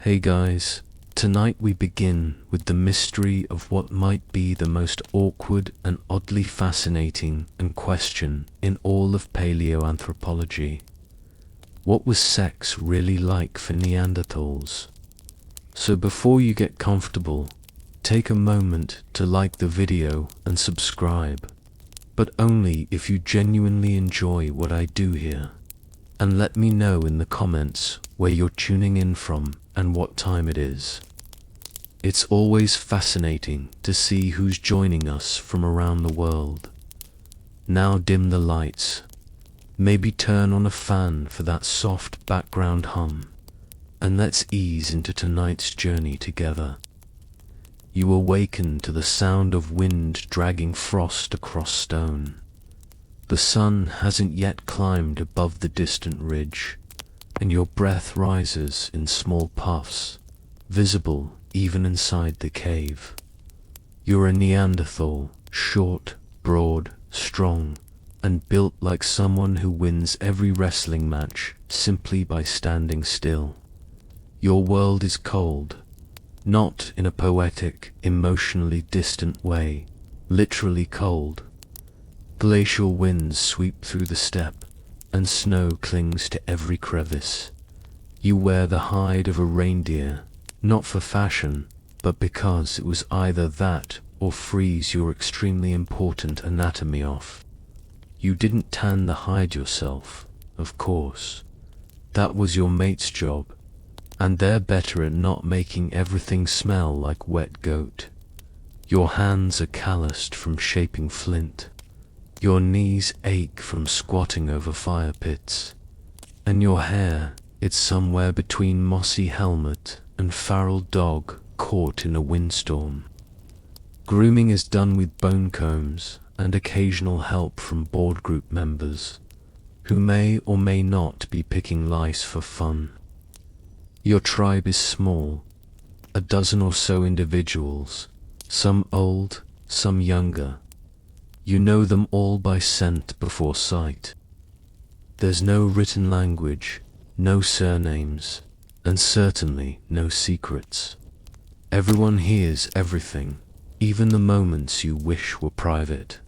Hey guys, tonight we begin with the mystery of what might be the most awkward and oddly fascinating question in all of paleoanthropology. What was sex really like for Neanderthals? So before you get comfortable, take a moment to like the video and subscribe, but only if you genuinely enjoy what I do here. And let me know in the comments where you're tuning in from and what time it is. It's always fascinating to see who's joining us from around the world. Now dim the lights. Maybe turn on a fan for that soft background hum. And let's ease into tonight's journey together. You awaken to the sound of wind dragging frost across stone. The sun hasn't yet climbed above the distant ridge, and your breath rises in small puffs, visible even inside the cave. You're a Neanderthal, short, broad, strong, and built like someone who wins every wrestling match simply by standing still. Your world is cold, not in a poetic, emotionally distant way, literally cold. Glacial winds sweep through the steppe, and snow clings to every crevice. You wear the hide of a reindeer, not for fashion, but because it was either that or freeze your extremely important anatomy off. You didn't tan the hide yourself, of course. That was your mate's job, and they're better at not making everything smell like wet goat. Your hands are calloused from shaping flint. Your knees ache from squatting over fire pits, and your hair, it's somewhere between mossy helmet and feral dog caught in a windstorm. Grooming is done with bone combs and occasional help from board group members, who may or may not be picking lice for fun. Your tribe is small, a dozen or so individuals, some old, some younger. You know them all by scent before sight. There's no written language, no surnames, and certainly no secrets. Everyone hears everything, even the moments you wish were private.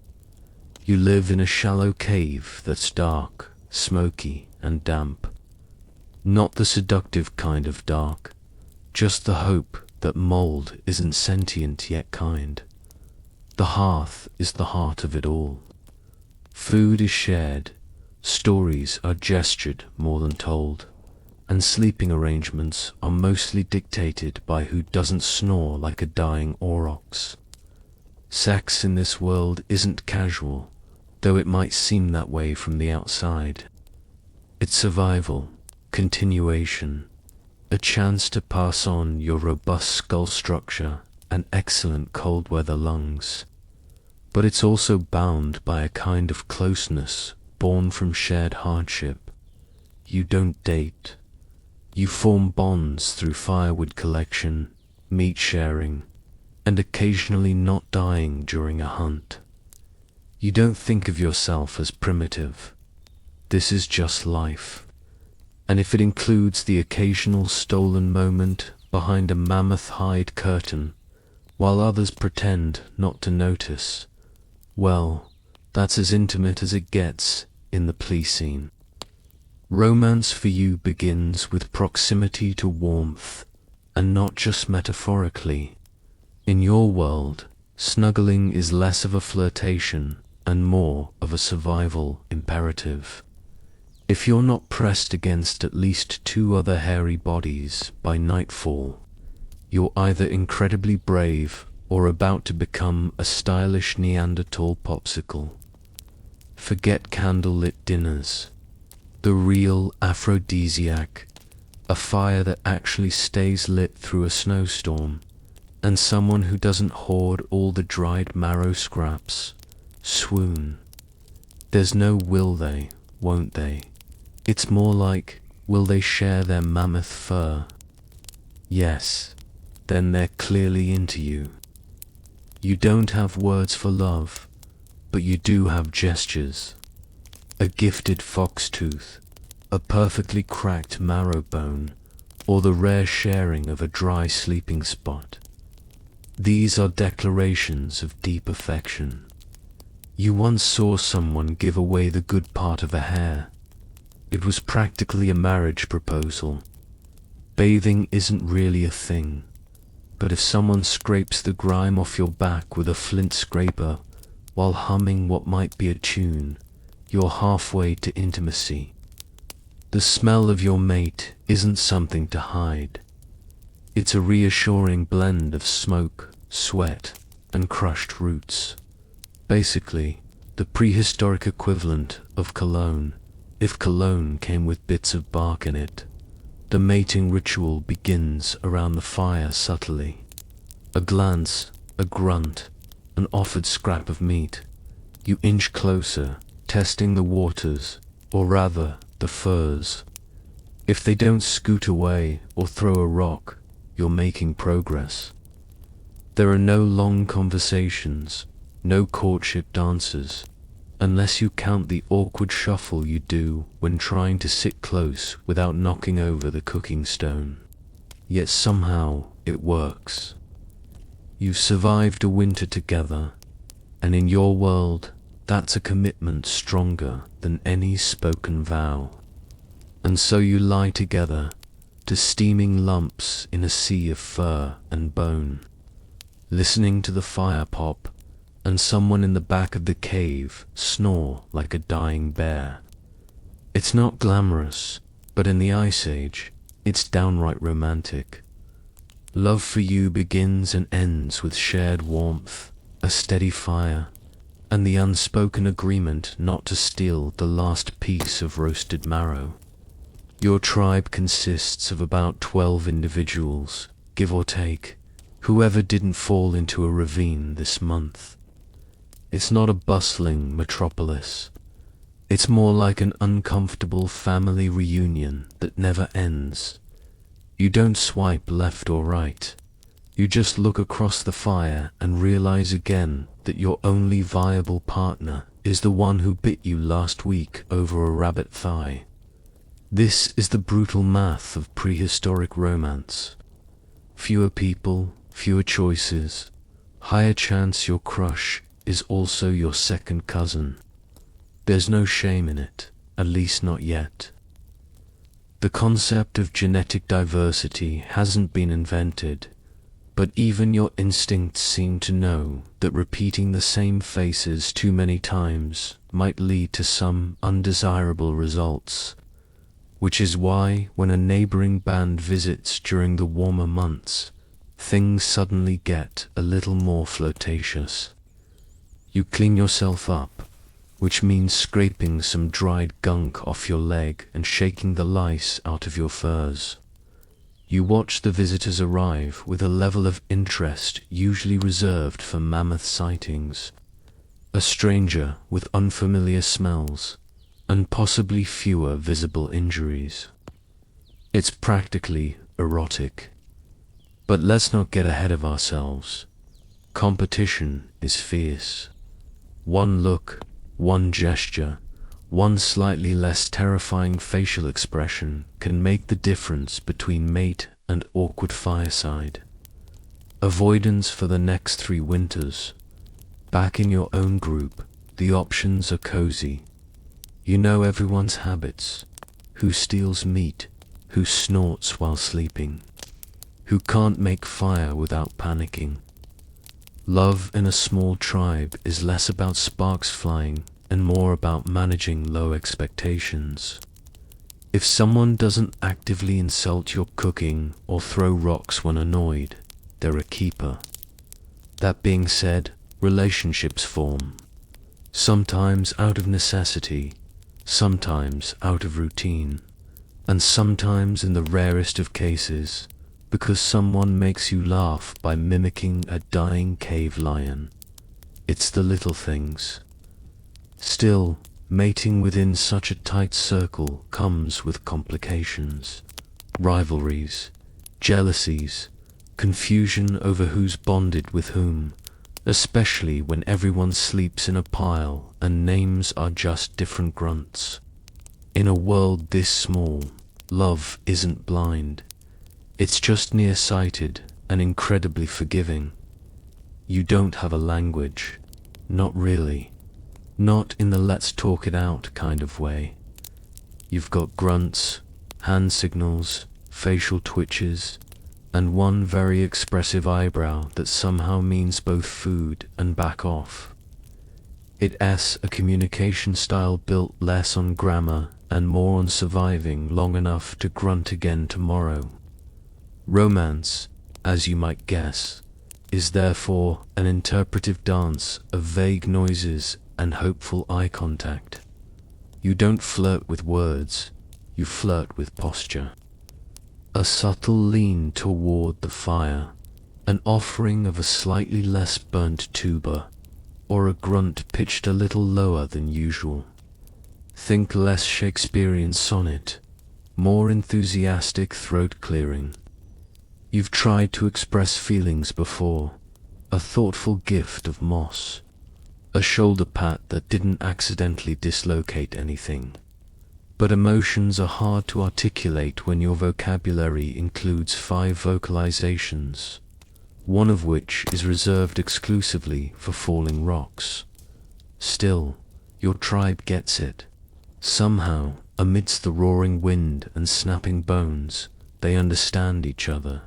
You live in a shallow cave that's dark, smoky, and damp. Not the seductive kind of dark, just the hope that mold isn't sentient yet kind. The hearth is the heart of it all. Food is shared, stories are gestured more than told, and sleeping arrangements are mostly dictated by who doesn't snore like a dying aurochs. Sex in this world isn't casual, though it might seem that way from the outside. It's survival, continuation, a chance to pass on your robust skull structure and excellent cold weather lungs. But it's also bound by a kind of closeness born from shared hardship. You don't date. You form bonds through firewood collection, meat sharing, and occasionally not dying during a hunt. You don't think of yourself as primitive. This is just life. And if it includes the occasional stolen moment behind a mammoth hide curtain, while others pretend not to notice, well, that's as intimate as it gets in the Pleistocene. Romance for you begins with proximity to warmth, and not just metaphorically. In your world, snuggling is less of a flirtation and more of a survival imperative. If you're not pressed against at least two other hairy bodies by nightfall, you're either incredibly brave or about to become a stylish Neanderthal popsicle. Forget candlelit dinners. The real aphrodisiac, a fire that actually stays lit through a snowstorm, and someone who doesn't hoard all the dried marrow scraps. Swoon. There's no will they, won't they. It's more like, will they share their mammoth fur? Yes, then they're clearly into you. You don't have words for love, but you do have gestures. A gifted fox tooth, a perfectly cracked marrow bone, or the rare sharing of a dry sleeping spot. These are declarations of deep affection. You once saw someone give away the good part of a hair. It was practically a marriage proposal. Bathing isn't really a thing, but if someone scrapes the grime off your back with a flint scraper while humming what might be a tune, you're halfway to intimacy. The smell of your mate isn't something to hide. It's a reassuring blend of smoke, sweat, and crushed roots. Basically, the prehistoric equivalent of cologne, if cologne came with bits of bark in it. The mating ritual begins around the fire subtly. A glance, a grunt, an offered scrap of meat. You inch closer, testing the waters, or rather, the furs. If they don't scoot away or throw a rock, you're making progress. There are no long conversations, no courtship dances, unless you count the awkward shuffle you do when trying to sit close without knocking over the cooking stone. Yet somehow it works. You've survived a winter together, and in your world, that's a commitment stronger than any spoken vow. And so you lie together, to steaming lumps in a sea of fur and bone, listening to the fire pop, and someone in the back of the cave snore like a dying bear. It's not glamorous, but in the Ice Age, it's downright romantic. Love for you begins and ends with shared warmth, a steady fire, and the unspoken agreement not to steal the last piece of roasted marrow. Your tribe consists of about 12 individuals, give or take, whoever didn't fall into a ravine this month. It's not a bustling metropolis. It's more like an uncomfortable family reunion that never ends. You don't swipe left or right. You just look across the fire and realize again that your only viable partner is the one who bit you last week over a rabbit thigh. This is the brutal math of prehistoric romance. Fewer people, fewer choices, higher chance your crush is also your second cousin. There's no shame in it, at least not yet. The concept of genetic diversity hasn't been invented, but even your instincts seem to know that repeating the same faces too many times might lead to some undesirable results, which is why when a neighboring band visits during the warmer months, things suddenly get a little more flirtatious. You clean yourself up, which means scraping some dried gunk off your leg and shaking the lice out of your furs. You watch the visitors arrive with a level of interest usually reserved for mammoth sightings. A stranger with unfamiliar smells, and possibly fewer visible injuries. It's practically erotic. But let's not get ahead of ourselves. Competition is fierce. One look, one gesture, one slightly less terrifying facial expression can make the difference between mate and awkward fireside. Avoidance for the next 3 winters. Back in your own group, the options are cozy. You know everyone's habits, who steals meat, who snorts while sleeping, who can't make fire without panicking. Love in a small tribe is less about sparks flying and more about managing low expectations. If someone doesn't actively insult your cooking or throw rocks when annoyed, they're a keeper. That being said, relationships form. Sometimes out of necessity, sometimes out of routine, and sometimes in the rarest of cases, because someone makes you laugh by mimicking a dying cave lion. It's the little things. Still, mating within such a tight circle comes with complications. Rivalries, jealousies, confusion over who's bonded with whom, especially when everyone sleeps in a pile and names are just different grunts. In a world this small, love isn't blind. It's just nearsighted and incredibly forgiving. You don't have a language. Not really. Not in the let's talk it out kind of way. You've got grunts, hand signals, facial twitches, and one very expressive eyebrow that somehow means both food and back off. It's a communication style built less on grammar and more on surviving long enough to grunt again tomorrow. Romance, as you might guess, is therefore an interpretive dance of vague noises and hopeful eye contact. You don't flirt with words, you flirt with posture. A subtle lean toward the fire, an offering of a slightly less burnt tuber, or a grunt pitched a little lower than usual. Think less Shakespearean sonnet, more enthusiastic throat clearing. You've tried to express feelings before, a thoughtful gift of moss, a shoulder pat that didn't accidentally dislocate anything. But emotions are hard to articulate when your vocabulary includes 5 vocalizations, one of which is reserved exclusively for falling rocks. Still, your tribe gets it. Somehow, amidst the roaring wind and snapping bones, they understand each other.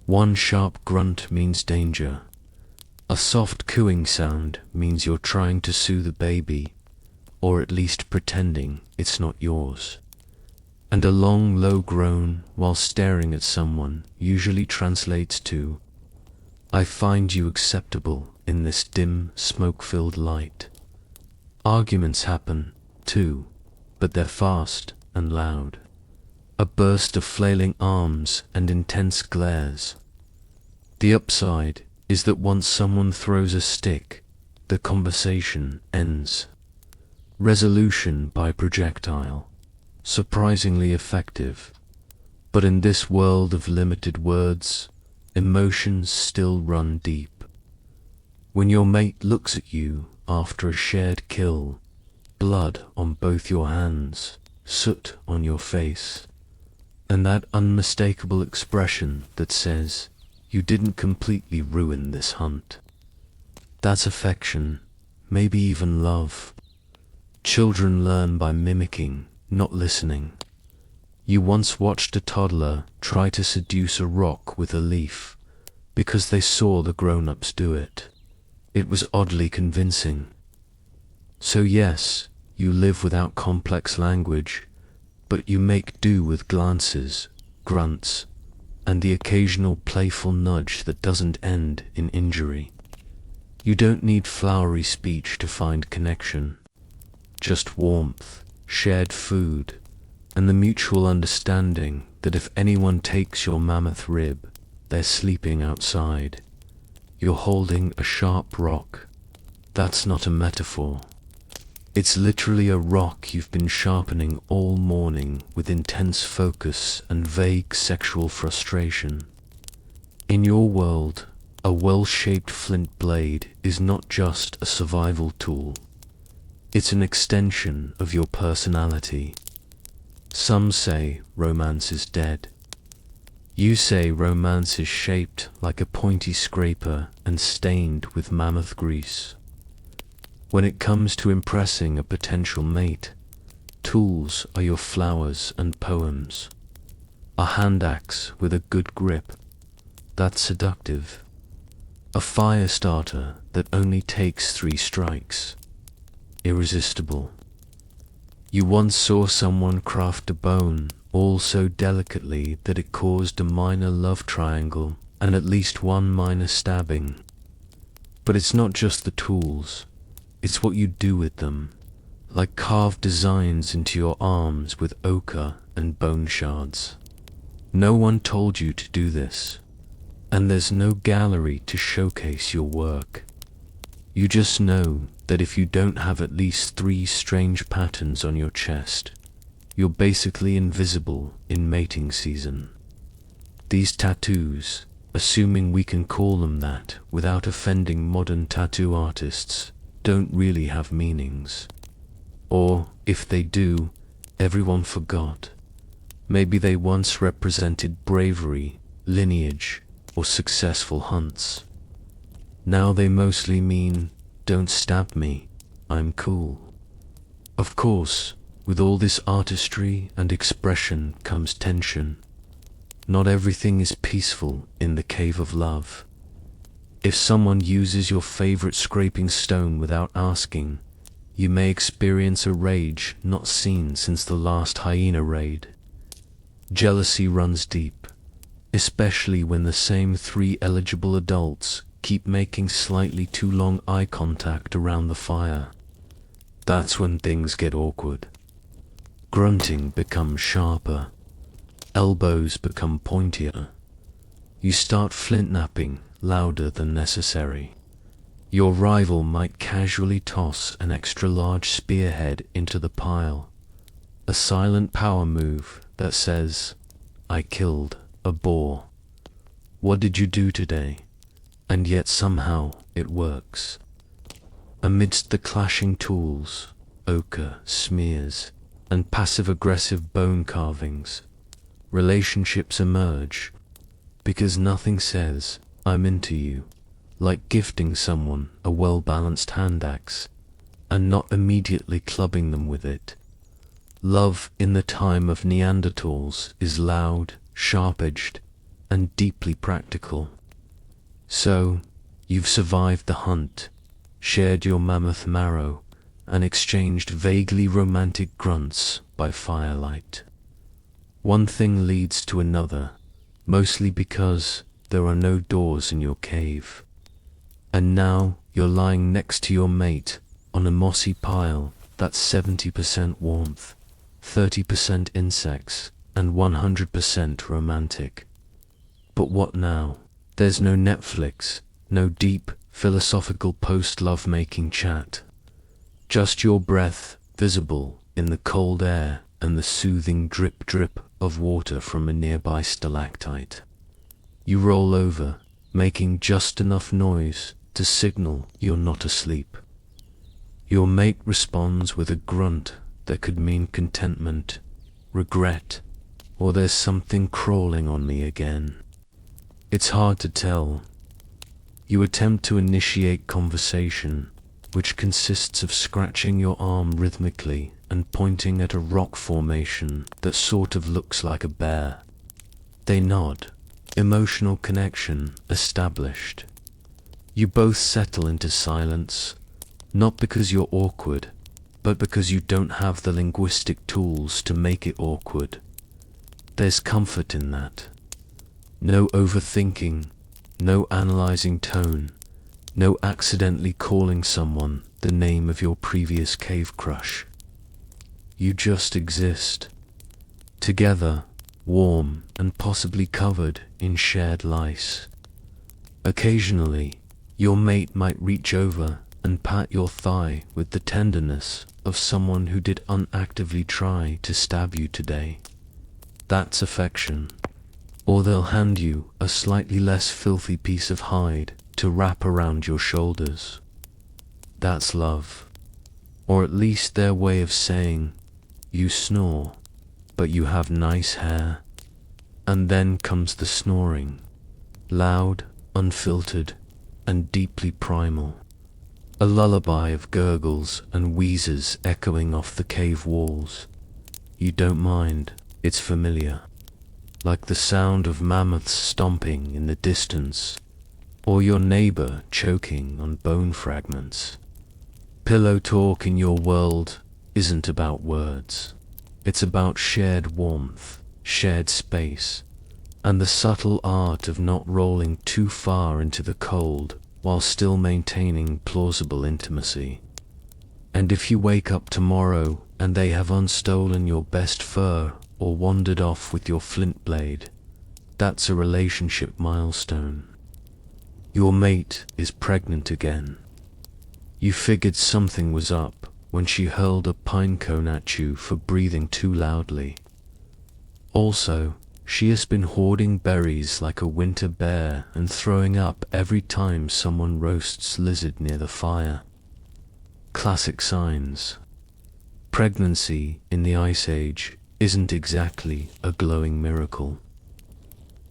One sharp grunt means danger. A soft cooing sound means you're trying to soothe a baby, or at least pretending it's not yours. And a long, low groan while staring at someone usually translates to, I find you acceptable in this dim, smoke-filled light. Arguments happen, too, but they're fast and loud. A burst of flailing arms and intense glares. The upside is that once someone throws a stick, the conversation ends. Resolution by projectile. Surprisingly effective. But in this world of limited words, emotions still run deep. When your mate looks at you after a shared kill, blood on both your hands, soot on your face, and that unmistakable expression that says, you didn't completely ruin this hunt. That's affection, maybe even love. Children learn by mimicking, not listening. You once watched a toddler try to seduce a rock with a leaf because they saw the grown-ups do it. It was oddly convincing. So yes, you live without complex language, but you make do with glances, grunts, and the occasional playful nudge that doesn't end in injury. You don't need flowery speech to find connection. Just warmth, shared food, and the mutual understanding that if anyone takes your mammoth rib, they're sleeping outside. You're holding a sharp rock. That's not a metaphor. It's literally a rock you've been sharpening all morning with intense focus and vague sexual frustration. In your world, a well-shaped flint blade is not just a survival tool. It's an extension of your personality. Some say romance is dead. You say romance is shaped like a pointy scraper and stained with mammoth grease. When it comes to impressing a potential mate, tools are your flowers and poems. A hand axe with a good grip, that's seductive. A fire starter that only takes 3 strikes, irresistible. You once saw someone craft a bone all so delicately that it caused a minor love triangle and at least 1 minor stabbing. But it's not just the tools, it's what you do with them, like carved designs into your arms with ochre and bone shards. No one told you to do this, and there's no gallery to showcase your work. You just know that if you don't have at least 3 strange patterns on your chest, you're basically invisible in mating season. These tattoos, assuming we can call them that without offending modern tattoo artists, don't really have meanings. Or, if they do, everyone forgot. Maybe they once represented bravery, lineage, or successful hunts. Now they mostly mean, don't stab me, I'm cool. Of course, with all this artistry and expression comes tension. Not everything is peaceful in the cave of love. If someone uses your favorite scraping stone without asking, you may experience a rage not seen since the last hyena raid. Jealousy runs deep, especially when the same three eligible adults keep making slightly too long eye contact around the fire. That's when things get awkward. Grunting becomes sharper. Elbows become pointier. You start flint-knapping louder than necessary. Your rival might casually toss an extra-large spearhead into the pile. A silent power move that says, I killed a boar. What did you do today? And yet somehow it works. Amidst the clashing tools, ochre, smears, and passive-aggressive bone carvings, relationships emerge, because nothing says, I'm into you, like gifting someone a well-balanced hand axe, and not immediately clubbing them with it. Love in the time of Neanderthals is loud, sharp-edged, and deeply practical. So, you've survived the hunt, shared your mammoth marrow, and exchanged vaguely romantic grunts by firelight. One thing leads to another, mostly because there are no doors in your cave. And now you're lying next to your mate on a mossy pile that's 70% warmth, 30% insects, and 100% romantic. But what now? There's no Netflix, no deep, philosophical post-love-making chat. Just your breath visible in the cold air and the soothing drip-drip of water from a nearby stalactite. You roll over, making just enough noise to signal you're not asleep. Your mate responds with a grunt that could mean contentment, regret, or there's something crawling on me again. It's hard to tell. You attempt to initiate conversation, which consists of scratching your arm rhythmically and pointing at a rock formation that sort of looks like a bear. They nod. Emotional connection established. You both settle into silence, not because you're awkward, but because you don't have the linguistic tools to make it awkward. There's comfort in that. No overthinking, no analyzing tone, no accidentally calling someone the name of your previous cave crush. You just exist. Together, warm and possibly covered in shared lice. Occasionally, your mate might reach over and pat your thigh with the tenderness of someone who did unactively try to stab you today. That's affection. Or they'll hand you a slightly less filthy piece of hide to wrap around your shoulders. That's love. Or at least their way of saying, you snore, but you have nice hair. And then comes the snoring, loud, unfiltered, and deeply primal. A lullaby of gurgles and wheezes echoing off the cave walls. You don't mind, it's familiar. Like the sound of mammoths stomping in the distance, or your neighbor choking on bone fragments. Pillow talk in your world isn't about words. It's about shared warmth, shared space, and the subtle art of not rolling too far into the cold while still maintaining plausible intimacy. And if you wake up tomorrow and they have unstolen your best fur or wandered off with your flint blade, that's a relationship milestone. Your mate is pregnant again. You figured something was up when she hurled a pine cone at you for breathing too loudly. Also, she has been hoarding berries like a winter bear and throwing up every time someone roasts lizard near the fire. Classic signs. Pregnancy in the Ice Age isn't exactly a glowing miracle.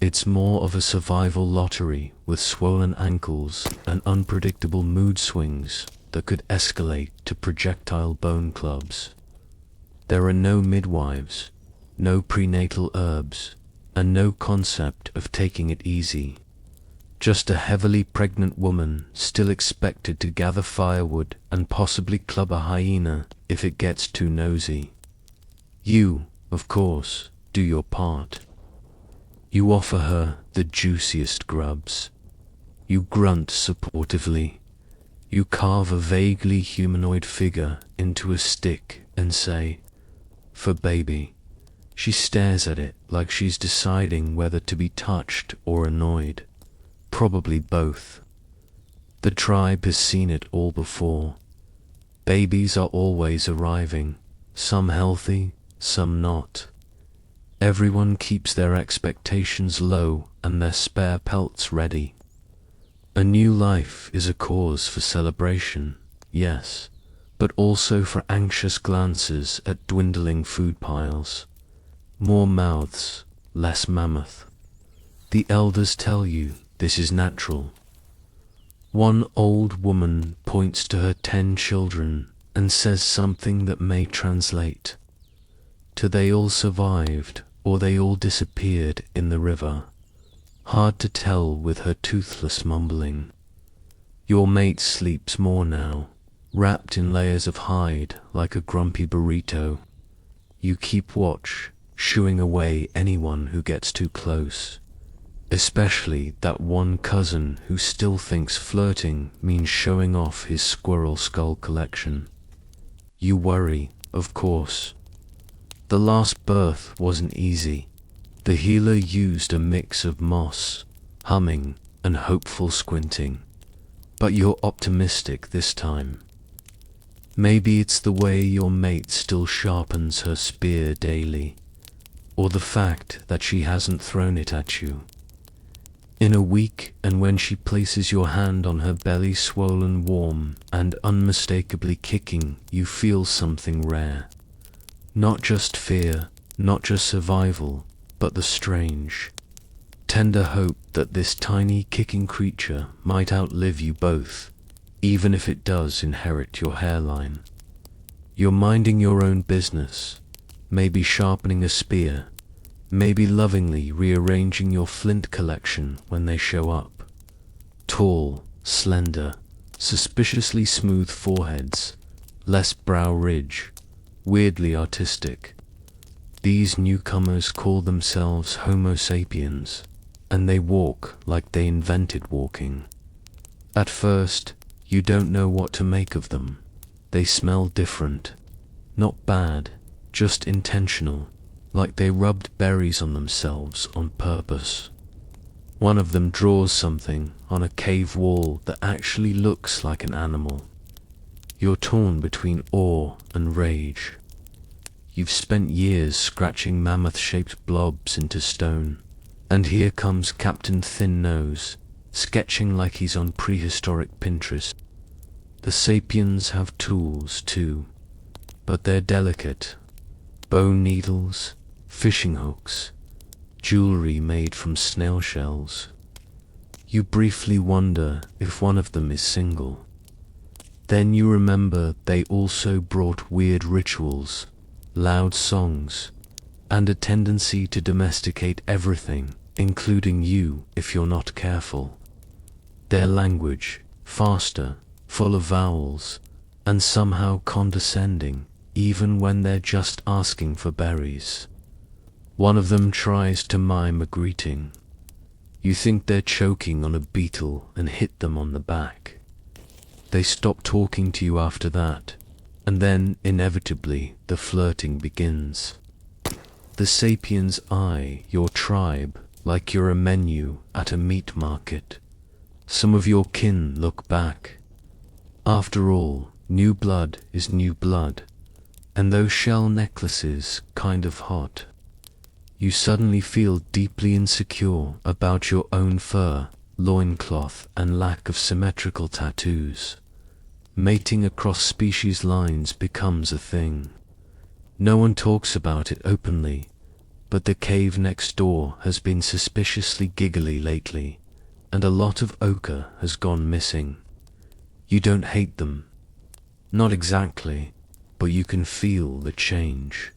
It's more of a survival lottery with swollen ankles and unpredictable mood swings that could escalate to projectile bone clubs. There are no midwives, no prenatal herbs, and no concept of taking it easy. Just a heavily pregnant woman still expected to gather firewood and possibly club a hyena if it gets too nosy. You, of course, do your part. You offer her the juiciest grubs. You grunt supportively. You carve a vaguely humanoid figure into a stick and say, "For baby." She stares at it like she's deciding whether to be touched or annoyed. Probably both. The tribe has seen it all before. Babies are always arriving, some healthy, some not. Everyone keeps their expectations low and their spare pelts ready. A new life is a cause for celebration, yes, but also for anxious glances at dwindling food piles. More mouths, less mammoth. The elders tell you this is natural. One old woman points to her 10 children and says something that may translate to "they all survived" or "they all disappeared in the river." Hard to tell with her toothless mumbling. Your mate sleeps more now, wrapped in layers of hide like a grumpy burrito. You keep watch, shooing away anyone who gets too close. Especially that one cousin who still thinks flirting means showing off his squirrel skull collection. You worry, of course. The last birth wasn't easy. The healer used a mix of moss, humming, and hopeful squinting. But you're optimistic this time. Maybe it's the way your mate still sharpens her spear daily, or the fact that she hasn't thrown it at you. In a week, and when she places your hand on her belly swollen warm and unmistakably kicking, you feel something rare. Not just fear, not just survival, but the strange, tender hope that this tiny kicking creature might outlive you both, even if it does inherit your hairline. You're minding your own business, maybe sharpening a spear, maybe lovingly rearranging your flint collection when they show up. Tall, slender, suspiciously smooth foreheads, less brow ridge, weirdly artistic. These newcomers call themselves Homo sapiens, and they walk like they invented walking. At first, you don't know what to make of them. They smell different. Not bad, just intentional, like they rubbed berries on themselves on purpose. One of them draws something on a cave wall that actually looks like an animal. You're torn between awe and rage. You've spent years scratching mammoth-shaped blobs into stone, and here comes Captain Thin Nose, sketching like he's on prehistoric Pinterest. The sapiens have tools too, but they're delicate. Bone needles, fishing hooks, jewelry made from snail shells. You briefly wonder if one of them is single. Then you remember they also brought weird rituals, loud songs, and a tendency to domesticate everything, including you if you're not careful. Their language, faster, full of vowels, and somehow condescending, even when they're just asking for berries. One of them tries to mime a greeting. You think they're choking on a beetle and hit them on the back. They stop talking to you after that, and then, inevitably, the flirting begins. The sapiens eye your tribe like you're a menu at a meat market. Some of your kin look back. After all, new blood is new blood, and those shell necklaces kind of hot. You suddenly feel deeply insecure about your own fur, loincloth, and lack of symmetrical tattoos. Mating across species lines becomes a thing. No one talks about it openly, but the cave next door has been suspiciously giggly lately, and a lot of ochre has gone missing. You don't hate them. Not exactly, but you can feel the change.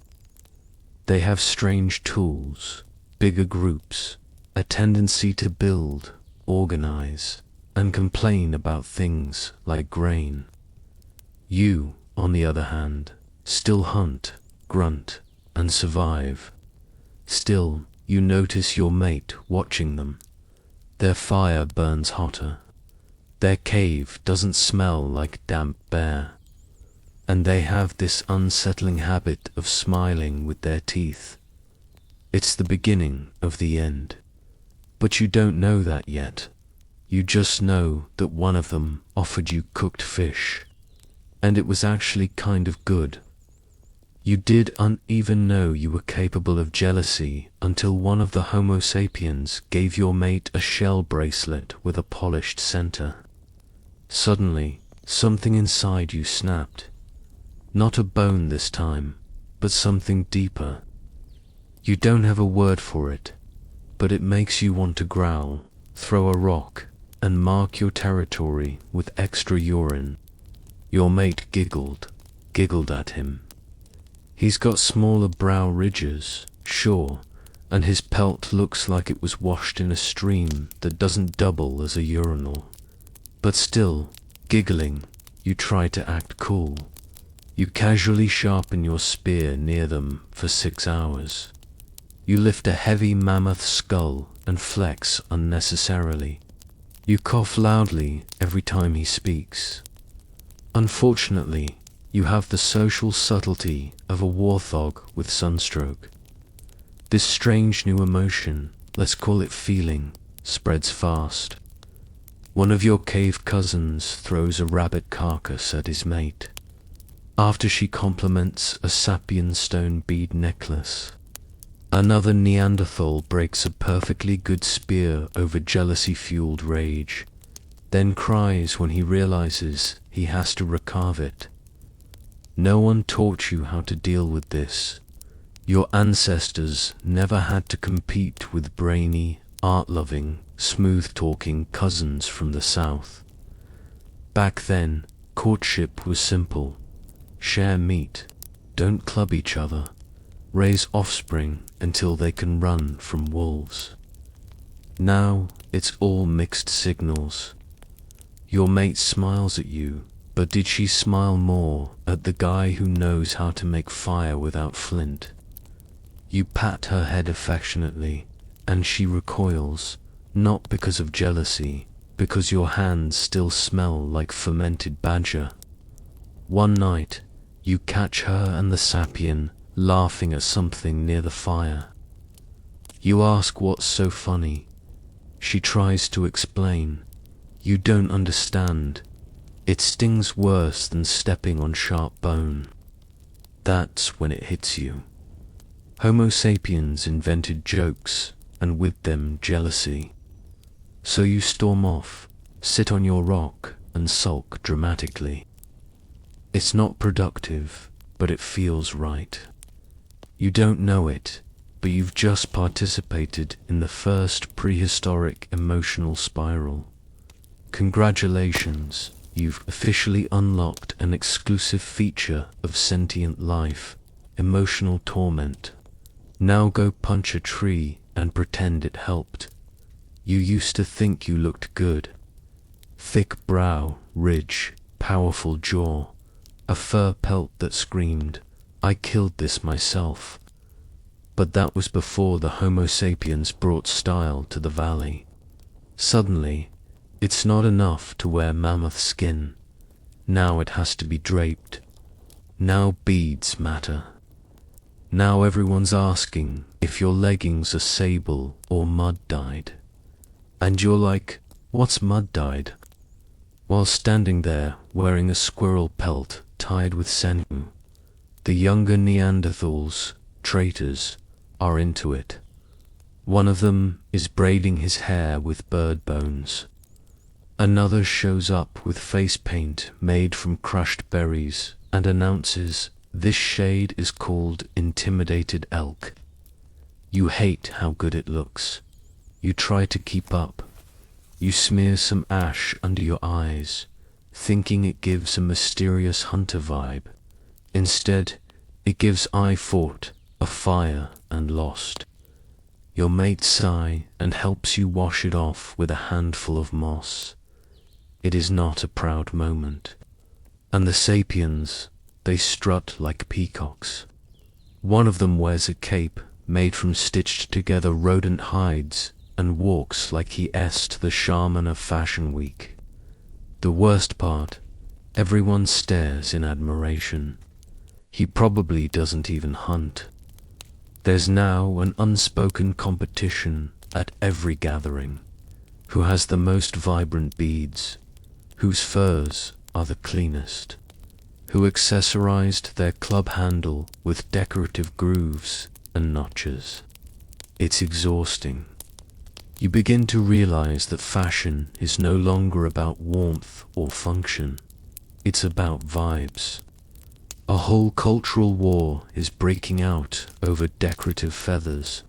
They have strange tools, bigger groups, a tendency to build, organize, and complain about things like grain. You, on the other hand, still hunt, grunt, and survive. Still, you notice your mate watching them. Their fire burns hotter. Their cave doesn't smell like damp bear. And they have this unsettling habit of smiling with their teeth. It's the beginning of the end. But you don't know that yet. You just know that one of them offered you cooked fish. And it was actually kind of good. You didn't even know you were capable of jealousy until one of the Homo sapiens gave your mate a shell bracelet with a polished center. Suddenly, something inside you snapped. Not a bone this time, but something deeper. You don't have a word for it, but it makes you want to growl, throw a rock, and mark your territory with extra urine. Your mate giggled at him. He's got smaller brow ridges, sure, and his pelt looks like it was washed in a stream that doesn't double as a urinal. But still, giggling, you try to act cool. You casually sharpen your spear near them for 6 hours. You lift a heavy mammoth skull and flex unnecessarily. You cough loudly every time he speaks. Unfortunately, you have the social subtlety of a warthog with sunstroke. This strange new emotion, let's call it feeling, spreads fast. One of your cave cousins throws a rabbit carcass at his mate, after she compliments a sapien stone bead necklace. Another Neanderthal breaks a perfectly good spear over jealousy-fueled rage, then cries when he realizes he has to recarve it. No one taught you how to deal with this. Your ancestors never had to compete with brainy, art-loving, smooth-talking cousins from the south. Back then, courtship was simple. Share meat, don't club each other, raise offspring until they can run from wolves. Now, it's all mixed signals. Your mate smiles at you, but did she smile more at the guy who knows how to make fire without flint? You pat her head affectionately, and she recoils, not because of jealousy, because your hands still smell like fermented badger. One night, you catch her and the sapien laughing at something near the fire. You ask what's so funny. She tries to explain. You don't understand. It stings worse than stepping on sharp bone. That's when it hits you. Homo sapiens invented jokes, and with them jealousy. So you storm off, sit on your rock, and sulk dramatically. It's not productive, but it feels right. You don't know it, but you've just participated in the first prehistoric emotional spiral. Congratulations, you've officially unlocked an exclusive feature of sentient life, emotional torment. Now go punch a tree and pretend it helped. You used to think you looked good. Thick brow, ridge, powerful jaw, a fur pelt that screamed, "I killed this myself." But that was before the Homo sapiens brought style to the valley. Suddenly, it's not enough to wear mammoth skin. Now it has to be draped. Now beads matter. Now everyone's asking if your leggings are sable or mud-dyed. And you're like, what's mud-dyed? While standing there wearing a squirrel pelt tied with sinew, the younger Neanderthals, traitors, are into it. One of them is braiding his hair with bird bones. Another shows up with face paint made from crushed berries and announces, This shade is called intimidated elk. You hate how good it looks. You try to keep up. You smear some ash under your eyes, thinking it gives a mysterious hunter vibe. Instead, it gives I fought, a fire, and lost. Your mate sigh and helps you wash it off with a handful of moss. It is not a proud moment. And the sapiens, they strut like peacocks. One of them wears a cape made from stitched together rodent hides and walks like he est the shaman of Fashion Week. The worst part, everyone stares in admiration. He probably doesn't even hunt. There's now an unspoken competition at every gathering. Who has the most vibrant beads? Whose furs are the cleanest? Who accessorized their club handle with decorative grooves and notches? It's exhausting. You begin to realize that fashion is no longer about warmth or function. It's about vibes. A whole cultural war is breaking out over decorative feathers.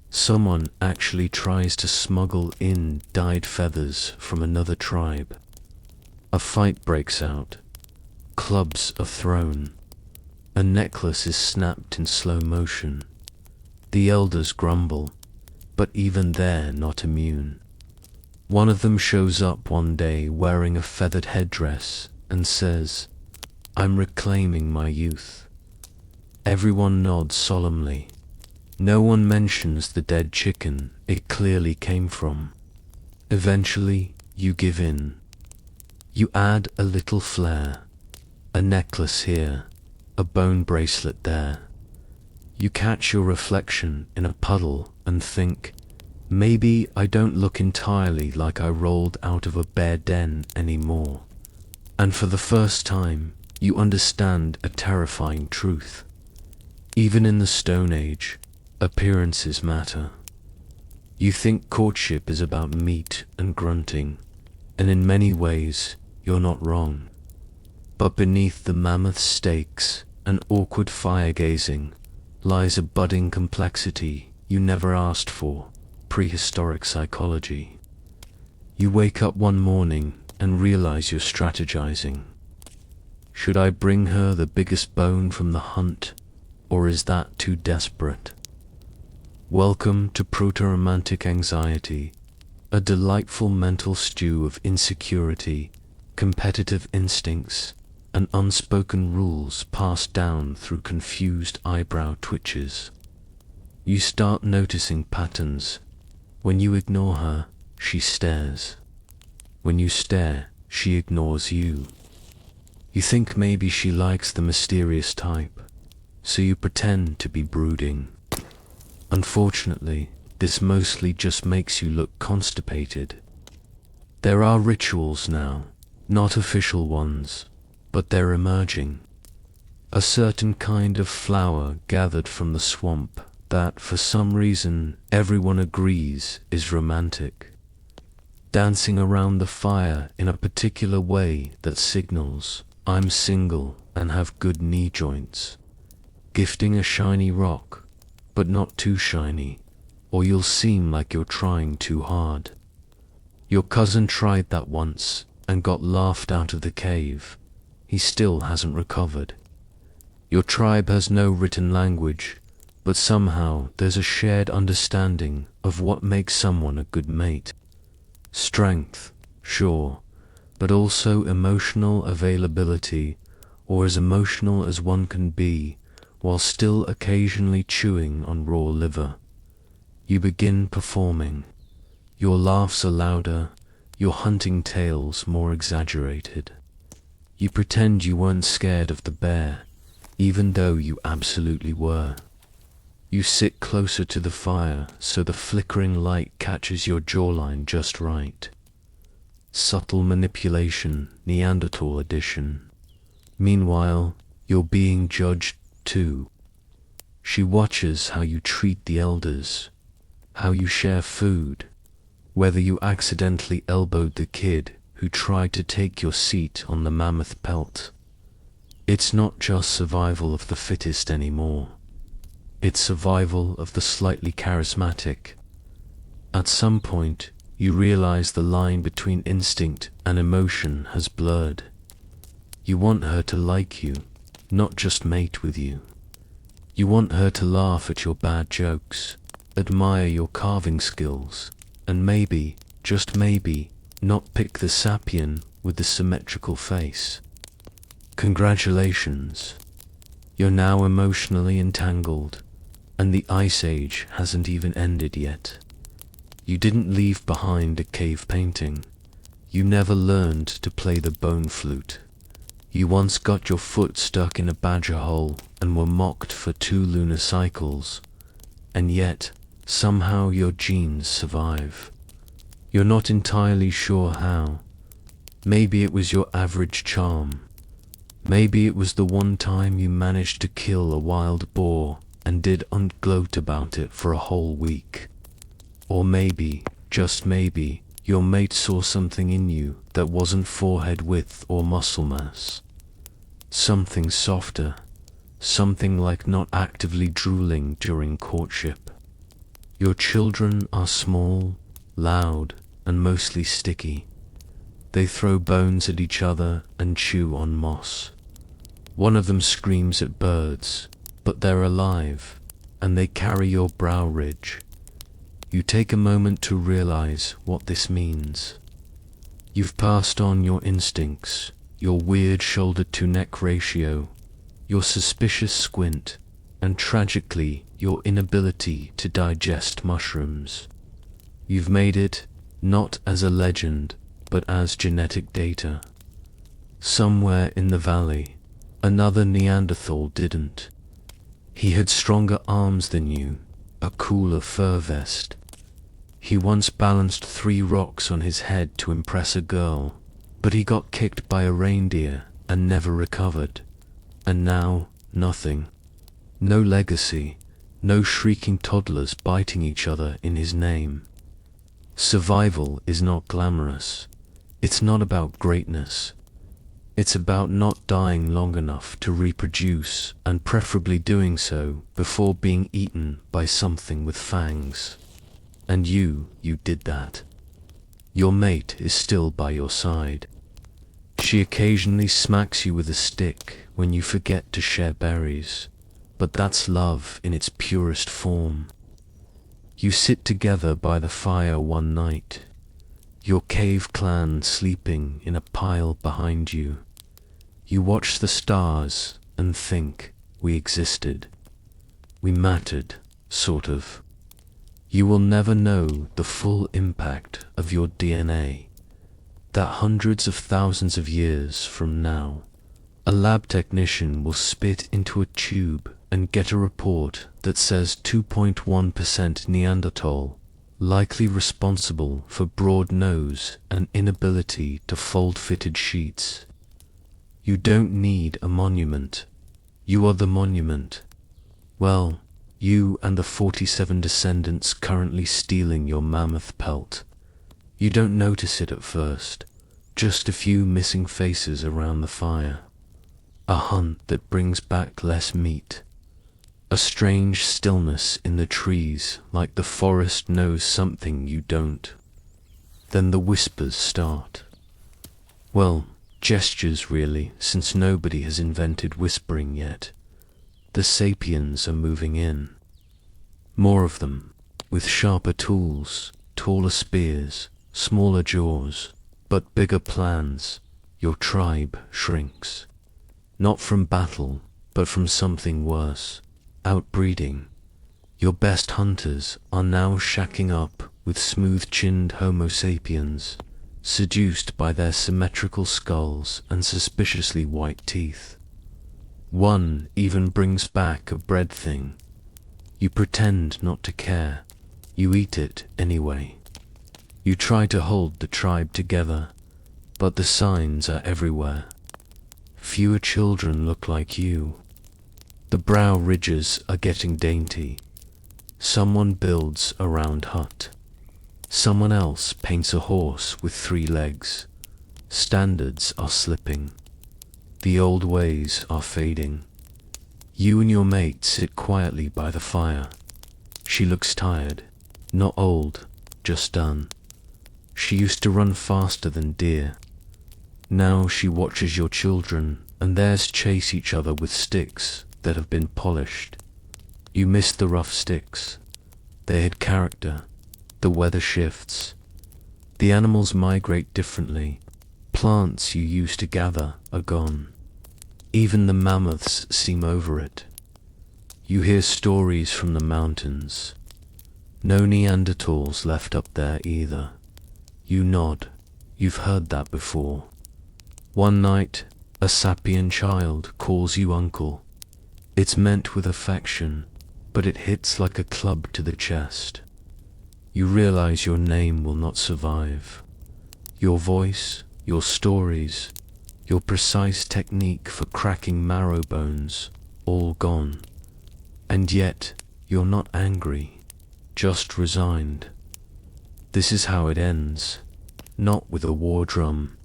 Someone actually tries to smuggle in dyed feathers from another tribe. A fight breaks out. Clubs are thrown. A necklace is snapped in slow motion. The elders grumble, but even they're not immune. One of them shows up one day wearing a feathered headdress and says, "I'm reclaiming my youth." Everyone nods solemnly. No one mentions the dead chicken it clearly came from. Eventually, you give in. You add a little flair. A necklace here, a bone bracelet there. You catch your reflection in a puddle and think, maybe I don't look entirely like I rolled out of a bear den anymore. And for the first time, you understand a terrifying truth. Even in the Stone Age, appearances matter. You think courtship is about meat and grunting, and in many ways, you're not wrong. But beneath the mammoth steaks and awkward fire-gazing lies a budding complexity you never asked for, prehistoric psychology. You wake up one morning and realize you're strategizing. Should I bring her the biggest bone from the hunt, or is that too desperate? Welcome to proto-romantic anxiety, a delightful mental stew of insecurity, competitive instincts, and unspoken rules passed down through confused eyebrow twitches. You start noticing patterns. When you ignore her, she stares. When you stare, she ignores you. You think maybe she likes the mysterious type, so you pretend to be brooding. Unfortunately, this mostly just makes you look constipated. There are rituals now, not official ones, but they're emerging. A certain kind of flower gathered from the swamp that, for some reason, everyone agrees is romantic. Dancing around the fire in a particular way that signals, "I'm single and have good knee joints." Gifting a shiny rock, but not too shiny, or you'll seem like you're trying too hard. Your cousin tried that once and got laughed out of the cave. He still hasn't recovered. Your tribe has no written language, but somehow there's a shared understanding of what makes someone a good mate. Strength, sure, but also emotional availability, or as emotional as one can be, while still occasionally chewing on raw liver. You begin performing. Your laughs are louder, your hunting tales more exaggerated. You pretend you weren't scared of the bear, even though you absolutely were. You sit closer to the fire so the flickering light catches your jawline just right. Subtle manipulation, Neanderthal edition. Meanwhile, you're being judged too. She watches how you treat the elders, how you share food, whether you accidentally elbowed the kid who tried to take your seat on the mammoth pelt. It's not just survival of the fittest anymore. It's survival of the slightly charismatic. At some point, you realize the line between instinct and emotion has blurred. You want her to like you, not just mate with you. You want her to laugh at your bad jokes, admire your carving skills, and maybe, just maybe, not pick the sapien with the symmetrical face. Congratulations. You're now emotionally entangled, and the Ice Age hasn't even ended yet. You didn't leave behind a cave painting. You never learned to play the bone flute. You once got your foot stuck in a badger hole and were mocked for 2 lunar cycles. And yet, somehow your genes survive. You're not entirely sure how. Maybe it was your average charm. Maybe it was the one time you managed to kill a wild boar and didn't gloat about it for a whole week. Or maybe, just maybe, your mate saw something in you that wasn't forehead width or muscle mass. Something softer, something like not actively drooling during courtship. Your children are small, loud, and mostly sticky. They throw bones at each other and chew on moss. One of them screams at birds, but they're alive, and they carry your brow ridge. You take a moment to realize what this means. You've passed on your instincts, your weird shoulder-to-neck ratio, your suspicious squint, and tragically, your inability to digest mushrooms. You've made it, not as a legend, but as genetic data. Somewhere in the valley, another Neanderthal didn't. He had stronger arms than you, a cooler fur vest. He once balanced 3 rocks on his head to impress a girl, but he got kicked by a reindeer and never recovered. And now, nothing. No legacy, no shrieking toddlers biting each other in his name. Survival is not glamorous. It's not about greatness. It's about not dying long enough to reproduce, and preferably doing so before being eaten by something with fangs. And you did that. Your mate is still by your side. She occasionally smacks you with a stick when you forget to share berries, but that's love in its purest form. You sit together by the fire one night, your cave clan sleeping in a pile behind you. You watch the stars and think, we existed. We mattered, sort of. You will never know the full impact of your DNA, that hundreds of thousands of years from now, a lab technician will spit into a tube and get a report that says 2.1% Neanderthal, likely responsible for broad nose and inability to fold fitted sheets. You don't need a monument. You are the monument. Well, you and the 47 descendants currently stealing your mammoth pelt. You don't notice it at first, just a few missing faces around the fire. A hunt that brings back less meat. A strange stillness in the trees, like the forest knows something you don't. Then the whispers start. Well, gestures really, since nobody has invented whispering yet. The sapiens are moving in. More of them, with sharper tools, taller spears, smaller jaws, but bigger plans. Your tribe shrinks. Not from battle, but from something worse. Outbreeding. Your best hunters are now shacking up with smooth-chinned Homo sapiens, seduced by their symmetrical skulls and suspiciously white teeth. One even brings back a bread thing. You pretend not to care. You eat it anyway. You try to hold the tribe together, but the signs are everywhere. Fewer children look like you. The brow ridges are getting dainty. Someone builds a round hut. Someone else paints a horse with 3 legs. Standards are slipping. The old ways are fading. You and your mate sit quietly by the fire. She looks tired, not old, just done. She used to run faster than deer. Now she watches your children and theirs chase each other with sticks that have been polished. You miss the rough sticks. They had character. The weather shifts. The animals migrate differently. Plants you used to gather are gone. Even the mammoths seem over it. You hear stories from the mountains. No Neanderthals left up there either. You nod. You've heard that before. One night, a sapien child calls you uncle. It's meant with affection, but it hits like a club to the chest. You realize your name will not survive. Your voice, your stories, your precise technique for cracking marrow bones, all gone. And yet, you're not angry, just resigned. This is how it ends, not with a war drum,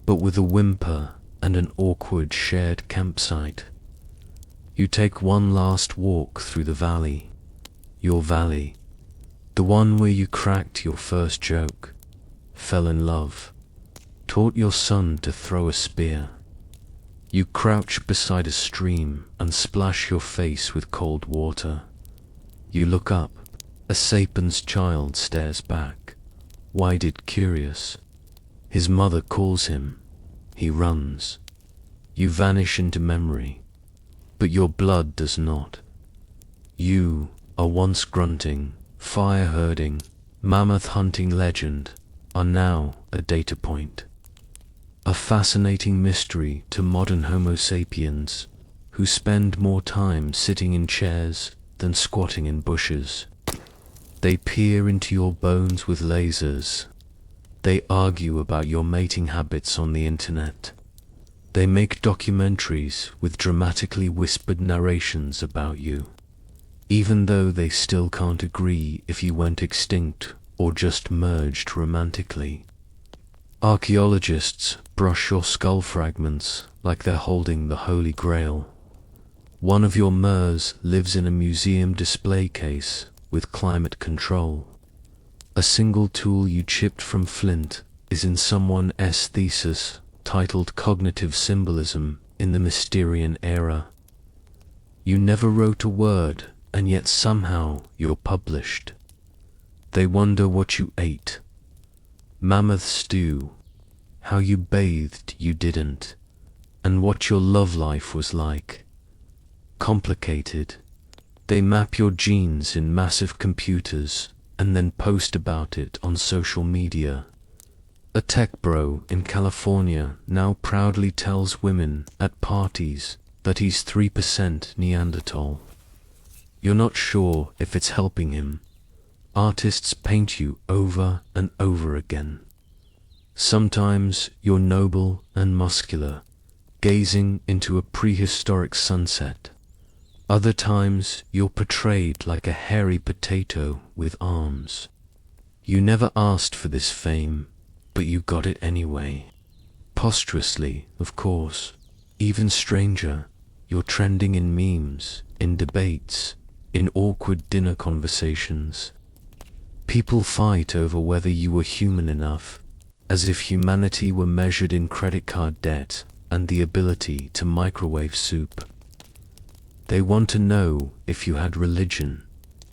but with a whimper and an awkward shared campsite. You take one last walk through the valley, your valley, the one where you cracked your first joke, fell in love, taught your son to throw a spear. You crouch beside a stream and splash your face with cold water. You look up, a sapiens child stares back, wide-eyed curious. His mother calls him. He runs. You vanish into memory, but your blood does not. You, a once grunting, fire-herding, mammoth-hunting legend, are now a data point. A fascinating mystery to modern Homo sapiens, who spend more time sitting in chairs than squatting in bushes. They peer into your bones with lasers. They argue about your mating habits on the internet. They make documentaries with dramatically whispered narrations about you, even though they still can't agree if you went extinct or just merged romantically. Archaeologists brush your skull fragments like they're holding the Holy Grail. One of your MERS lives in a museum display case with climate control. A single tool you chipped from flint is in someone's thesis titled Cognitive Symbolism in the Mysterian Era. You never wrote a word, and yet somehow you're published. They wonder what you ate. Mammoth stew, how you bathed you didn't, and what your love life was like. Complicated. They map your genes in massive computers and then post about it on social media. A tech bro in California now proudly tells women at parties that he's 3% Neanderthal. You're not sure if it's helping him. Artists paint you over and over again. Sometimes you're noble and muscular, gazing into a prehistoric sunset. Other times you're portrayed like a hairy potato with arms. You never asked for this fame, but you got it anyway. Posthumously, of course. Even stranger, you're trending in memes, in debates, in awkward dinner conversations. People fight over whether you were human enough, as if humanity were measured in credit card debt and the ability to microwave soup. They want to know if you had religion,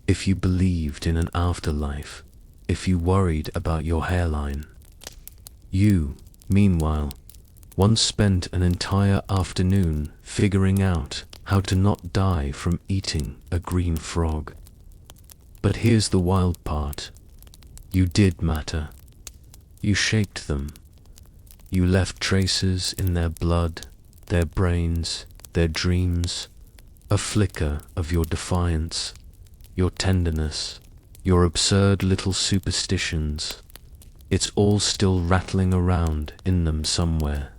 if you believed in an afterlife, if you worried about your hairline. You, meanwhile, once spent an entire afternoon figuring out how to not die from eating a green frog. But here's the wild part. You did matter. You shaped them. You left traces in their blood, their brains, their dreams, a flicker of your defiance, your tenderness, your absurd little superstitions. It's all still rattling around in them somewhere.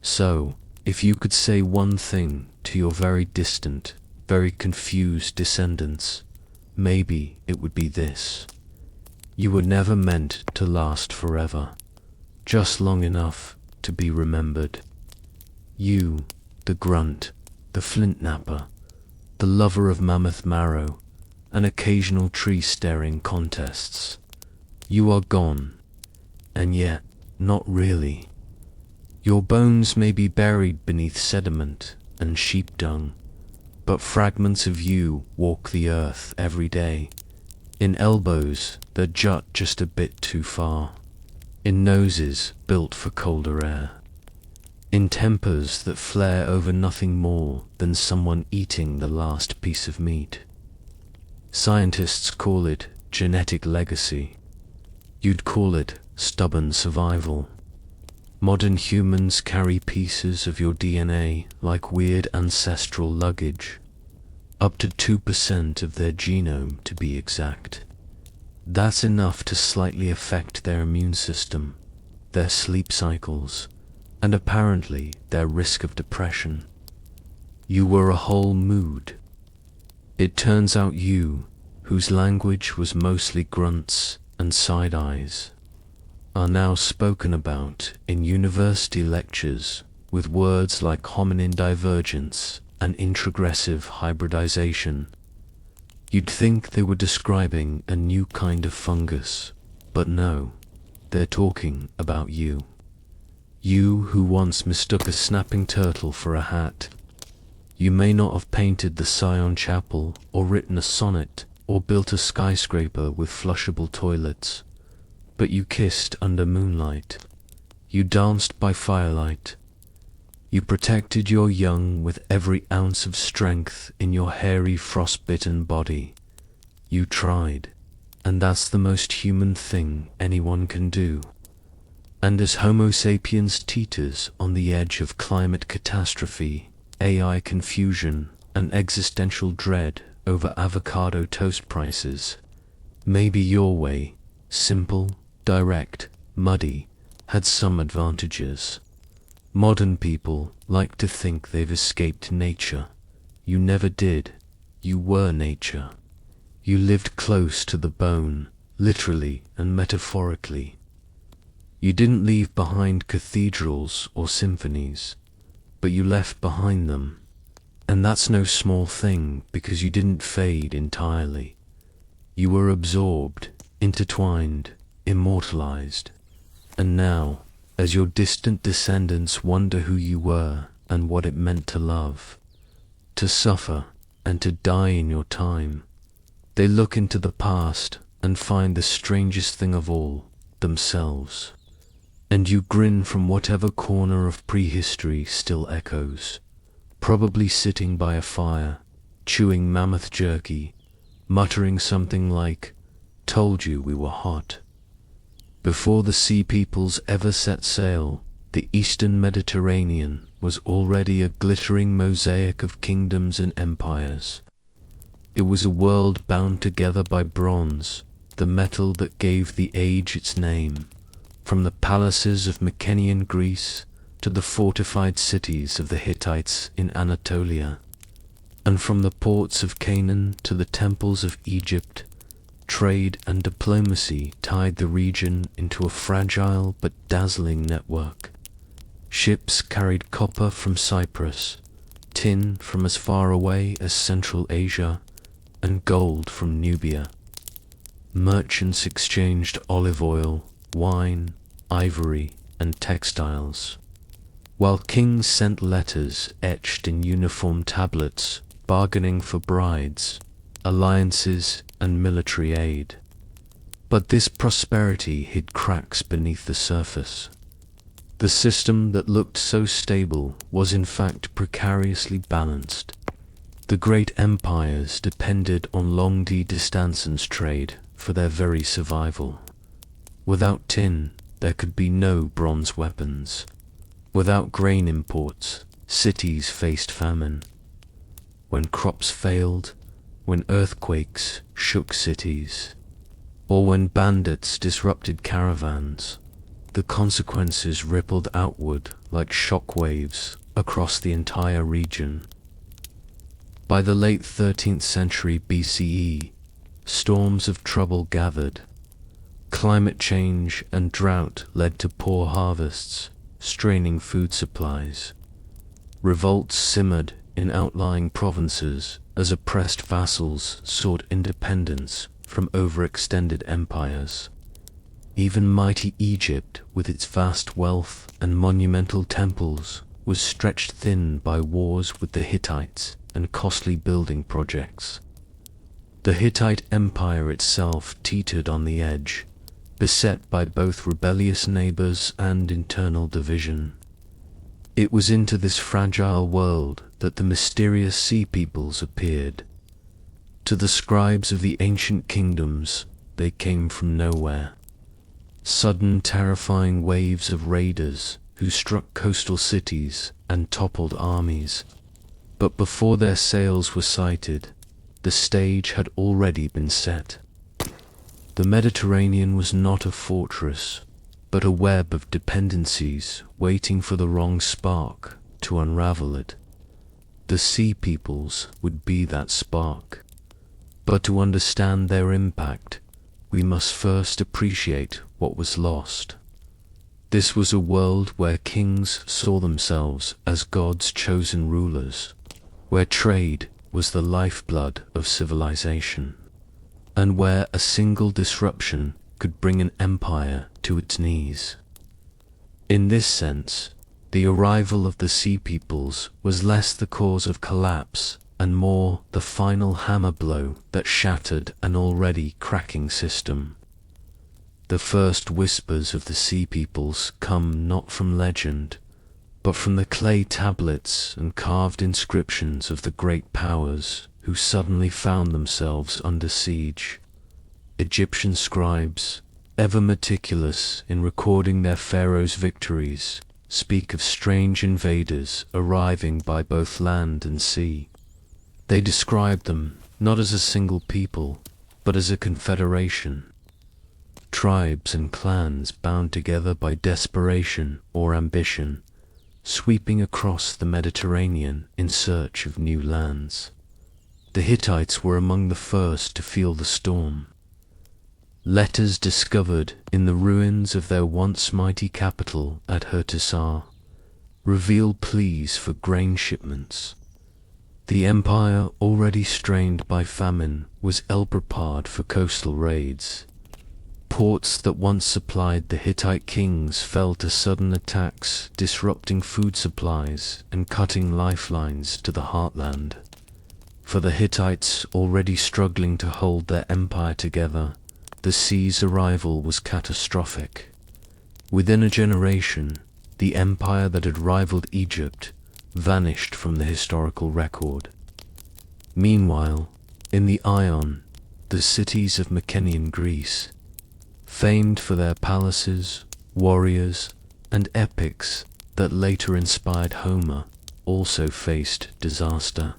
So, if you could say one thing to your very distant, very confused descendants, maybe it would be this. You were never meant to last forever, just long enough to be remembered. You, the grunt, the flint napper, the lover of mammoth marrow, and occasional tree-staring contests. You are gone, and yet, not really. Your bones may be buried beneath sediment and sheep dung, but fragments of you walk the earth every day, in elbows that jut just a bit too far, in noses built for colder air, in tempers that flare over nothing more than someone eating the last piece of meat. Scientists call it genetic legacy. You'd call it stubborn survival. Modern humans carry pieces of your DNA like weird ancestral luggage, up to 2% of their genome to be exact. That's enough to slightly affect their immune system, their sleep cycles, and apparently their risk of depression. You were a whole mood. It turns out you, whose language was mostly grunts and side eyes, are now spoken about in university lectures with words like hominin divergence and introgressive hybridization. You'd think they were describing a new kind of fungus, but no, they're talking about you. You who once mistook a snapping turtle for a hat. You may not have painted the Sion Chapel or written a sonnet or built a skyscraper with flushable toilets, but you kissed under moonlight. You danced by firelight. You protected your young with every ounce of strength in your hairy, frostbitten body. You tried, and that's the most human thing anyone can do. And as Homo sapiens teeters on the edge of climate catastrophe, AI confusion, and existential dread over avocado toast prices, maybe your way, simple, direct, muddy, had some advantages. Modern people like to think they've escaped nature. You never did. You were nature. You lived close to the bone, literally and metaphorically. You didn't leave behind cathedrals or symphonies, but you left behind them. And that's no small thing, because you didn't fade entirely. You were absorbed, intertwined, immortalized. And now, as your distant descendants wonder who you were and what it meant to love, to suffer, and to die in your time, they look into the past and find the strangest thing of all, themselves. And you grin from whatever corner of prehistory still echoes, probably sitting by a fire, chewing mammoth jerky, muttering something like, "Told you we were hot." Before the sea peoples ever set sail, the eastern Mediterranean was already a glittering mosaic of kingdoms and empires. It was a world bound together by bronze, the metal that gave the age its name, from the palaces of Mycenaean Greece to the fortified cities of the Hittites in Anatolia, and from the ports of Canaan to the temples of Egypt. Trade and diplomacy tied the region into a fragile but dazzling network. Ships carried copper from Cyprus, tin from as far away as Central Asia, and gold from Nubia. Merchants exchanged olive oil, wine, ivory, and textiles, while kings sent letters etched in uniform tablets, bargaining for brides, alliances, and military aid. But this prosperity hid cracks beneath the surface. The system that looked so stable was in fact precariously balanced. The great empires depended on long-distance trade for their very survival. Without tin, there could be no bronze weapons. Without grain imports, cities faced famine. When crops failed, when earthquakes shook cities, or when bandits disrupted caravans, the consequences rippled outward like shock waves across the entire region. By the late 13th century BCE, storms of trouble gathered. Climate change and drought led to poor harvests, straining food supplies. Revolts simmered in outlying provinces as oppressed vassals sought independence from overextended empires. Even mighty Egypt, with its vast wealth and monumental temples, was stretched thin by wars with the Hittites and costly building projects. The Hittite Empire itself teetered on the edge, beset by both rebellious neighbors and internal division. It was into this fragile world that the mysterious sea peoples appeared. To the scribes of the ancient kingdoms, they came from nowhere. Sudden, terrifying waves of raiders who struck coastal cities and toppled armies. But before their sails were sighted, the stage had already been set. The Mediterranean was not a fortress, but a web of dependencies waiting for the wrong spark to unravel it. The sea peoples would be that spark. But to understand their impact, we must first appreciate what was lost. This was a world where kings saw themselves as God's chosen rulers, where trade was the lifeblood of civilization, and where a single disruption could bring an empire to its knees. In this sense, the arrival of the sea peoples was less the cause of collapse and more the final hammer blow that shattered an already cracking system. The first whispers of the sea peoples come not from legend, but from the clay tablets and carved inscriptions of the great powers who suddenly found themselves under siege. Egyptian scribes, ever meticulous in recording their pharaohs' victories, speak of strange invaders arriving by both land and sea. They describe them not as a single people, but as a confederation. Tribes and clans bound together by desperation or ambition, sweeping across the Mediterranean in search of new lands. The Hittites were among the first to feel the storm. Letters discovered in the ruins of their once mighty capital at Hertisar reveal pleas for grain shipments. The empire, already strained by famine, was ill-prepared for coastal raids. Ports that once supplied the Hittite kings fell to sudden attacks, disrupting food supplies and cutting lifelines to the heartland. For the Hittites, already struggling to hold their empire together, the sea's arrival was catastrophic. Within a generation, the empire that had rivaled Egypt vanished from the historical record. Meanwhile, in the Ion, the cities of Mycenaean Greece, famed for their palaces, warriors, and epics that later inspired Homer, also faced disaster.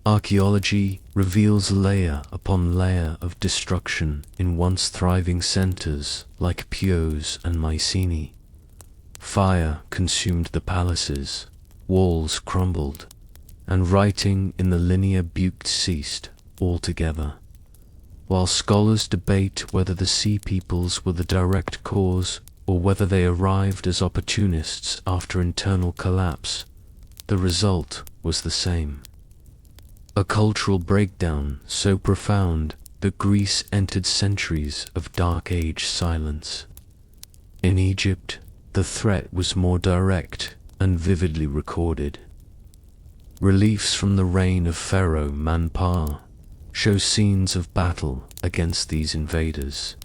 Archaeology reveals layer upon layer of destruction in once thriving centers like Chios and Mycenae. Fire consumed the palaces, walls crumbled, and writing in the linear butte ceased altogether. While scholars debate whether the sea peoples were the direct cause or whether they arrived as opportunists after internal collapse, the result was the same. A cultural breakdown so profound that Greece entered centuries of Dark Age silence. In Egypt, the threat was more direct and vividly recorded. Reliefs from the reign of Pharaoh Manpar show scenes of battle against these invaders,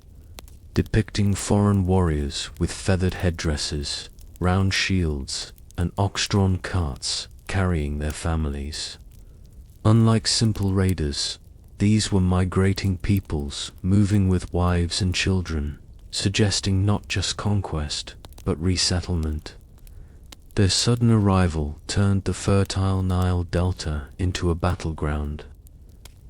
depicting foreign warriors with feathered headdresses, round shields, and ox-drawn carts carrying their families. Unlike simple raiders, these were migrating peoples moving with wives and children, suggesting not just conquest, but resettlement. Their sudden arrival turned the fertile Nile Delta into a battleground.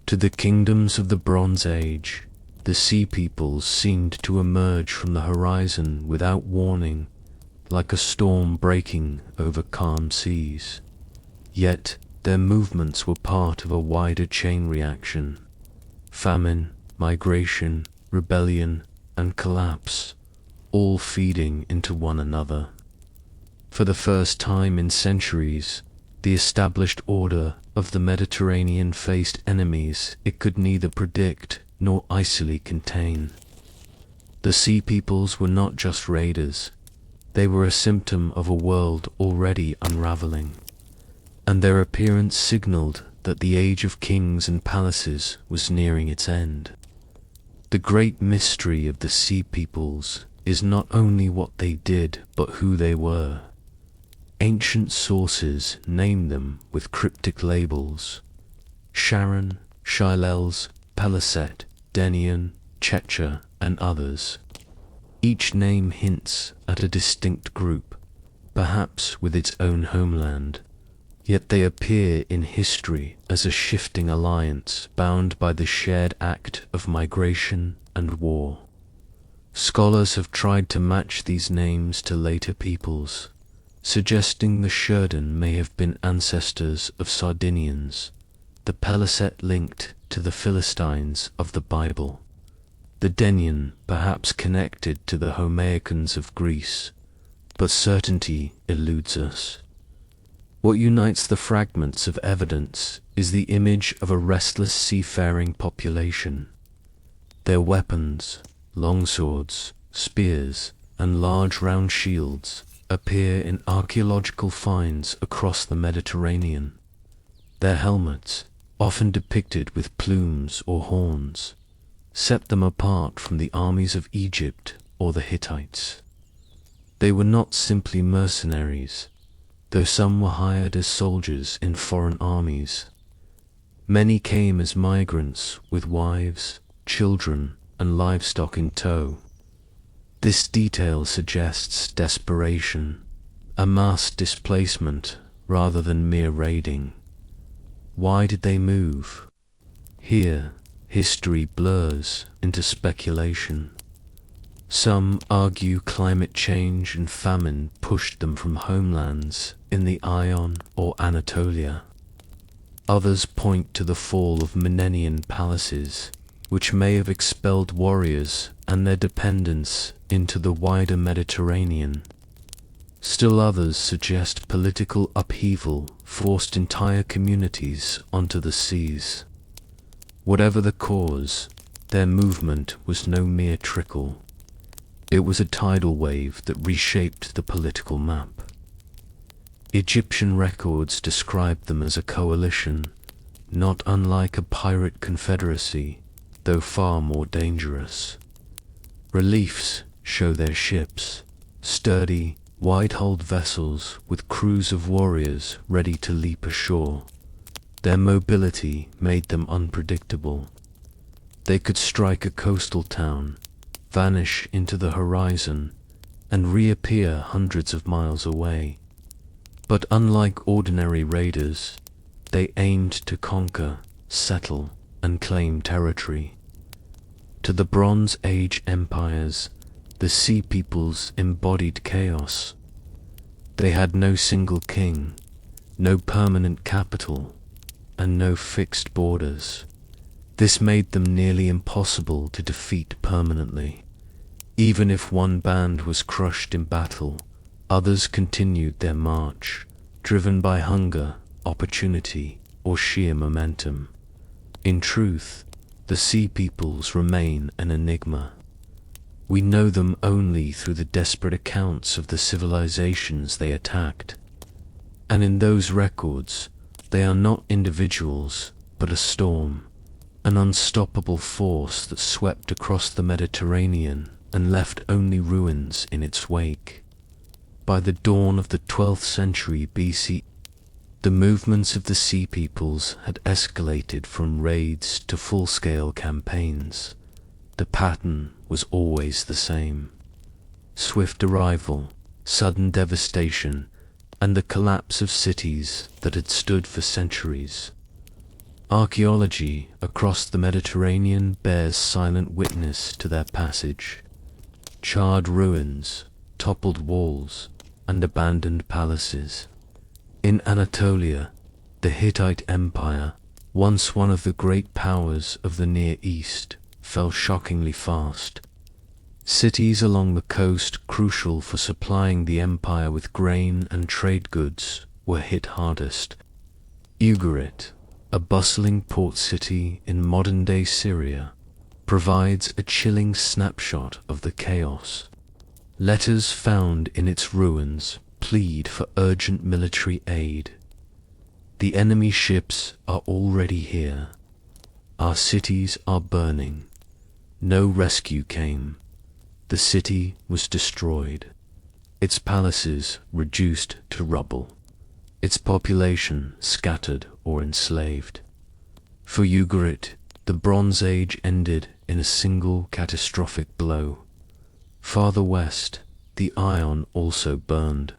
To the kingdoms of the Bronze Age, the sea peoples seemed to emerge from the horizon without warning, like a storm breaking over calm seas. Yet, their movements were part of a wider chain reaction. Famine, migration, rebellion, and collapse, all feeding into one another. For the first time in centuries, the established order of the Mediterranean faced enemies it could neither predict nor easily contain. The sea peoples were not just raiders, they were a symptom of a world already unraveling, and their appearance signaled that the age of kings and palaces was nearing its end. The great mystery of the sea peoples is not only what they did, but who they were. Ancient sources name them with cryptic labels: Sharon, Shilels, Peliset, Denian, Checha, and others. Each name hints at a distinct group, perhaps with its own homeland, yet they appear in history as a shifting alliance bound by the shared act of migration and war. Scholars have tried to match these names to later peoples, suggesting the Sherdan may have been ancestors of Sardinians, the Peliset linked to the Philistines of the Bible, the Denian perhaps connected to the Homaeans of Greece, but certainty eludes us. What unites the fragments of evidence is the image of a restless seafaring population. Their weapons, longswords, spears, and large round shields, appear in archaeological finds across the Mediterranean. Their helmets, often depicted with plumes or horns, set them apart from the armies of Egypt or the Hittites. They were not simply mercenaries, though some were hired as soldiers in foreign armies. Many came as migrants with wives, children, and livestock in tow. This detail suggests desperation, a mass displacement rather than mere raiding. Why did they move? Here, history blurs into speculation. Some argue climate change and famine pushed them from homelands in the Ion or Anatolia. Others point to the fall of Menenian palaces, which may have expelled warriors and their dependents into the wider Mediterranean. Still others suggest political upheaval forced entire communities onto the seas. Whatever the cause, their movement was no mere trickle. It was a tidal wave that reshaped the political map. Egyptian records describe them as a coalition, not unlike a pirate confederacy, though far more dangerous. Reliefs show their ships, sturdy, wide-hulled vessels with crews of warriors ready to leap ashore. Their mobility made them unpredictable. They could strike a coastal town, vanish into the horizon, and reappear hundreds of miles away. But unlike ordinary raiders, they aimed to conquer, settle, and claim territory. To the Bronze Age empires, the sea peoples embodied chaos. They had no single king, no permanent capital, and no fixed borders. This made them nearly impossible to defeat permanently. Even if one band was crushed in battle, others continued their march, driven by hunger, opportunity, or sheer momentum. In truth, the sea peoples remain an enigma. We know them only through the desperate accounts of the civilizations they attacked. And in those records, they are not individuals, but a storm, an unstoppable force that swept across the Mediterranean and left only ruins in its wake. By the dawn of the 12th century BC, the movements of the sea peoples had escalated from raids to full-scale campaigns. The pattern was always the same: swift arrival, sudden devastation, and the collapse of cities that had stood for centuries. Archaeology across the Mediterranean bears silent witness to their passage. Charred ruins, toppled walls, and abandoned palaces. In Anatolia, the Hittite Empire, once one of the great powers of the Near East, fell shockingly fast. Cities along the coast, crucial for supplying the empire with grain and trade goods, were hit hardest. Ugarit, a bustling port city in modern-day Syria, provides a chilling snapshot of the chaos. Letters found in its ruins plead for urgent military aid. The enemy ships are already here. Our cities are burning. No rescue came. The city was destroyed. Its palaces reduced to rubble. Its population scattered or enslaved. For Ugarit, the Bronze Age ended in a single catastrophic blow. Farther west, the Iron also burned.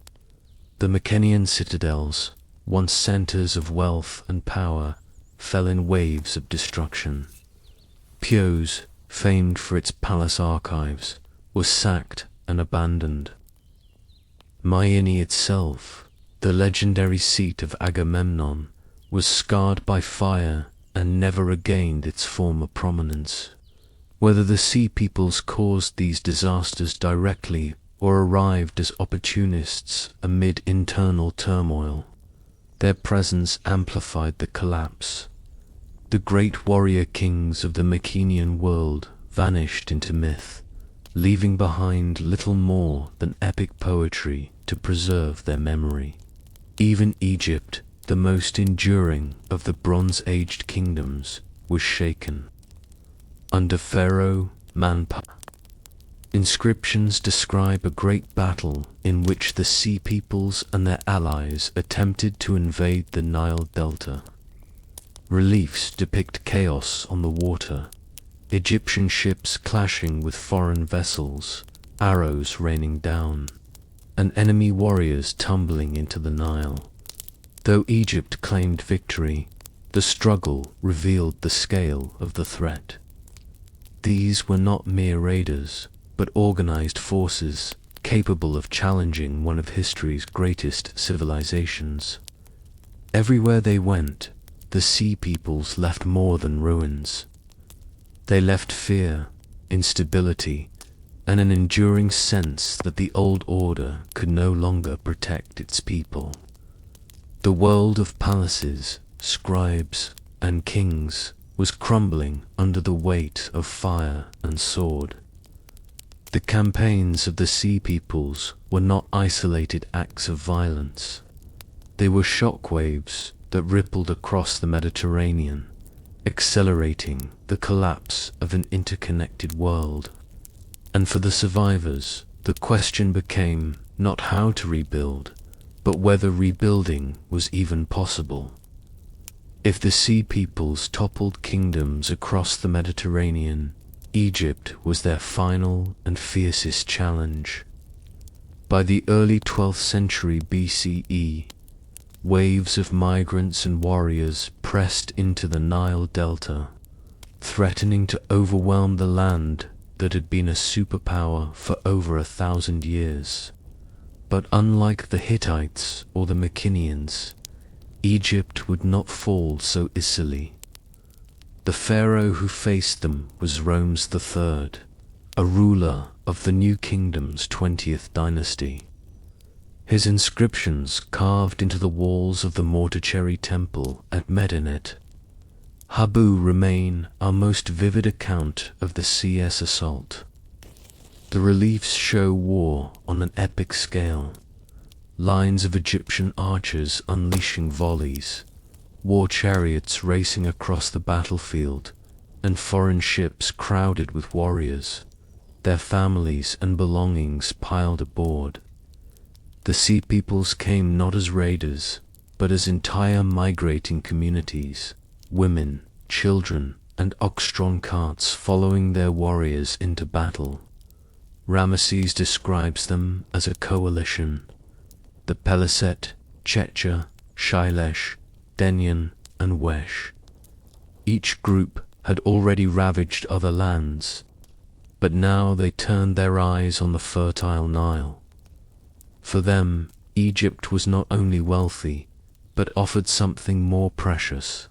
The Mycenaean citadels, once centers of wealth and power, fell in waves of destruction. Chios, famed for its palace archives, was sacked and abandoned. Mycenae itself, the legendary seat of Agamemnon, was scarred by fire and never regained its former prominence. Whether the sea peoples caused these disasters directly or arrived as opportunists amid internal turmoil, their presence amplified the collapse. The great warrior kings of the Mycenaean world vanished into myth, leaving behind little more than epic poetry to preserve their memory. Even Egypt, the most enduring of the Bronze-Aged kingdoms, was shaken. Under Pharaoh Manpa, inscriptions describe a great battle in which the Sea Peoples and their allies attempted to invade the Nile Delta. Reliefs depict chaos on the water, Egyptian ships clashing with foreign vessels, arrows raining down, and enemy warriors tumbling into the Nile. Though Egypt claimed victory, the struggle revealed the scale of the threat. These were not mere raiders, but organized forces capable of challenging one of history's greatest civilizations. Everywhere they went, the Sea Peoples left more than ruins. They left fear, instability, and an enduring sense that the old order could no longer protect its people. The world of palaces, scribes, and kings was crumbling under the weight of fire and sword. The campaigns of the Sea Peoples were not isolated acts of violence. They were shockwaves that rippled across the Mediterranean, accelerating the collapse of an interconnected world. And for the survivors, the question became not how to rebuild, but whether rebuilding was even possible. If the Sea Peoples toppled kingdoms across the Mediterranean, Egypt was their final and fiercest challenge. By the early 12th century BCE, waves of migrants and warriors pressed into the Nile Delta, threatening to overwhelm the land that had been a superpower for over 1,000 years. But unlike the Hittites or the Mycenaeans, Egypt would not fall so easily. The pharaoh who faced them was Ramses III, a ruler of the New Kingdom's 20th dynasty. His inscriptions carved into the walls of the mortuary temple at Medinet Habu remain our most vivid account of the CS assault. The reliefs show war on an epic scale, lines of Egyptian archers unleashing volleys, war chariots racing across the battlefield, and foreign ships crowded with warriors, their families and belongings piled aboard. The Sea Peoples came not as raiders, but as entire migrating communities, women, children, and ox-drawn carts following their warriors into battle. Ramesses describes them as a coalition. The Peliset, Chetcha, Shailesh, Denyen, and Wesh. Each group had already ravaged other lands, but now they turned their eyes on the fertile Nile. For them, Egypt was not only wealthy, but offered something more precious: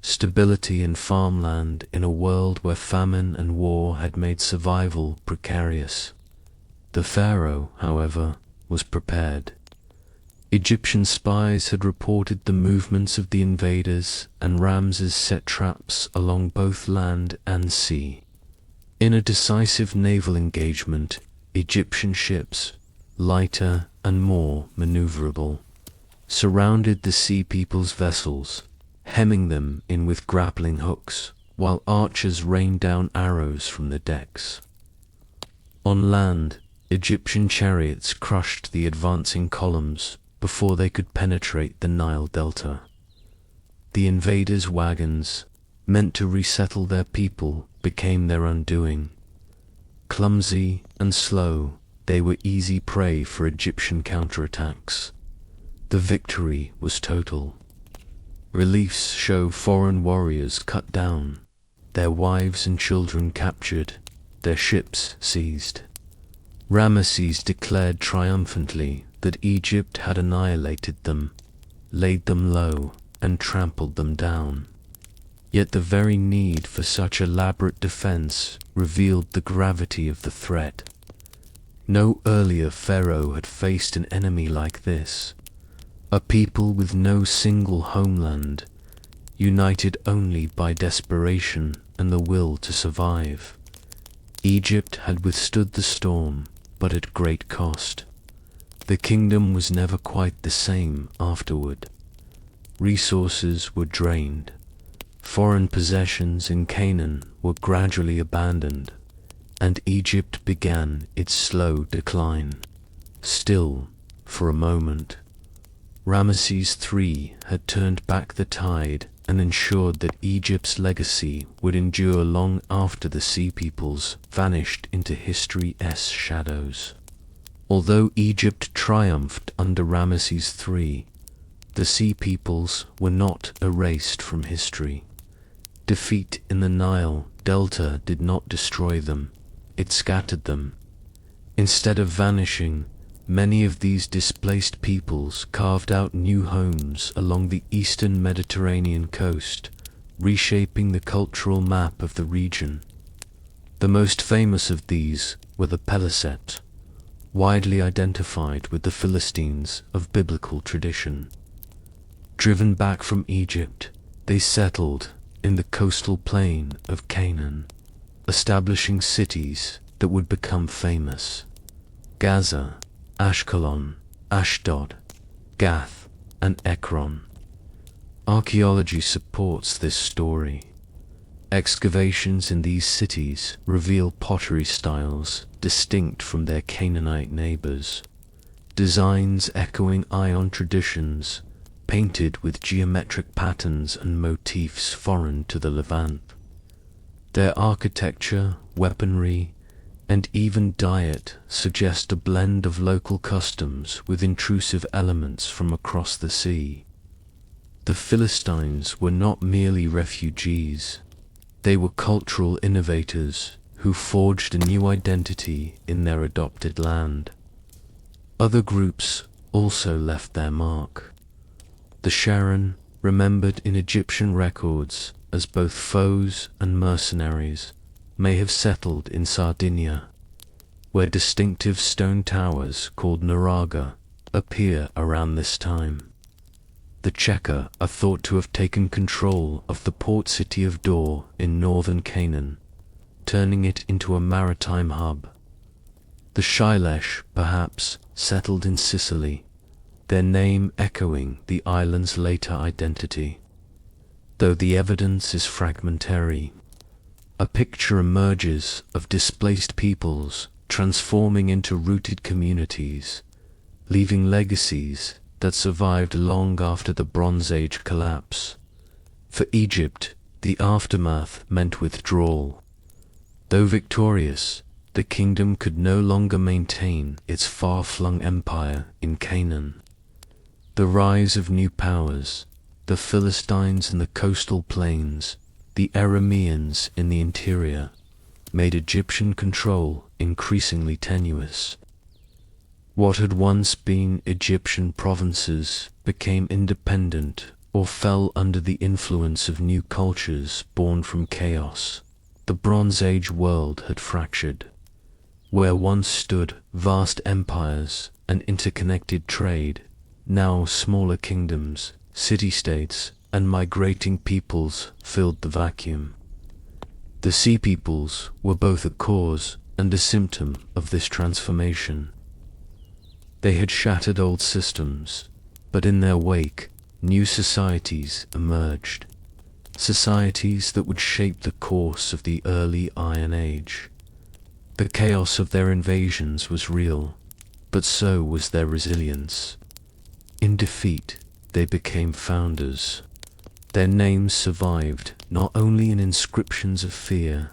stability and farmland in a world where famine and war had made survival precarious. The pharaoh, however, was prepared. Egyptian spies had reported the movements of the invaders, and Ramses set traps along both land and sea. In a decisive naval engagement, Egyptian ships, lighter and more maneuverable, surrounded the Sea People's vessels, hemming them in with grappling hooks, while archers rained down arrows from the decks. On land, Egyptian chariots crushed the advancing columns before they could penetrate the Nile Delta. The invaders' wagons, meant to resettle their people, became their undoing. Clumsy and slow, they were easy prey for Egyptian counterattacks. The victory was total. Reliefs show foreign warriors cut down, their wives and children captured, their ships seized. Ramesses declared triumphantly that Egypt had annihilated them, laid them low, and trampled them down. Yet the very need for such elaborate defense revealed the gravity of the threat. No earlier pharaoh had faced an enemy like this, a people with no single homeland, united only by desperation and the will to survive. Egypt had withstood the storm, but at great cost. The kingdom was never quite the same afterward. Resources were drained. Foreign possessions in Canaan were gradually abandoned, and Egypt began its slow decline. Still, for a moment, Ramesses III had turned back the tide and ensured that Egypt's legacy would endure long after the Sea Peoples vanished into history's shadows. Although Egypt triumphed under Ramesses III, the Sea Peoples were not erased from history. Defeat in the Nile Delta did not destroy them, it scattered them. Instead of vanishing, many of these displaced peoples carved out new homes along the eastern Mediterranean coast, reshaping the cultural map of the region. The most famous of these were the Peliset, widely identified with the Philistines of biblical tradition. Driven back from Egypt, they settled in the coastal plain of Canaan, establishing cities that would become famous: Gaza, Ashkelon, Ashdod, Gath, and Ekron. Archaeology supports this story. Excavations in these cities reveal pottery styles distinct from their Canaanite neighbors, designs echoing Ion traditions, painted with geometric patterns and motifs foreign to the Levant. Their architecture, weaponry, and even diet suggest a blend of local customs with intrusive elements from across the sea. The Philistines were not merely refugees, they were cultural innovators who forged a new identity in their adopted land. Other groups also left their mark. The Sharon, remembered in Egyptian records as both foes and mercenaries, may have settled in Sardinia, where distinctive stone towers called Nuraga appear around this time. The Cheka are thought to have taken control of the port city of Dor in northern Canaan, turning it into a maritime hub. The Shailesh, perhaps, settled in Sicily, their name echoing the island's later identity. Though the evidence is fragmentary, a picture emerges of displaced peoples transforming into rooted communities, leaving legacies that survived long after the Bronze Age collapse. For Egypt, the aftermath meant withdrawal. Though victorious, the kingdom could no longer maintain its far-flung empire in Canaan. The rise of new powers, the Philistines in the coastal plains, the Arameans in the interior, made Egyptian control increasingly tenuous. What had once been Egyptian provinces became independent, or fell under the influence of new cultures born from chaos. The Bronze Age world had fractured. Where once stood vast empires and interconnected trade, now smaller kingdoms, city-states, and migrating peoples filled the vacuum. The Sea Peoples were both a cause and a symptom of this transformation. They had shattered old systems, but in their wake, new societies emerged. Societies that would shape the course of the early Iron Age. The chaos of their invasions was real, but so was their resilience. In defeat, they became founders. Their names survived not only in inscriptions of fear,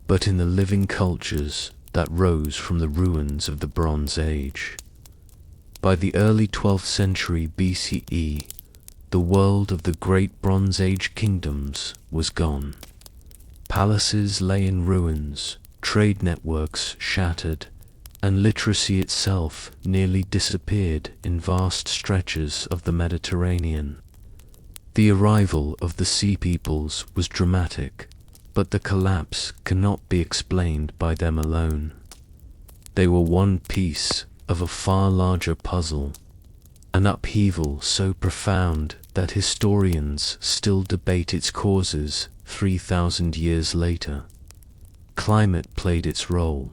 but in the living cultures that rose from the ruins of the Bronze Age. By the early 12th century BCE, the world of the great Bronze Age kingdoms was gone. Palaces lay in ruins, trade networks shattered, and literacy itself nearly disappeared in vast stretches of the Mediterranean. The arrival of the Sea Peoples was dramatic, but the collapse cannot be explained by them alone. They were one piece of a far larger puzzle, an upheaval so profound that historians still debate its causes 3,000 years later. Climate played its role.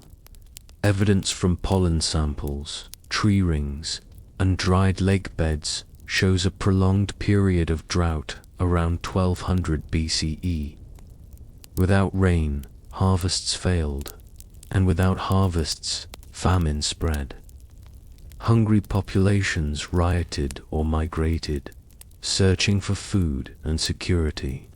Evidence from pollen samples, tree rings, and dried lake beds shows a prolonged period of drought around 1200 BCE. Without rain, harvests failed, and without harvests, famine spread. Hungry populations rioted or migrated, searching for food and security.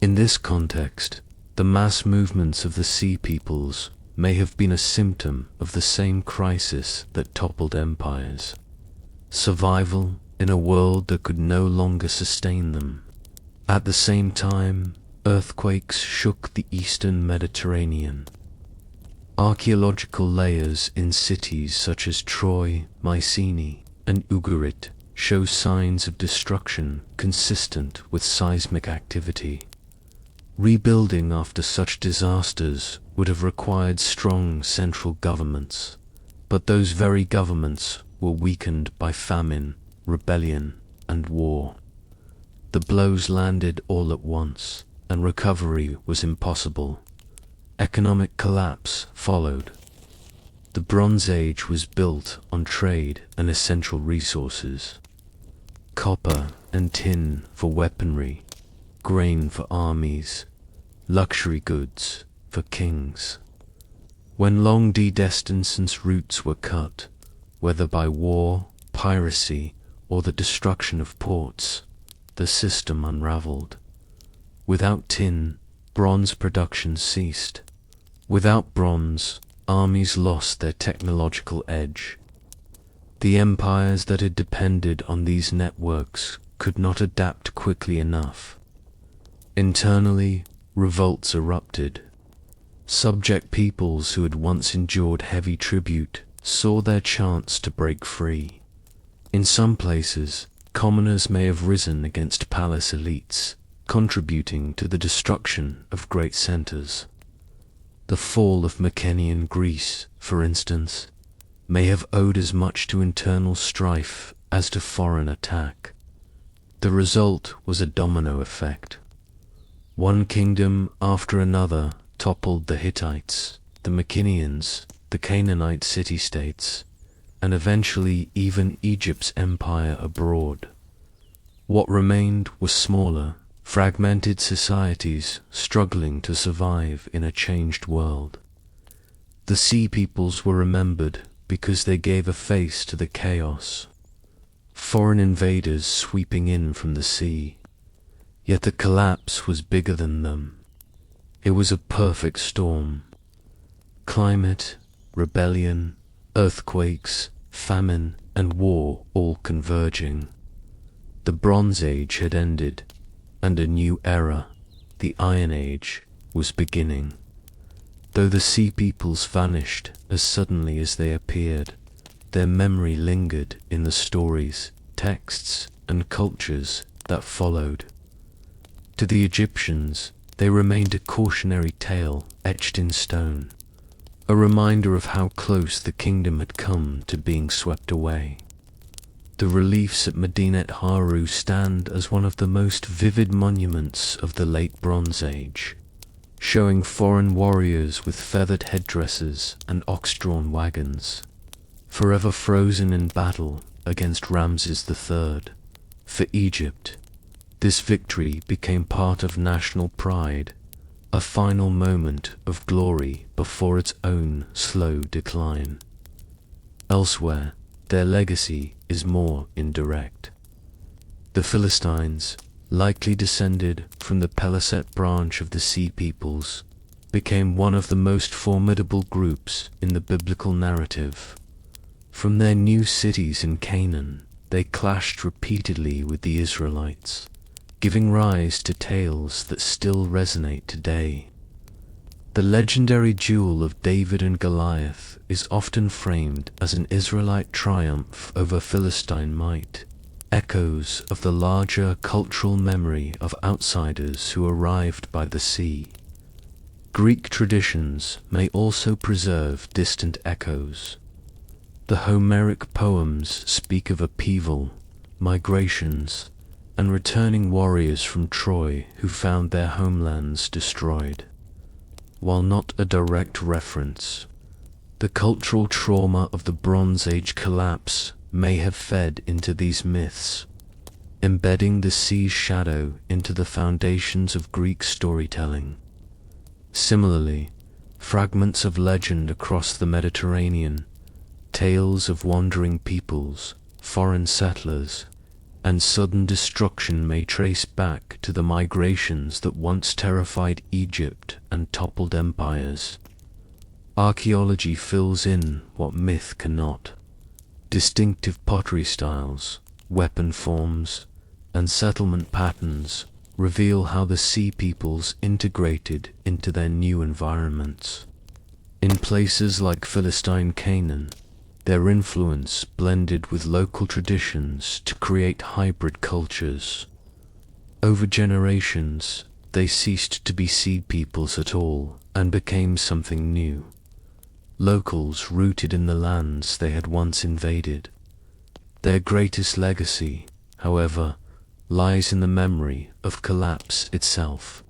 In this context, the mass movements of the Sea Peoples may have been a symptom of the same crisis that toppled empires. Survival in a world that could no longer sustain them. At the same time, earthquakes shook the eastern Mediterranean. Archaeological layers in cities such as Troy, Mycenae, and Ugarit show signs of destruction consistent with seismic activity. Rebuilding after such disasters would have required strong central governments, but those very governments were weakened by famine, rebellion, and war. The blows landed all at once, and recovery was impossible. Economic collapse followed. The Bronze Age was built on trade and essential resources. Copper and tin for weaponry, grain for armies, luxury goods for kings. When long distance routes were cut, whether by war, piracy, or the destruction of ports, the system unraveled. Without tin, bronze production ceased. Without bronze, armies lost their technological edge. The empires that had depended on these networks could not adapt quickly enough. Internally, revolts erupted. Subject peoples who had once endured heavy tribute saw their chance to break free. In some places, commoners may have risen against palace elites, contributing to the destruction of great centers. The fall of Mycenaean Greece, for instance, may have owed as much to internal strife as to foreign attack. The result was a domino effect. One kingdom after another toppled: the Hittites, the Mycenaeans, the Canaanite city-states, and eventually even Egypt's empire abroad. What remained was smaller, fragmented societies struggling to survive in a changed world. The Sea Peoples were remembered because they gave a face to the chaos. Foreign invaders sweeping in from the sea. Yet the collapse was bigger than them. It was a perfect storm. Climate, rebellion, earthquakes, famine, and war all converging. The Bronze Age had ended, and a new era, the Iron Age, was beginning. Though the Sea Peoples vanished as suddenly as they appeared, their memory lingered in the stories, texts, and cultures that followed. To the Egyptians, they remained a cautionary tale etched in stone, a reminder of how close the kingdom had come to being swept away. The reliefs at Medinet Haru stand as one of the most vivid monuments of the late Bronze Age, showing foreign warriors with feathered headdresses and ox-drawn wagons, forever frozen in battle against Ramses III. For Egypt, this victory became part of national pride, a final moment of glory before its own slow decline. Elsewhere, their legacy is more indirect. The Philistines, likely descended from the Peliset branch of the Sea Peoples, became one of the most formidable groups in the biblical narrative. From their new cities in Canaan, they clashed repeatedly with the Israelites, giving rise to tales that still resonate today. The legendary duel of David and Goliath is often framed as an Israelite triumph over Philistine might, echoes of the larger cultural memory of outsiders who arrived by the sea. Greek traditions may also preserve distant echoes. The Homeric poems speak of upheaval, migrations, and returning warriors from Troy who found their homelands destroyed. While not a direct reference, the cultural trauma of the Bronze Age collapse may have fed into these myths, embedding the sea's shadow into the foundations of Greek storytelling. Similarly, fragments of legend across the Mediterranean, tales of wandering peoples, foreign settlers, and sudden destruction may trace back to the migrations that once terrified Egypt and toppled empires. Archaeology fills in what myth cannot. Distinctive pottery styles, weapon forms, and settlement patterns reveal how the Sea Peoples integrated into their new environments. In places like Philistine Canaan, their influence blended with local traditions to create hybrid cultures. Over generations, they ceased to be Sea Peoples at all and became something new. Locals rooted in the lands they had once invaded. Their greatest legacy, however, lies in the memory of collapse itself.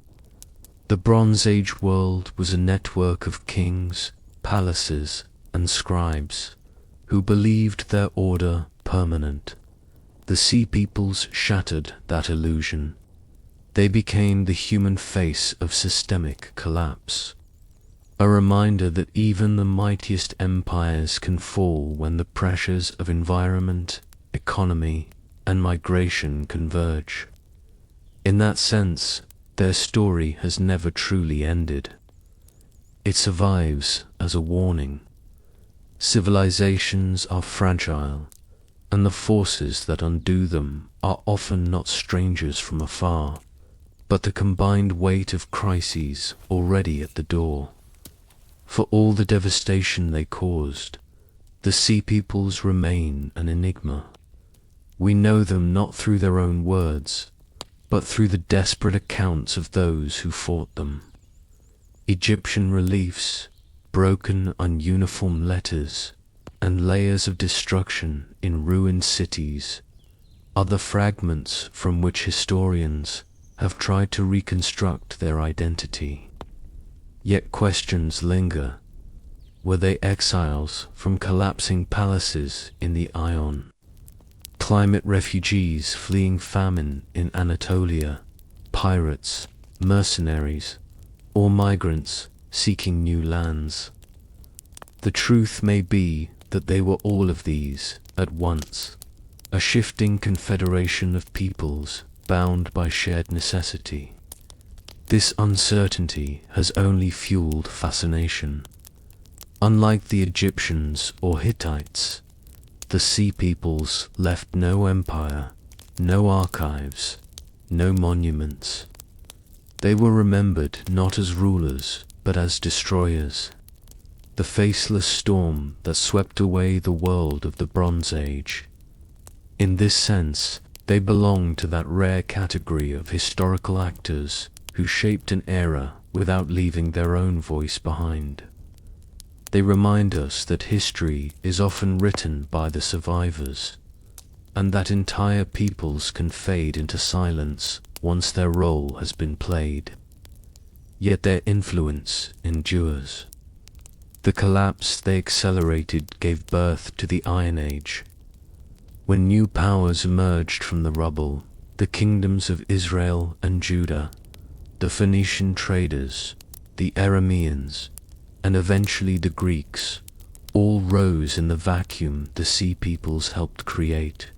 The Bronze Age world was a network of kings, palaces, and scribes, who believed their order permanent. The Sea Peoples shattered that illusion. They became the human face of systemic collapse, a reminder that even the mightiest empires can fall when the pressures of environment, economy, and migration converge. In that sense, their story has never truly ended. It survives as a warning. Civilizations are fragile, and the forces that undo them are often not strangers from afar, but the combined weight of crises already at the door. For all the devastation they caused, the Sea Peoples remain an enigma. We know them not through their own words, but through the desperate accounts of those who fought them. Egyptian reliefs, broken ununiform letters, and layers of destruction in ruined cities are the fragments from which historians have tried to reconstruct their identity. Yet questions linger. Were they exiles from collapsing palaces in the Ion? Climate refugees fleeing famine in Anatolia? Pirates, mercenaries, or migrants seeking new lands? The truth may be that they were all of these at once, a shifting confederation of peoples bound by shared necessity. This uncertainty has only fueled fascination. Unlike the Egyptians or Hittites, the Sea Peoples left no empire, no archives, no monuments. They were remembered not as rulers, but as destroyers, the faceless storm that swept away the world of the Bronze Age. In this sense, They belong to that rare category of historical actors who shaped an era without leaving their own voice behind. They remind us that history is often written by the survivors, and that entire peoples can fade into silence once their role has been played. Yet their influence endures. The collapse they accelerated gave birth to the Iron Age. When new powers emerged from the rubble, the kingdoms of Israel and Judah, the Phoenician traders, the Arameans, and eventually the Greeks, all rose in the vacuum the Sea Peoples helped create.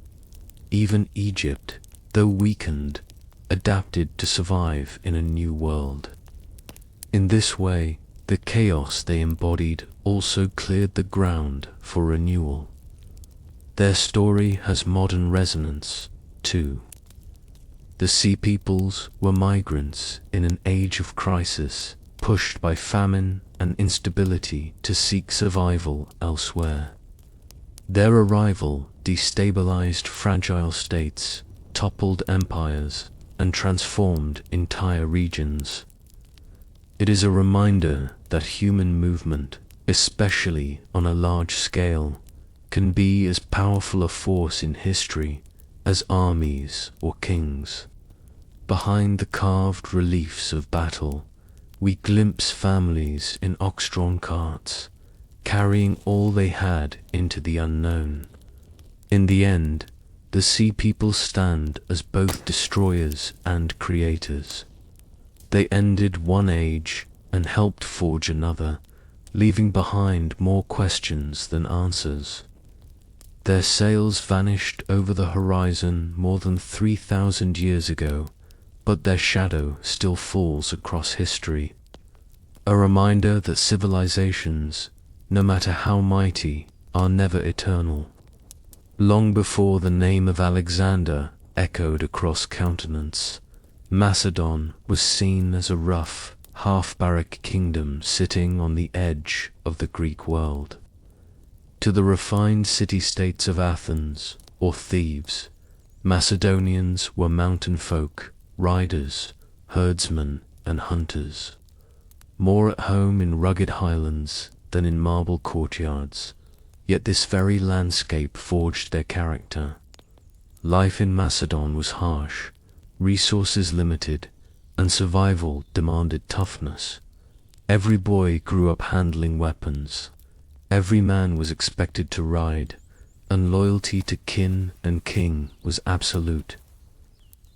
Even Egypt, though weakened, adapted to survive in a new world. In this way, the chaos they embodied also cleared the ground for renewal. Their story has modern resonance, too. The Sea Peoples were migrants in an age of crisis, pushed by famine and instability to seek survival elsewhere. Their arrival destabilized fragile states, toppled empires, and transformed entire regions. It is a reminder that human movement, especially on a large scale, can be as powerful a force in history as armies or kings. Behind the carved reliefs of battle, we glimpse families in ox-drawn carts, carrying all they had into the unknown. In the end, the Sea Peoples stand as both destroyers and creators. They ended one age and helped forge another, leaving behind more questions than answers. Their sails vanished over the horizon more than 3,000 years ago, but their shadow still falls across history. A reminder that civilizations, no matter how mighty, are never eternal. Long before the name of Alexander echoed across continents, Macedon was seen as a rough, half-barrack kingdom sitting on the edge of the Greek world. To the refined city-states of Athens or Thebes, Macedonians were mountain folk, riders, herdsmen, and hunters. More at home in rugged highlands than in marble courtyards, yet this very landscape forged their character. Life in Macedon was harsh, resources limited, and survival demanded toughness. Every boy grew up handling weapons. Every man was expected to ride, and loyalty to kin and king was absolute.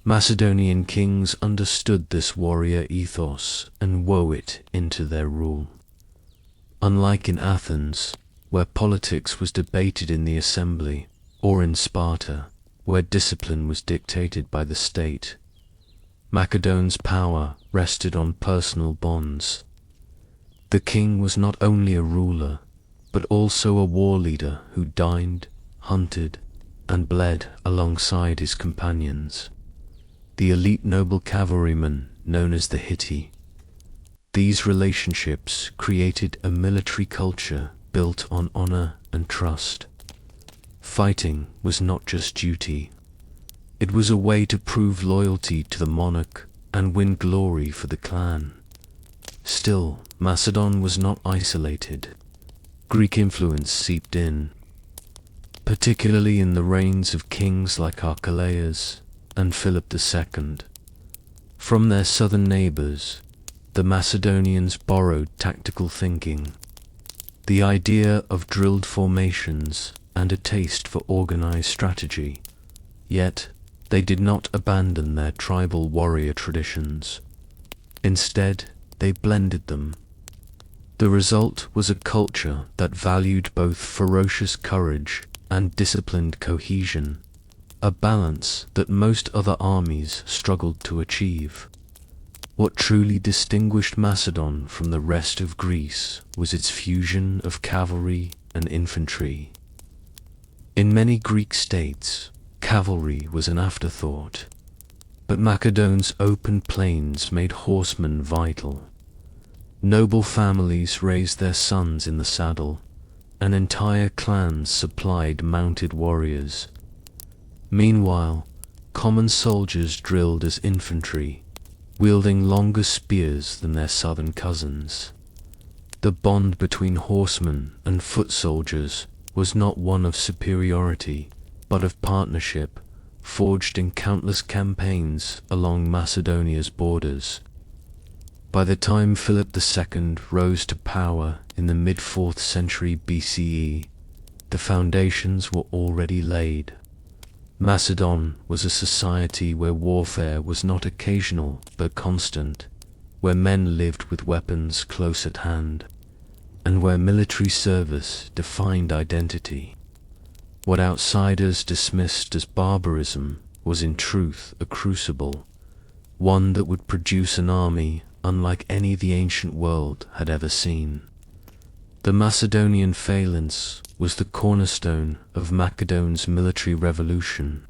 Macedonian kings understood this warrior ethos and wove it into their rule. Unlike in Athens, where politics was debated in the assembly, or in Sparta, where discipline was dictated by the state, Macedon's power rested on personal bonds. The king was not only a ruler, but also a war leader who dined, hunted, and bled alongside his companions. The elite noble cavalryman known as the Hitti. These relationships created a military culture built on honor and trust. Fighting was not just duty. It was a way to prove loyalty to the monarch and win glory for the clan. Still, Macedon was not isolated. Greek influence seeped in, particularly in the reigns of kings like Archelaus and Philip II. From their southern neighbors, the Macedonians borrowed tactical thinking, the idea of drilled formations, and a taste for organized strategy. Yet, they did not abandon their tribal warrior traditions. Instead, they blended them. The result was a culture that valued both ferocious courage and disciplined cohesion, a balance that most other armies struggled to achieve. What truly distinguished Macedon from the rest of Greece was its fusion of cavalry and infantry. In many Greek states, cavalry was an afterthought, but Macedon's open plains made horsemen vital. Noble families raised their sons in the saddle, and entire clans supplied mounted warriors. Meanwhile, common soldiers drilled as infantry, wielding longer spears than their southern cousins. The bond between horsemen and foot soldiers was not one of superiority, but of partnership, forged in countless campaigns along Macedonia's borders. By the time Philip II rose to power in the mid-4th century BCE, the foundations were already laid. Macedon was a society where warfare was not occasional but constant, where men lived with weapons close at hand, and where military service defined identity. What outsiders dismissed as barbarism was in truth a crucible, one that would produce an army unlike any the ancient world had ever seen. The Macedonian phalanx was the cornerstone of Macedon's military revolution,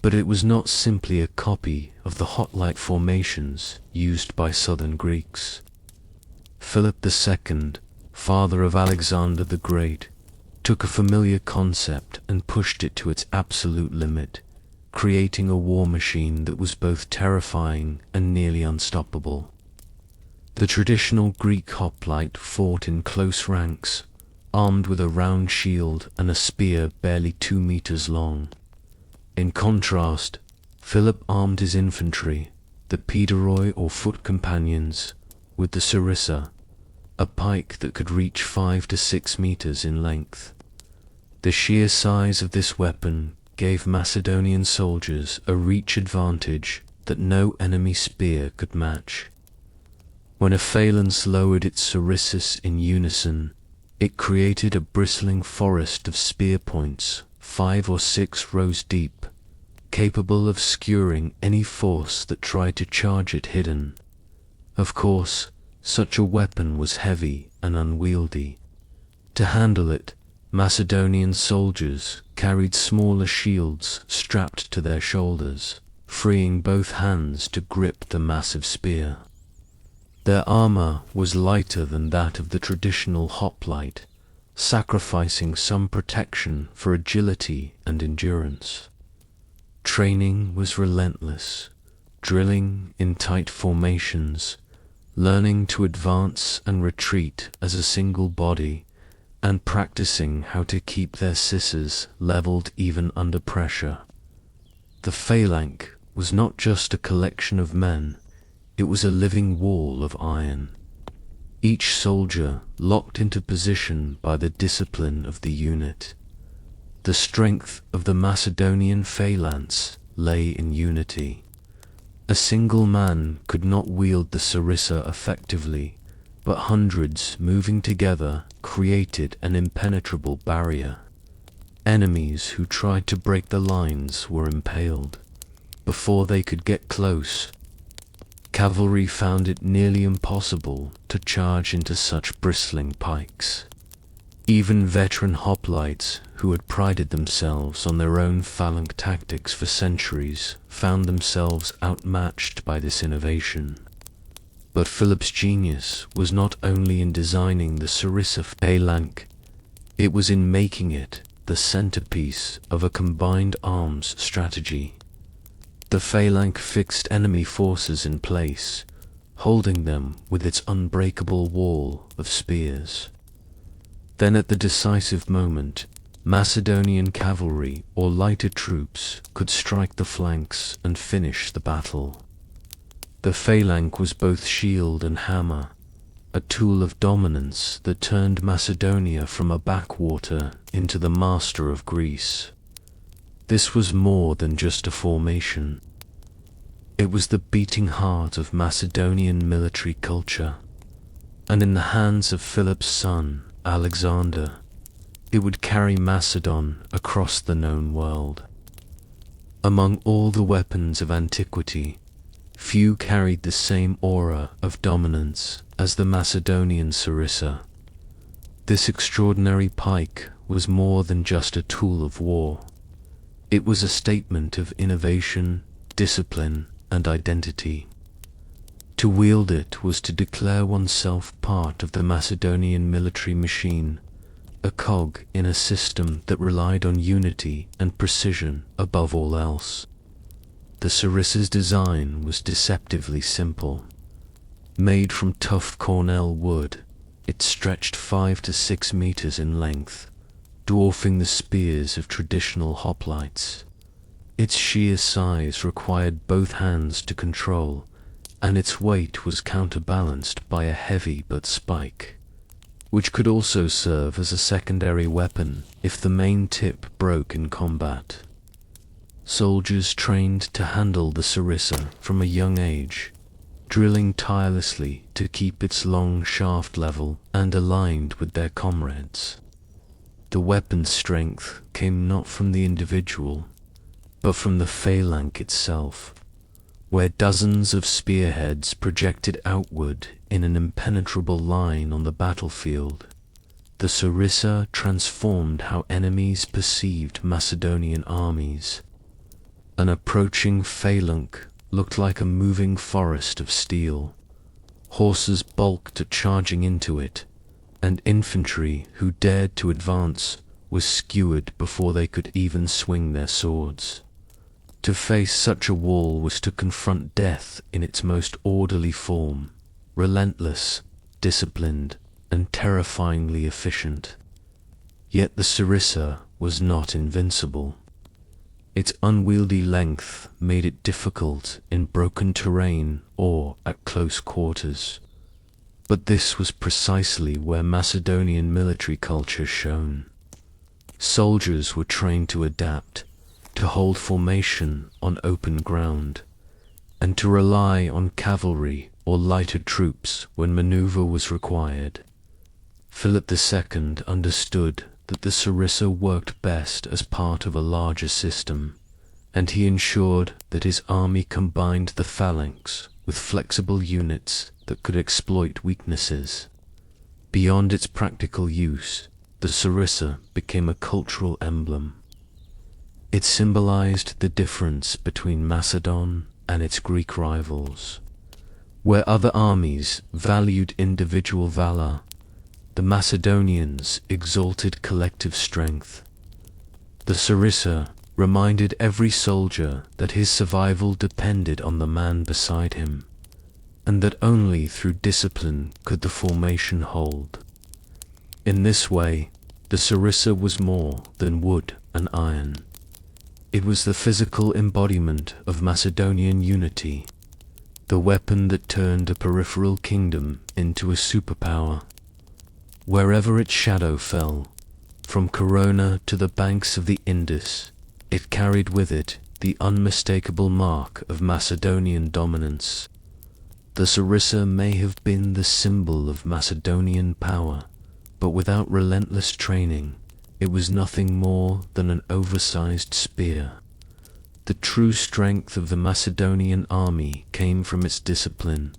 but it was not simply a copy of the hoplite formations used by southern Greeks. Philip II, father of Alexander the Great, took a familiar concept and pushed it to its absolute limit, creating a war machine that was both terrifying and nearly unstoppable. The traditional Greek hoplite fought in close ranks, armed with a round shield and a spear barely 2 meters long. In contrast, Philip armed his infantry, the pedoroi or foot companions, with the sarissa, a pike that could reach 5 to 6 meters in length. The sheer size of this weapon gave Macedonian soldiers a reach advantage that no enemy spear could match. When a phalanx lowered its sarissus in unison, it created a bristling forest of spear points, 5 or 6 rows deep, capable of skewering any force that tried to charge it hidden. Of course, such a weapon was heavy and unwieldy. To handle it, Macedonian soldiers carried smaller shields strapped to their shoulders, freeing both hands to grip the massive spear. Their armor was lighter than that of the traditional hoplite, sacrificing some protection for agility and endurance. Training was relentless, drilling in tight formations, learning to advance and retreat as a single body, and practicing how to keep their scissors leveled even under pressure. The phalanx was not just a collection of men, it was a living wall of iron. Each soldier locked into position by the discipline of the unit. The strength of the Macedonian phalanx lay in unity. A single man could not wield the sarissa effectively, but hundreds moving together created an impenetrable barrier. Enemies who tried to break the lines were impaled before they could get close. Cavalry found it nearly impossible to charge into such bristling pikes. Even veteran hoplites, who had prided themselves on their own phalanx tactics for centuries, found themselves outmatched by this innovation. But Philip's genius was not only in designing the sarissa phalanx, it was in making it the centerpiece of a combined arms strategy. The phalanx fixed enemy forces in place, holding them with its unbreakable wall of spears. Then at the decisive moment, Macedonian cavalry or lighter troops could strike the flanks and finish the battle. The phalanx was both shield and hammer, a tool of dominance that turned Macedonia from a backwater into the master of Greece. This was more than just a formation. It was the beating heart of Macedonian military culture, and in the hands of Philip's son, Alexander, it would carry Macedon across the known world. Among all the weapons of antiquity, few carried the same aura of dominance as the Macedonian sarissa. This extraordinary pike was more than just a tool of war. It was a statement of innovation, discipline, and identity. To wield it was to declare oneself part of the Macedonian military machine, a cog in a system that relied on unity and precision above all else. The Sarissa's design was deceptively simple. Made from tough Cornell wood, it stretched 5 to 6 meters in length, dwarfing the spears of traditional hoplites. Its sheer size required both hands to control, and its weight was counterbalanced by a heavy butt spike, which could also serve as a secondary weapon if the main tip broke in combat. Soldiers trained to handle the Sarissa from a young age, drilling tirelessly to keep its long shaft level and aligned with their comrades. The weapon's strength came not from the individual, but from the phalanx itself, where dozens of spearheads projected outward in an impenetrable line on the battlefield. The Sarissa transformed how enemies perceived Macedonian armies. An approaching phalanx looked like a moving forest of steel. Horses balked at charging into it, and infantry who dared to advance was skewered before they could even swing their swords. To face such a wall was to confront death in its most orderly form, relentless, disciplined, and terrifyingly efficient. Yet the Sarissa was not invincible. Its unwieldy length made it difficult in broken terrain or at close quarters. But this was precisely where Macedonian military culture shone. Soldiers were trained to adapt, to hold formation on open ground, and to rely on cavalry or lighter troops when maneuver was required. Philip II understood that the Sarissa worked best as part of a larger system, and he ensured that his army combined the phalanx with flexible units that could exploit weaknesses. Beyond its practical use, the Sarissa became a cultural emblem. It symbolized the difference between Macedon and its Greek rivals. Where other armies valued individual valor, the Macedonians exalted collective strength. The Sarissa reminded every soldier that his survival depended on the man beside him, and that only through discipline could the formation hold. In this way, the Sarissa was more than wood and iron. It was the physical embodiment of Macedonian unity, the weapon that turned a peripheral kingdom into a superpower. Wherever its shadow fell, from Corona to the banks of the Indus, it carried with it the unmistakable mark of Macedonian dominance. The Sarissa may have been the symbol of Macedonian power, but without relentless training, it was nothing more than an oversized spear. The true strength of the Macedonian army came from its discipline,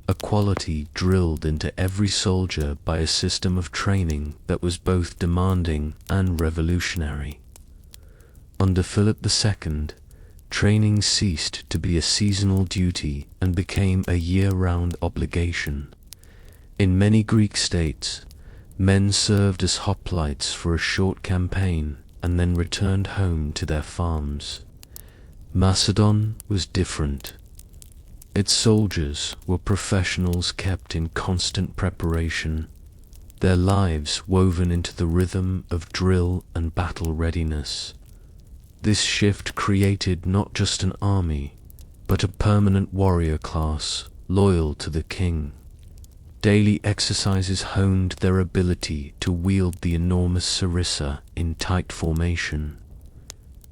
a quality drilled into every soldier by a system of training that was both demanding and revolutionary. Under Philip II, training ceased to be a seasonal duty and became a year-round obligation. In many Greek states, men served as hoplites for a short campaign and then returned home to their farms. Macedon was different. Its soldiers were professionals kept in constant preparation, their lives woven into the rhythm of drill and battle readiness. This shift created not just an army, but a permanent warrior class loyal to the king. Daily exercises honed their ability to wield the enormous Sarissa in tight formation.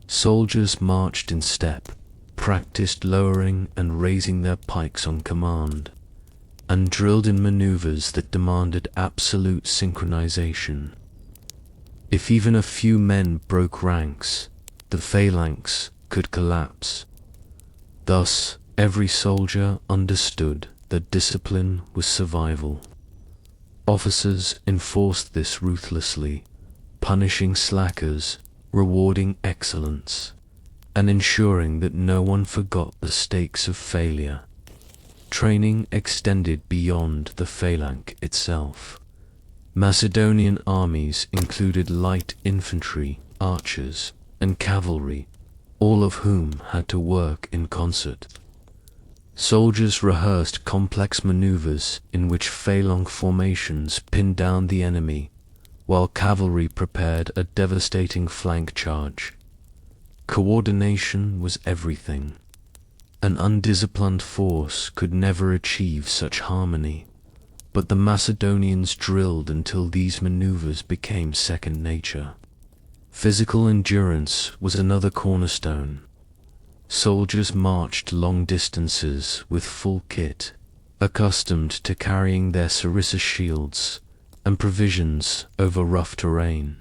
Soldiers marched in step, practiced lowering and raising their pikes on command, and drilled in maneuvers that demanded absolute synchronization. If even a few men broke ranks, the phalanx could collapse. Thus, every soldier understood that discipline was survival. Officers enforced this ruthlessly, punishing slackers, rewarding excellence, and ensuring that no one forgot the stakes of failure. Training extended beyond the phalanx itself. Macedonian armies included light infantry, archers, and cavalry, all of whom had to work in concert. Soldiers rehearsed complex maneuvers in which phalanx formations pinned down the enemy, while cavalry prepared a devastating flank charge. Coordination was everything. An undisciplined force could never achieve such harmony, but the Macedonians drilled until these maneuvers became second nature. Physical endurance was another cornerstone. Soldiers marched long distances with full kit, accustomed to carrying their sarissa shields and provisions over rough terrain.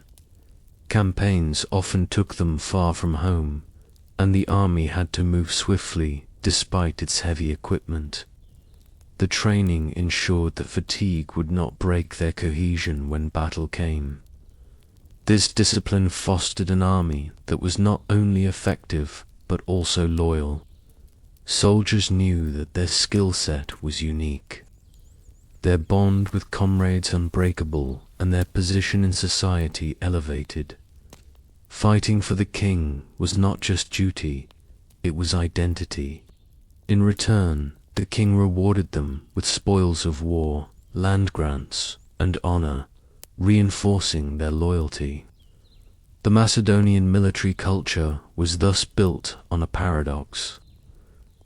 Campaigns often took them far from home, and the army had to move swiftly despite its heavy equipment. The training ensured that fatigue would not break their cohesion when battle came. This discipline fostered an army that was not only effective but also loyal. Soldiers knew that their skill set was unique, their bond with comrades unbreakable, and their position in society elevated. Fighting for the king was not just duty, it was identity. In return, the king rewarded them with spoils of war, land grants, and honor, reinforcing their loyalty. The Macedonian military culture was thus built on a paradox.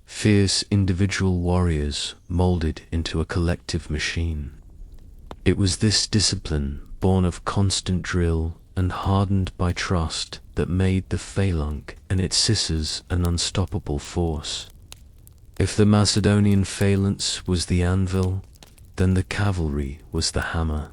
Fierce individual warriors molded into a collective machine. It was this discipline, born of constant drill and hardened by trust, that made the phalanx and its sisters an unstoppable force. If the Macedonian phalanx was the anvil, then the cavalry was the hammer.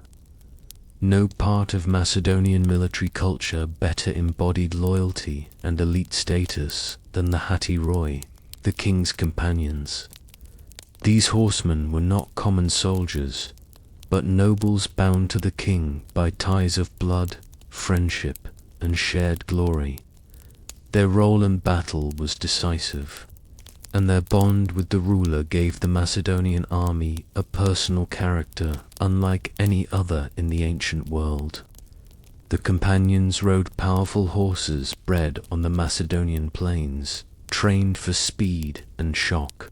No part of Macedonian military culture better embodied loyalty and elite status than the Hatiroi, the king's companions. These horsemen were not common soldiers, but nobles bound to the king by ties of blood, friendship, and shared glory. Their role in battle was decisive, and their bond with the ruler gave the Macedonian army a personal character unlike any other in the ancient world. The companions rode powerful horses bred on the Macedonian plains, trained for speed and shock.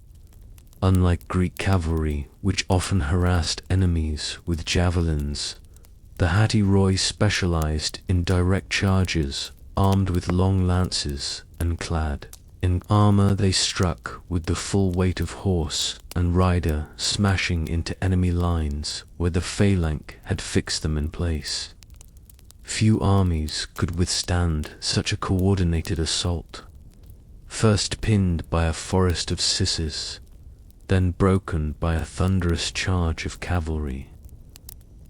Unlike Greek cavalry, which often harassed enemies with javelins, the Hatiroi specialized in direct charges, armed with long lances and clad in armor. They struck with the full weight of horse and rider, smashing into enemy lines where the phalanx had fixed them in place. Few armies could withstand such a coordinated assault. First pinned by a forest of sisters, then broken by a thunderous charge of cavalry.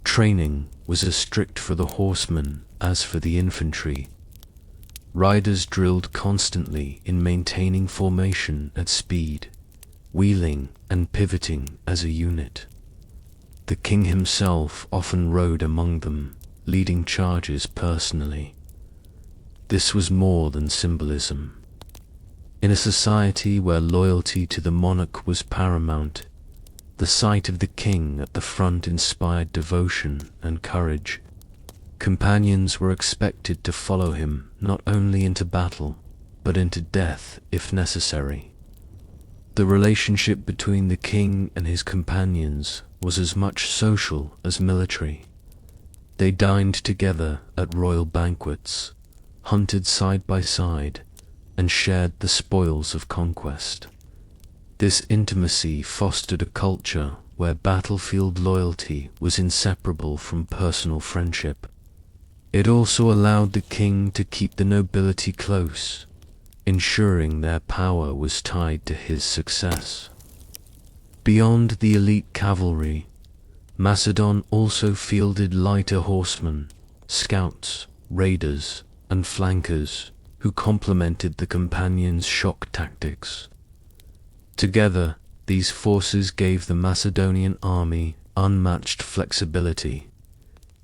Training was as strict for the horsemen as for the infantry. Riders drilled constantly in maintaining formation at speed, wheeling and pivoting as a unit. The king himself often rode among them, leading charges personally. This was more than symbolism. In a society where loyalty to the monarch was paramount, the sight of the king at the front inspired devotion and courage. Companions were expected to follow him not only into battle, but into death if necessary. The relationship between the king and his companions was as much social as military. They dined together at royal banquets, hunted side by side, and shared the spoils of conquest. This intimacy fostered a culture where battlefield loyalty was inseparable from personal friendship. It also allowed the king to keep the nobility close, ensuring their power was tied to his success. Beyond the elite cavalry, Macedon also fielded lighter horsemen, scouts, raiders, and flankers who complemented the companions' shock tactics. Together, these forces gave the Macedonian army unmatched flexibility.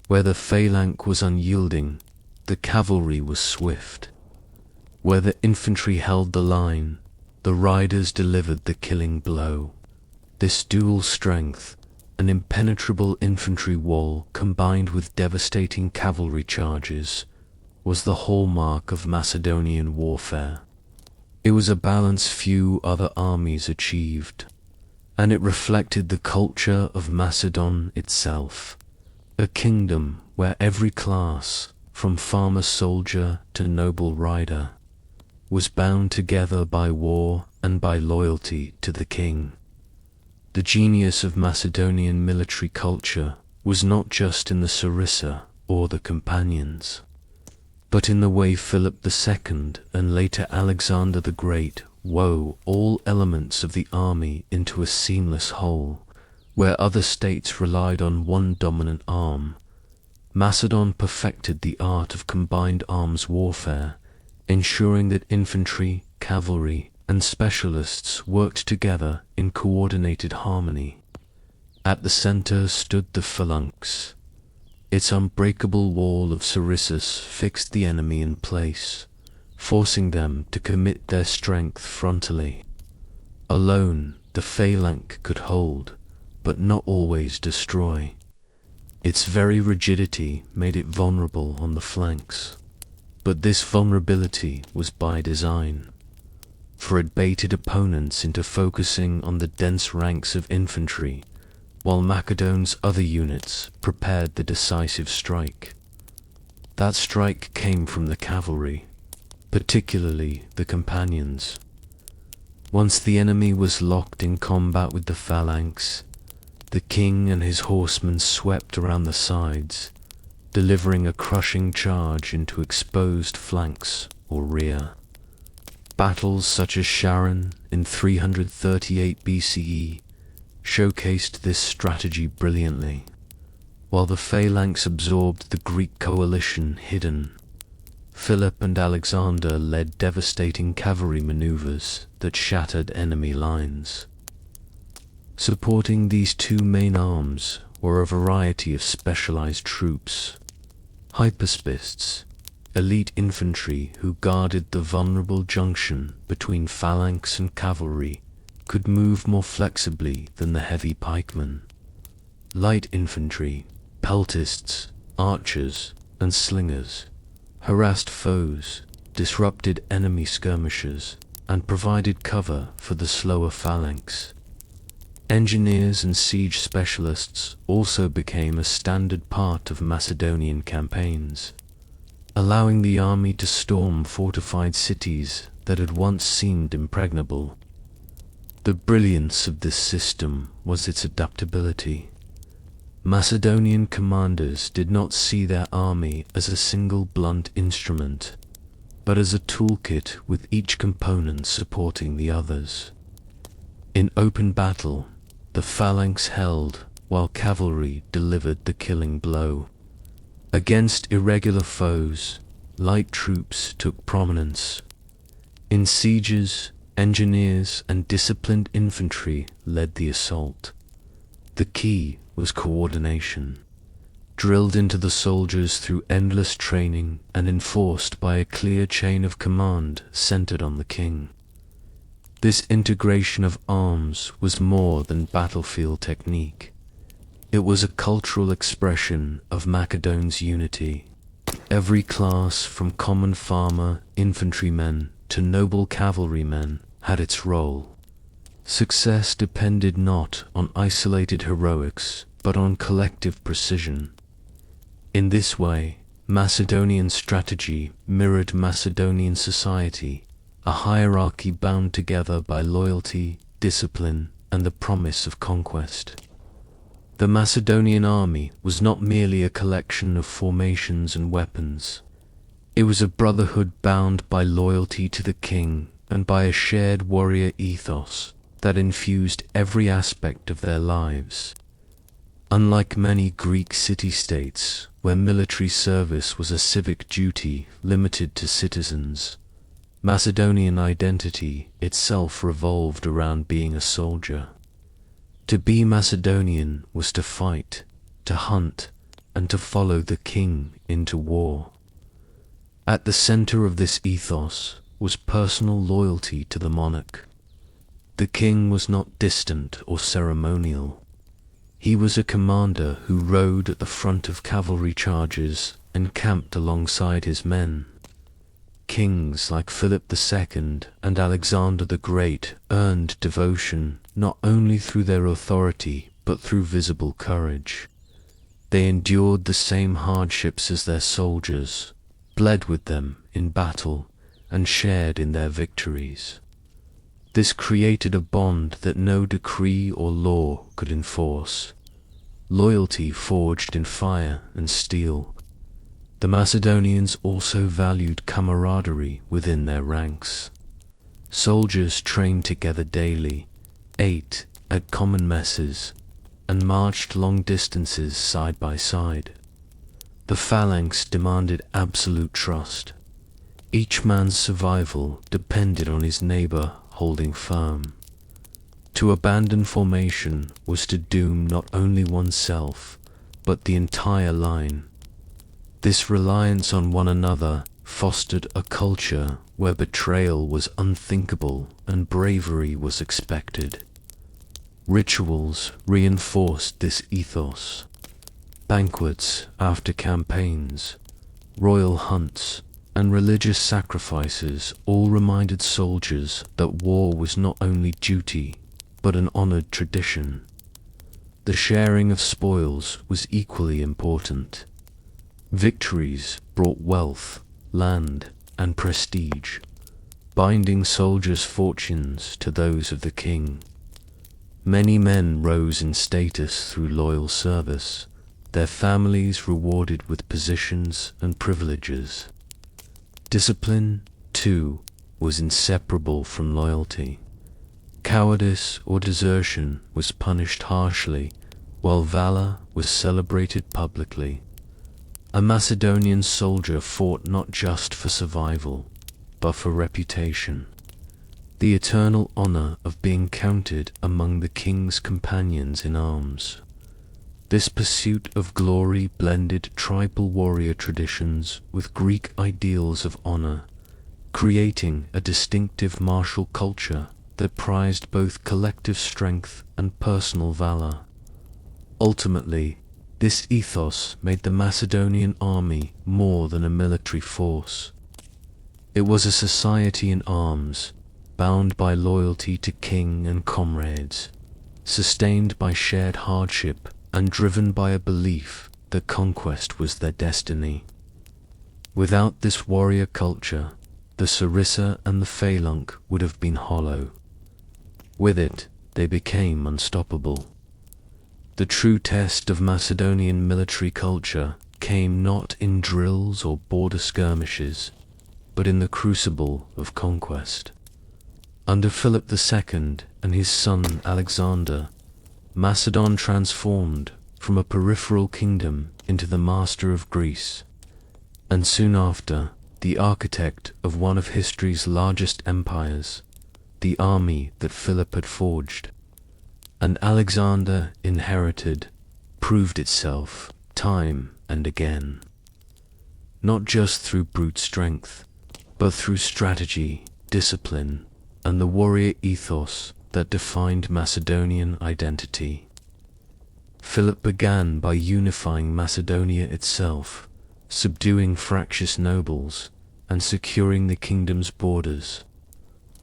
Where the phalanx was unyielding, the cavalry was swift. Where the infantry held the line, the riders delivered the killing blow. This dual strength, an impenetrable infantry wall combined with devastating cavalry charges, was the hallmark of Macedonian warfare. It was a balance few other armies achieved, and it reflected the culture of Macedon itself, a kingdom where every class, from farmer soldier to noble rider, was bound together by war and by loyalty to the king. The genius of Macedonian military culture was not just in the sarissa or the companions, but in the way Philip II and later Alexander the Great wove all elements of the army into a seamless whole. Where other states relied on one dominant arm, Macedon perfected the art of combined arms warfare, ensuring that infantry, cavalry, and specialists worked together in coordinated harmony. At the center stood the phalanx. Its unbreakable wall of sarissas fixed the enemy in place, forcing them to commit their strength frontally. Alone, the phalanx could hold, but not always destroy. Its very rigidity made it vulnerable on the flanks. But this vulnerability was by design, for it baited opponents into focusing on the dense ranks of infantry, while Macedon's other units prepared the decisive strike. That strike came from the cavalry, particularly the companions. Once the enemy was locked in combat with the phalanx, the king and his horsemen swept around the sides, delivering a crushing charge into exposed flanks or rear. Battles such as Sharon in 338 BCE showcased this strategy brilliantly. While the phalanx absorbed the Greek coalition hidden, Philip and Alexander led devastating cavalry maneuvers that shattered enemy lines. Supporting these two main arms were a variety of specialized troops, hypaspists, elite infantry who guarded the vulnerable junction between phalanx and cavalry, could move more flexibly than the heavy pikemen. Light infantry, peltists, archers, and slingers harassed foes, disrupted enemy skirmishers, and provided cover for the slower phalanx. Engineers and siege specialists also became a standard part of Macedonian campaigns, allowing the army to storm fortified cities that had once seemed impregnable. The brilliance of this system was its adaptability. Macedonian commanders did not see their army as a single blunt instrument, but as a toolkit with each component supporting the others. In open battle, the phalanx held while cavalry delivered the killing blow. Against irregular foes, light troops took prominence. In sieges, engineers and disciplined infantry led the assault. The key was coordination, drilled into the soldiers through endless training and enforced by a clear chain of command centered on the king. This integration of arms was more than battlefield technique. It was a cultural expression of Macedon's unity. Every class, from common farmer infantrymen to noble cavalrymen, had its role. Success depended not on isolated heroics, but on collective precision. In this way, Macedonian strategy mirrored Macedonian society, a hierarchy bound together by loyalty, discipline, and the promise of conquest. The Macedonian army was not merely a collection of formations and weapons. It was a brotherhood bound by loyalty to the king and by a shared warrior ethos that infused every aspect of their lives. Unlike many Greek city-states, where military service was a civic duty limited to citizens, Macedonian identity itself revolved around being a soldier. To be Macedonian was to fight, to hunt, and to follow the king into war. At the center of this ethos was personal loyalty to the monarch. The king was not distant or ceremonial. He was a commander who rode at the front of cavalry charges and camped alongside his men. kings like Philip II and Alexander the Great earned devotion not only through their authority but through visible courage. They endured the same hardships as their soldiers, bled with them in battle, and shared in their victories. This created a bond that no decree or law could enforce, loyalty forged in fire and steel. The Macedonians also valued camaraderie within their ranks. Soldiers trained together daily, ate at common messes, and marched long distances side by side. The phalanx demanded absolute trust. Each man's survival depended on his neighbor holding firm. To abandon formation was to doom not only oneself, but the entire line. This reliance on one another fostered a culture where betrayal was unthinkable and bravery was expected. Rituals reinforced this ethos. Banquets after campaigns, royal hunts, and religious sacrifices all reminded soldiers that war was not only duty, but an honored tradition. The sharing of spoils was equally important. Victories brought wealth, land, and prestige, binding soldiers' fortunes to those of the king. Many men rose in status through loyal service, their families rewarded with positions and privileges. Discipline, too, was inseparable from loyalty. Cowardice or desertion was punished harshly, while valor was celebrated publicly. A Macedonian soldier fought not just for survival, but for reputation. The eternal honor of being counted among the king's companions in arms. This pursuit of glory blended tribal warrior traditions with Greek ideals of honor, creating a distinctive martial culture that prized both collective strength and personal valor. Ultimately, this ethos made the Macedonian army more than a military force. It was a society in arms, bound by loyalty to king and comrades, sustained by shared hardship, and driven by a belief that conquest was their destiny. Without this warrior culture, the Sarissa and the Phalanx would have been hollow. With it, they became unstoppable. The true test of Macedonian military culture came not in drills or border skirmishes, but in the crucible of conquest. Under Philip II and his son Alexander, Macedon transformed from a peripheral kingdom into the master of Greece, and soon after, the architect of one of history's largest empires, the army that Philip had forged. And Alexander inherited, proved itself time and again. Not just through brute strength, but through strategy, discipline, and the warrior ethos that defined Macedonian identity. Philip began by unifying Macedonia itself, subduing fractious nobles, and securing the kingdom's borders.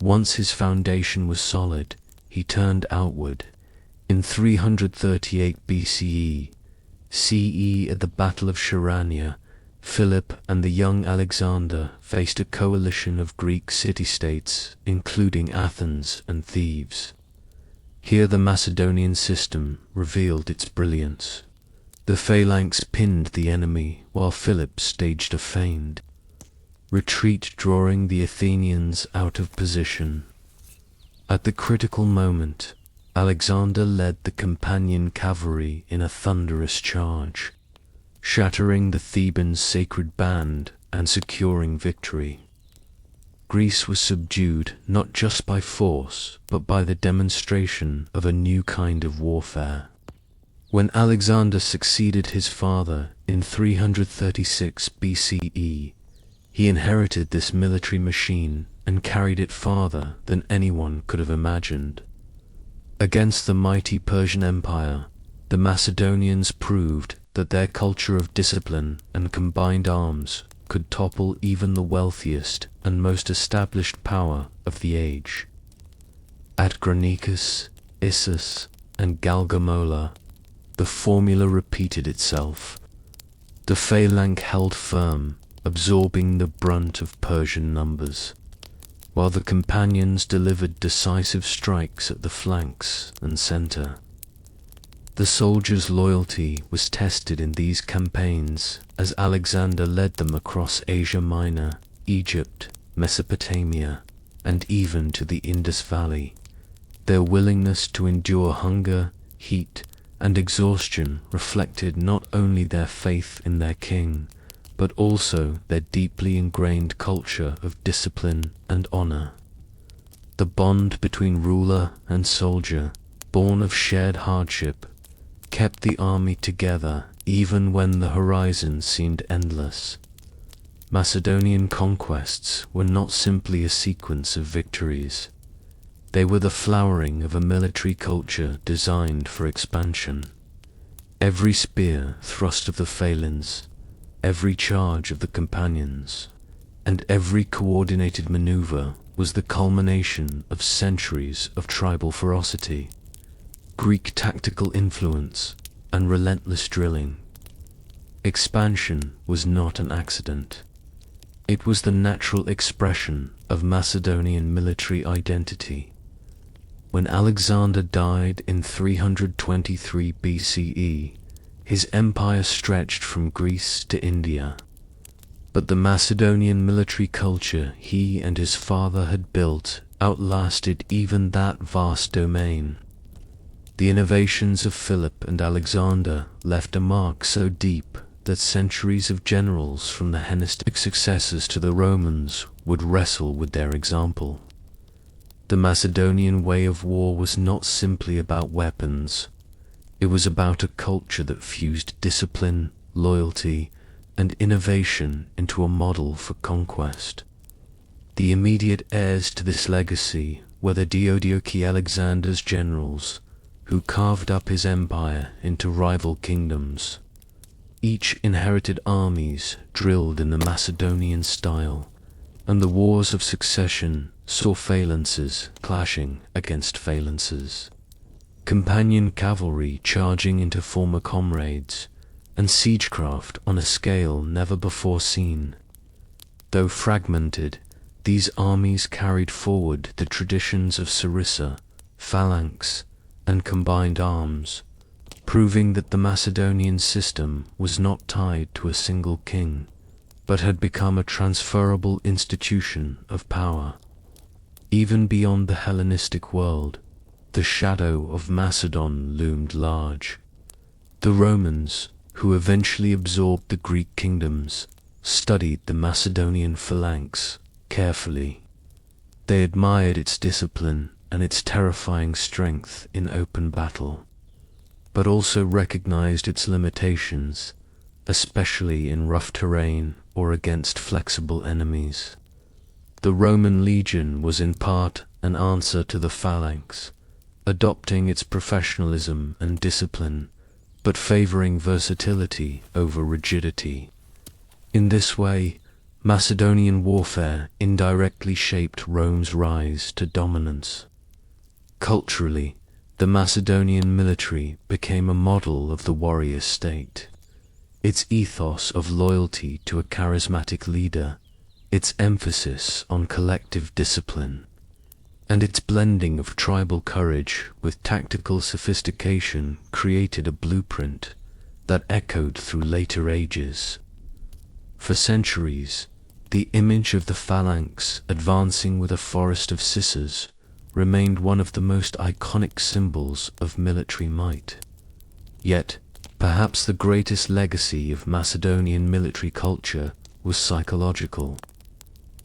Once his foundation was solid, he turned outward. In 338 BCE, CE at the Battle of Chæronea, Philip and the young Alexander faced a coalition of Greek city-states, including Athens and Thebes. Here the Macedonian system revealed its brilliance. The phalanx pinned the enemy, while Philip staged a feigned retreat, drawing the Athenians out of position. At the critical moment, Alexander led the companion cavalry in a thunderous charge, shattering the Theban sacred band and securing victory. Greece was subdued not just by force, but by the demonstration of a new kind of warfare. When Alexander succeeded his father in 336 BCE, he inherited this military machine and carried it farther than anyone could have imagined. Against the mighty Persian Empire, the Macedonians proved that their culture of discipline and combined arms could topple even the wealthiest and most established power of the age. At Granicus, Issus, and Galgamola, the formula repeated itself. The phalanx held firm, absorbing the brunt of Persian numbers, while the companions delivered decisive strikes at the flanks and center. The soldiers' loyalty was tested in these campaigns as Alexander led them across Asia Minor, Egypt, Mesopotamia, and even to the Indus Valley. Their willingness to endure hunger, heat, and exhaustion reflected not only their faith in their king, but also their deeply ingrained culture of discipline and honor. The bond between ruler and soldier, born of shared hardship, kept the army together even when the horizon seemed endless. Macedonian conquests were not simply a sequence of victories. They were the flowering of a military culture designed for expansion. Every spear thrust of the phalanx, every charge of the companions, and every coordinated maneuver was the culmination of centuries of tribal ferocity, Greek tactical influence, and relentless drilling. Expansion was not an accident. It was the natural expression of Macedonian military identity. When Alexander died in 323 BCE, his empire stretched from Greece to India. But the Macedonian military culture he and his father had built outlasted even that vast domain. The innovations of Philip and Alexander left a mark so deep that centuries of generals from the Hellenistic successors to the Romans would wrestle with their example. The Macedonian way of war was not simply about weapons. It was about a culture that fused discipline, loyalty, and innovation into a model for conquest. The immediate heirs to this legacy were the Diadochi Alexander's generals, who carved up his empire into rival kingdoms. Each inherited armies drilled in the Macedonian style, and the wars of succession saw phalanxes clashing against phalanxes, companion cavalry charging into former comrades, and siegecraft on a scale never before seen. Though fragmented, these armies carried forward the traditions of sarissa, phalanx, and combined arms, proving that the Macedonian system was not tied to a single king, but had become a transferable institution of power. Even beyond the Hellenistic world, the shadow of Macedon loomed large. The Romans, who eventually absorbed the Greek kingdoms, studied the Macedonian phalanx carefully. They admired its discipline and its terrifying strength in open battle, but also recognized its limitations, especially in rough terrain or against flexible enemies. The Roman legion was in part an answer to the phalanx, adopting its professionalism and discipline, but favoring versatility over rigidity. In this way, Macedonian warfare indirectly shaped Rome's rise to dominance. Culturally, the Macedonian military became a model of the warrior state. Its ethos of loyalty to a charismatic leader, its emphasis on collective discipline, and its blending of tribal courage with tactical sophistication created a blueprint that echoed through later ages. For centuries, the image of the phalanx advancing with a forest of scissors remained one of the most iconic symbols of military might. Yet, perhaps the greatest legacy of Macedonian military culture was psychological.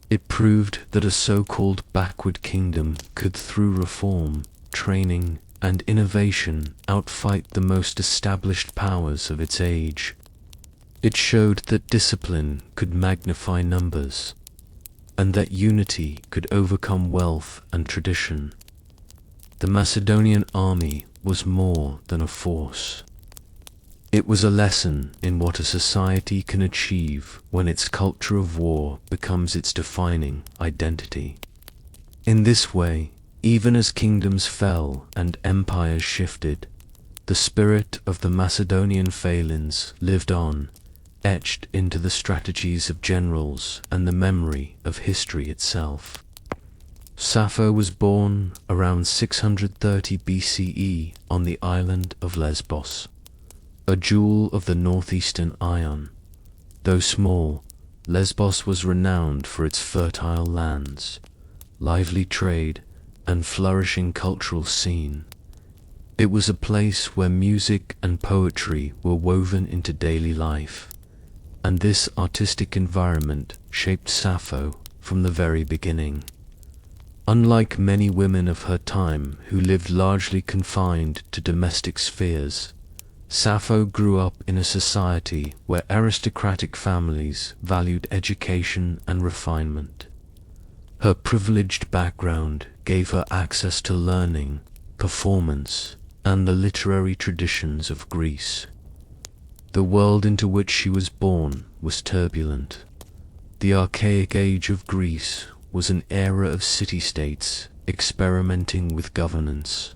It proved that a so-called backward kingdom could, through reform, training, and innovation, outfight the most established powers of its age. It showed that discipline could magnify numbers, and that unity could overcome wealth and tradition. The Macedonian army was more than a force. It was a lesson in what a society can achieve when its culture of war becomes its defining identity. In this way, even as kingdoms fell and empires shifted, the spirit of the Macedonian phalanx lived on, etched into the strategies of generals and the memory of history itself. Sappho was born around 630 BCE on the island of Lesbos, a jewel of the northeastern Ion. Though small, Lesbos was renowned for its fertile lands, lively trade, and flourishing cultural scene. It was a place where music and poetry were woven into daily life, and this artistic environment shaped Sappho from the very beginning. Unlike many women of her time who lived largely confined to domestic spheres, Sappho grew up in a society where aristocratic families valued education and refinement. Her privileged background gave her access to learning, performance, and the literary traditions of Greece. The world into which she was born was turbulent. The archaic age of Greece was an era of city-states experimenting with governance,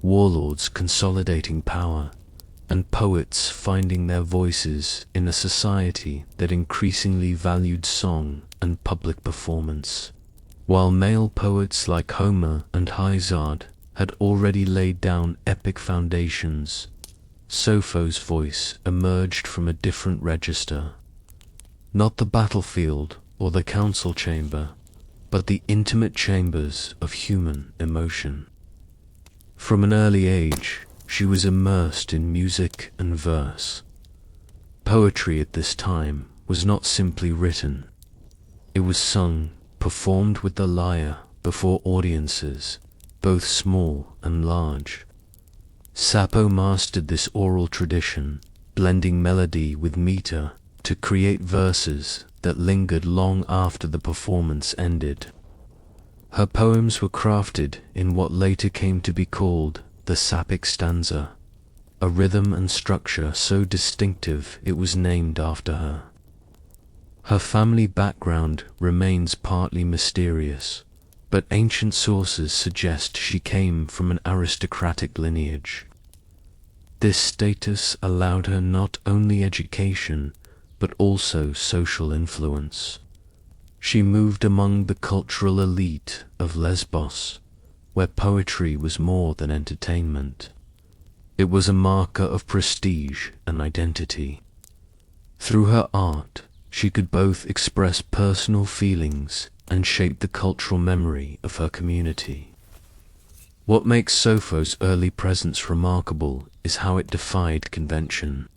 warlords consolidating power, and poets finding their voices in a society that increasingly valued song and public performance. While male poets like Homer and Hesiod had already laid down epic foundations, Sappho's voice emerged from a different register. Not the battlefield or the council chamber, but the intimate chambers of human emotion. From an early age, she was immersed in music and verse. Poetry at this time was not simply written. It was sung, performed with the lyre before audiences, both small and large. Sappho mastered this oral tradition, blending melody with meter to create verses that lingered long after the performance ended. Her poems were crafted in what later came to be called the Sappic stanza, a rhythm and structure so distinctive it was named after her. Her family background remains partly mysterious, but ancient sources suggest she came from an aristocratic lineage. This status allowed her not only education, but also social influence. She moved among the cultural elite of Lesbos, where poetry was more than entertainment. It was a marker of prestige and identity. Through her art, she could both express personal feelings and shape the cultural memory of her community. What makes Sappho's early presence remarkable is how it defied convention.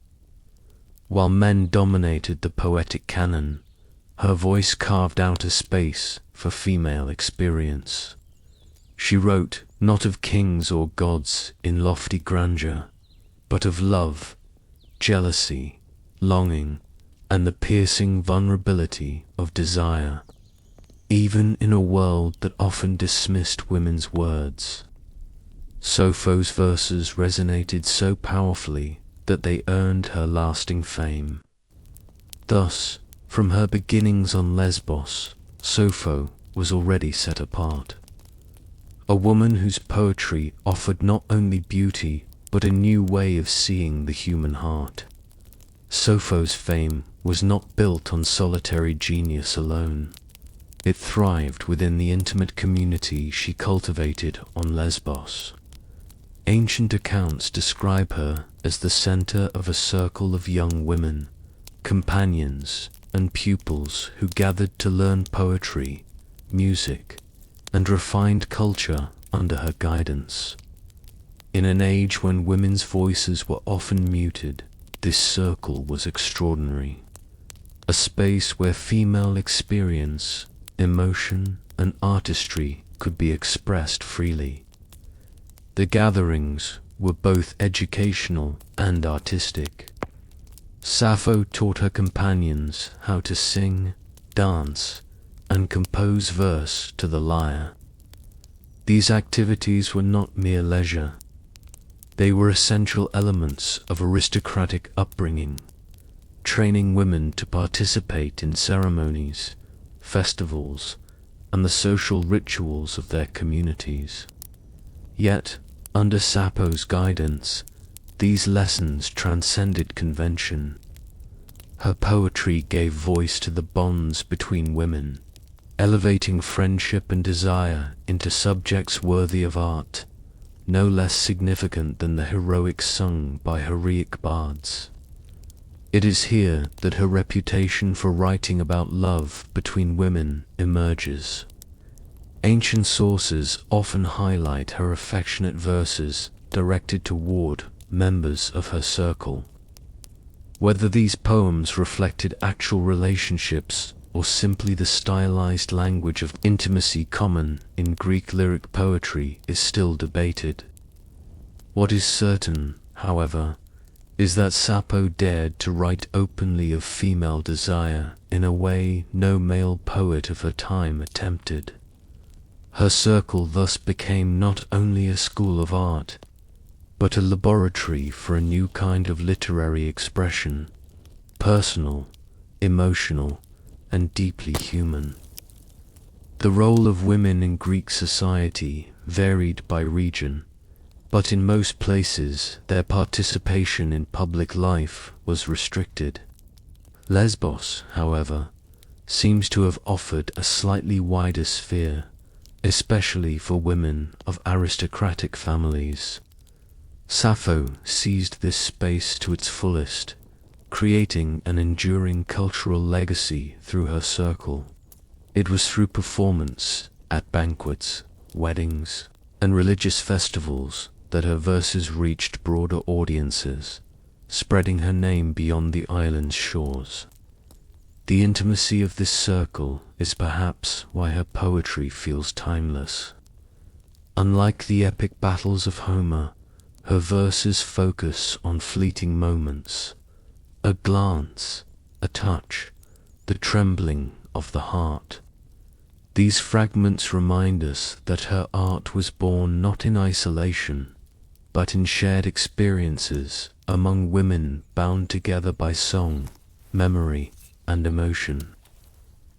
While men dominated the poetic canon, her voice carved out a space for female experience. She wrote not of kings or gods in lofty grandeur, but of love, jealousy, longing, and the piercing vulnerability of desire, even in a world that often dismissed women's words. Sappho's verses resonated so powerfully that they earned her lasting fame. Thus, from her beginnings on Lesbos, Sappho was already set apart. A woman whose poetry offered not only beauty, but a new way of seeing the human heart. Sappho's fame was not built on solitary genius alone. It thrived within the intimate community she cultivated on Lesbos. Ancient accounts describe her as the center of a circle of young women, companions, and pupils who gathered to learn poetry, music, and refined culture under her guidance. In an age when women's voices were often muted, this circle was extraordinary. A space where female experience, emotion, and artistry could be expressed freely. The gatherings were both educational and artistic. Sappho taught her companions how to sing, dance, and compose verse to the lyre. These activities were not mere leisure. They were essential elements of aristocratic upbringing, training women to participate in ceremonies, festivals, and the social rituals of their communities. Yet, under Sappho's guidance, these lessons transcended convention. Her poetry gave voice to the bonds between women, elevating friendship and desire into subjects worthy of art, no less significant than the heroics sung by heroic bards. It is here that her reputation for writing about love between women emerges. Ancient sources often highlight her affectionate verses directed toward members of her circle. Whether these poems reflected actual relationships or simply the stylized language of intimacy common in Greek lyric poetry is still debated. What is certain, however, is that Sappho dared to write openly of female desire in a way no male poet of her time attempted. Her circle thus became not only a school of art, but a laboratory for a new kind of literary expression, personal, emotional, and deeply human. The role of women in Greek society varied by region, but in most places their participation in public life was restricted. Lesbos, however, seems to have offered a slightly wider sphere, especially for women of aristocratic families. Sappho seized this space to its fullest, creating an enduring cultural legacy through her circle. It was through performance at banquets, weddings, and religious festivals that her verses reached broader audiences, spreading her name beyond the island's shores. The intimacy of this circle is perhaps why her poetry feels timeless. Unlike the epic battles of Homer, her verses focus on fleeting moments, a glance, a touch, the trembling of the heart. These fragments remind us that her art was born not in isolation, but in shared experiences among women bound together by song, memory, and emotion.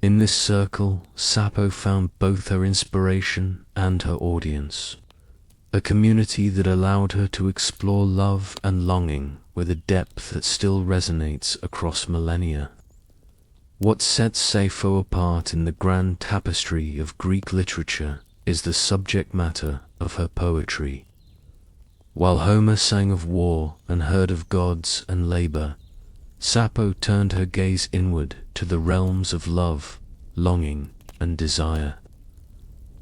In this circle, Sappho found both her inspiration and her audience, a community that allowed her to explore love and longing with a depth that still resonates across millennia. What sets Sappho apart in the grand tapestry of Greek literature is the subject matter of her poetry. While Homer sang of war and heard of gods and labor, Sappho turned her gaze inward to the realms of love, longing, and desire.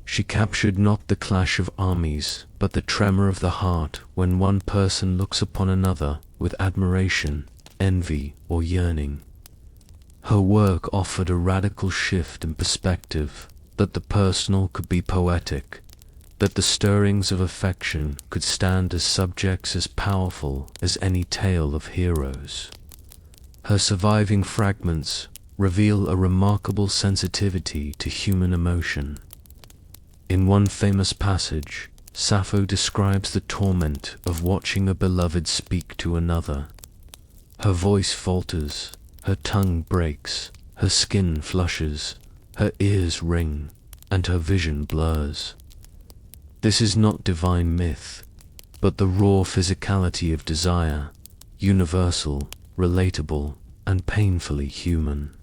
She captured not the clash of armies, but the tremor of the heart when one person looks upon another with admiration, envy, or yearning. Her work offered a radical shift in perspective, that the personal could be poetic, that the stirrings of affection could stand as subjects as powerful as any tale of heroes. Her surviving fragments reveal a remarkable sensitivity to human emotion. In one famous passage, Sappho describes the torment of watching a beloved speak to another. Her voice falters, her tongue breaks, her skin flushes, her ears ring, and her vision blurs. This is not divine myth, but the raw physicality of desire, universal, relatable, and painfully human.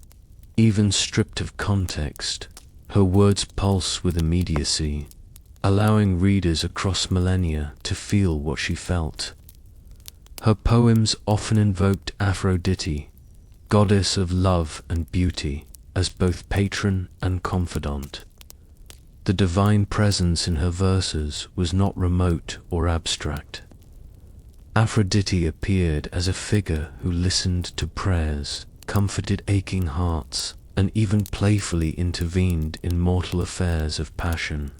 Even stripped of context, her words pulse with immediacy, allowing readers across millennia to feel what she felt. Her poems often invoked Aphrodite, goddess of love and beauty, as both patron and confidant. The divine presence in her verses was not remote or abstract. Aphrodite appeared as a figure who listened to prayers, comforted aching hearts, and even playfully intervened in mortal affairs of passion.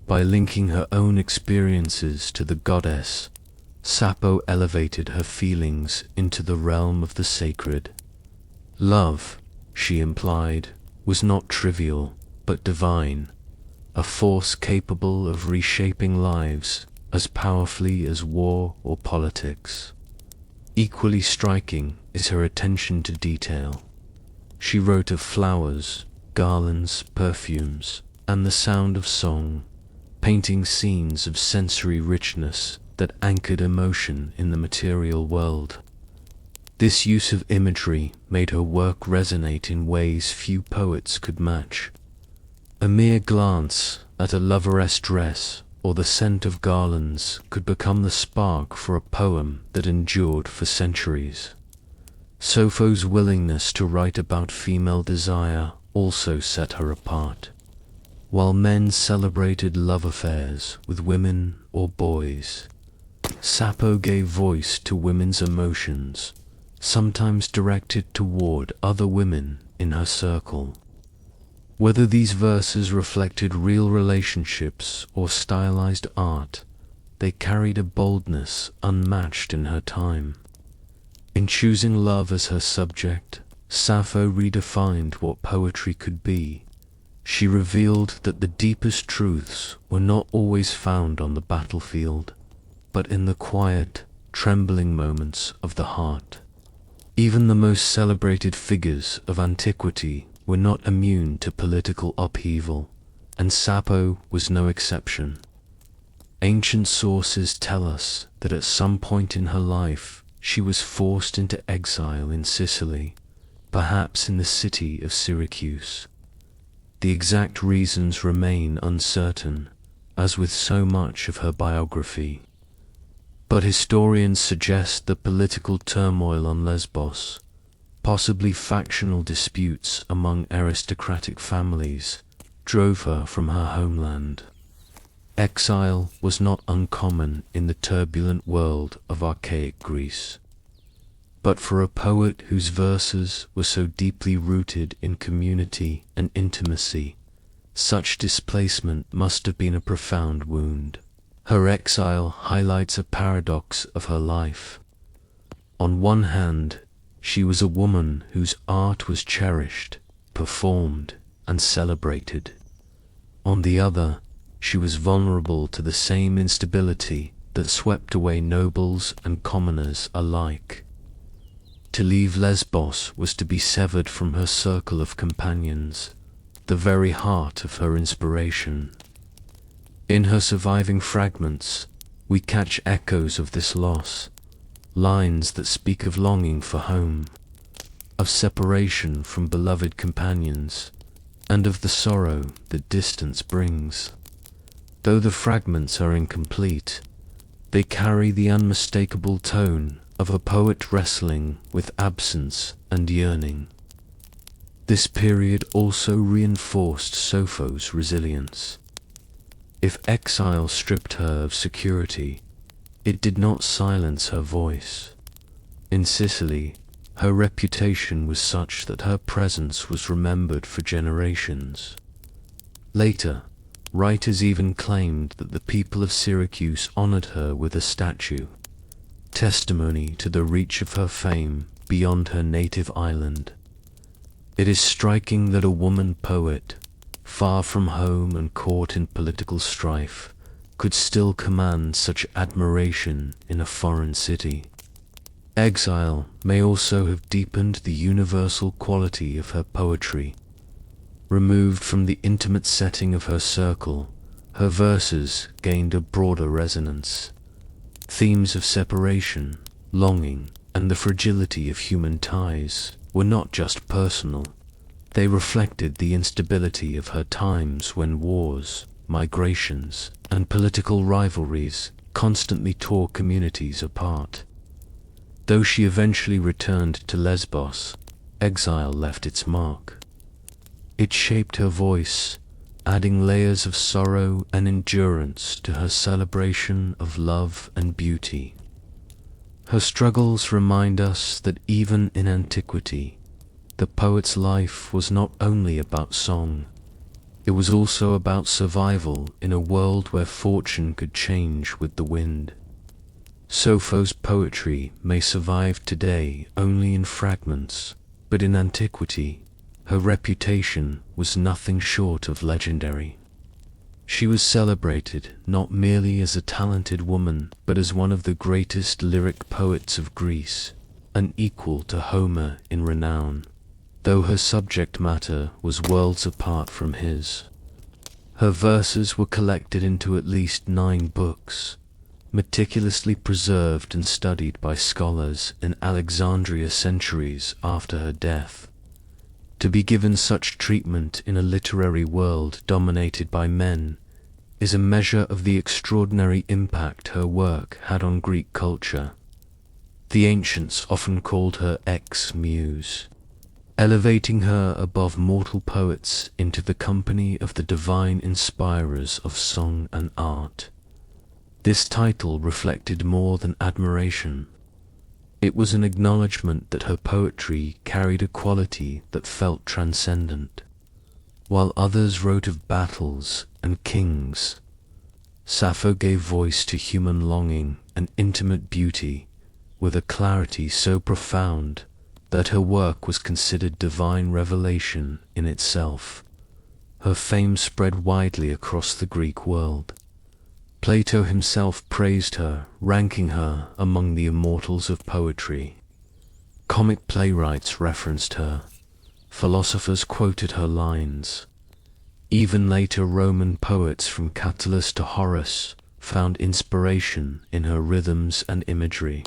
By linking her own experiences to the goddess, Sappho elevated her feelings into the realm of the sacred. Love, she implied, was not trivial, but divine, a force capable of reshaping lives, as powerfully as war or politics. Equally striking is her attention to detail. She wrote of flowers, garlands, perfumes, and the sound of song, painting scenes of sensory richness that anchored emotion in the material world. This use of imagery made her work resonate in ways few poets could match. A mere glance at a loveress dress or the scent of garlands could become the spark for a poem that endured for centuries. Sappho's willingness to write about female desire also set her apart. While men celebrated love affairs with women or boys, Sappho gave voice to women's emotions, sometimes directed toward other women in her circle. Whether these verses reflected real relationships or stylized art, they carried a boldness unmatched in her time. In choosing love as her subject, Sappho redefined what poetry could be. She revealed that the deepest truths were not always found on the battlefield, but in the quiet, trembling moments of the heart. Even the most celebrated figures of antiquity were not immune to political upheaval, and Sappho was no exception. Ancient sources tell us that at some point in her life she was forced into exile in Sicily, perhaps in the city of Syracuse. The exact reasons remain uncertain, as with so much of her biography. But historians suggest that political turmoil on Lesbos, possibly factional disputes among aristocratic families, drove her from her homeland. Exile was not uncommon in the turbulent world of archaic Greece. But for a poet whose verses were so deeply rooted in community and intimacy, such displacement must have been a profound wound. Her exile highlights a paradox of her life. On one hand, she was a woman whose art was cherished, performed, and celebrated. On the other, she was vulnerable to the same instability that swept away nobles and commoners alike. To leave Lesbos was to be severed from her circle of companions, the very heart of her inspiration. In her surviving fragments, we catch echoes of this loss, lines that speak of longing for home, of separation from beloved companions, and of the sorrow that distance brings. Though the fragments are incomplete, they carry the unmistakable tone of a poet wrestling with absence and yearning. This period also reinforced Sappho's resilience. If exile stripped her of security, it did not silence her voice. In Sicily, her reputation was such that her presence was remembered for generations. Later, writers even claimed that the people of Syracuse honored her with a statue, testimony to the reach of her fame beyond her native island. It is striking that a woman poet, far from home and caught in political strife, could still command such admiration in a foreign city. Exile may also have deepened the universal quality of her poetry. Removed from the intimate setting of her circle, her verses gained a broader resonance. Themes of separation, longing, and the fragility of human ties were not just personal. They reflected the instability of her times when wars, migrations, and political rivalries constantly tore communities apart. Though she eventually returned to Lesbos, exile left its mark. It shaped her voice, adding layers of sorrow and endurance to her celebration of love and beauty. Her struggles remind us that even in antiquity, the poet's life was not only about song, it was also about survival in a world where fortune could change with the wind. Sappho's poetry may survive today only in fragments, but in antiquity, her reputation was nothing short of legendary. She was celebrated not merely as a talented woman, but as one of the greatest lyric poets of Greece, an equal to Homer in renown, though her subject matter was worlds apart from his. Her verses were collected into at least 9 books, meticulously preserved and studied by scholars in Alexandria centuries after her death. To be given such treatment in a literary world dominated by men is a measure of the extraordinary impact her work had on Greek culture. The ancients often called her ex-muse, elevating her above mortal poets into the company of the divine inspirers of song and art. This title reflected more than admiration. It was an acknowledgement that her poetry carried a quality that felt transcendent. While others wrote of battles and kings, Sappho gave voice to human longing and intimate beauty with a clarity so profound that her work was considered divine revelation in itself. Her fame spread widely across the Greek world. Plato himself praised her, ranking her among the immortals of poetry. Comic playwrights referenced her. Philosophers quoted her lines. Even later Roman poets from Catullus to Horace found inspiration in her rhythms and imagery.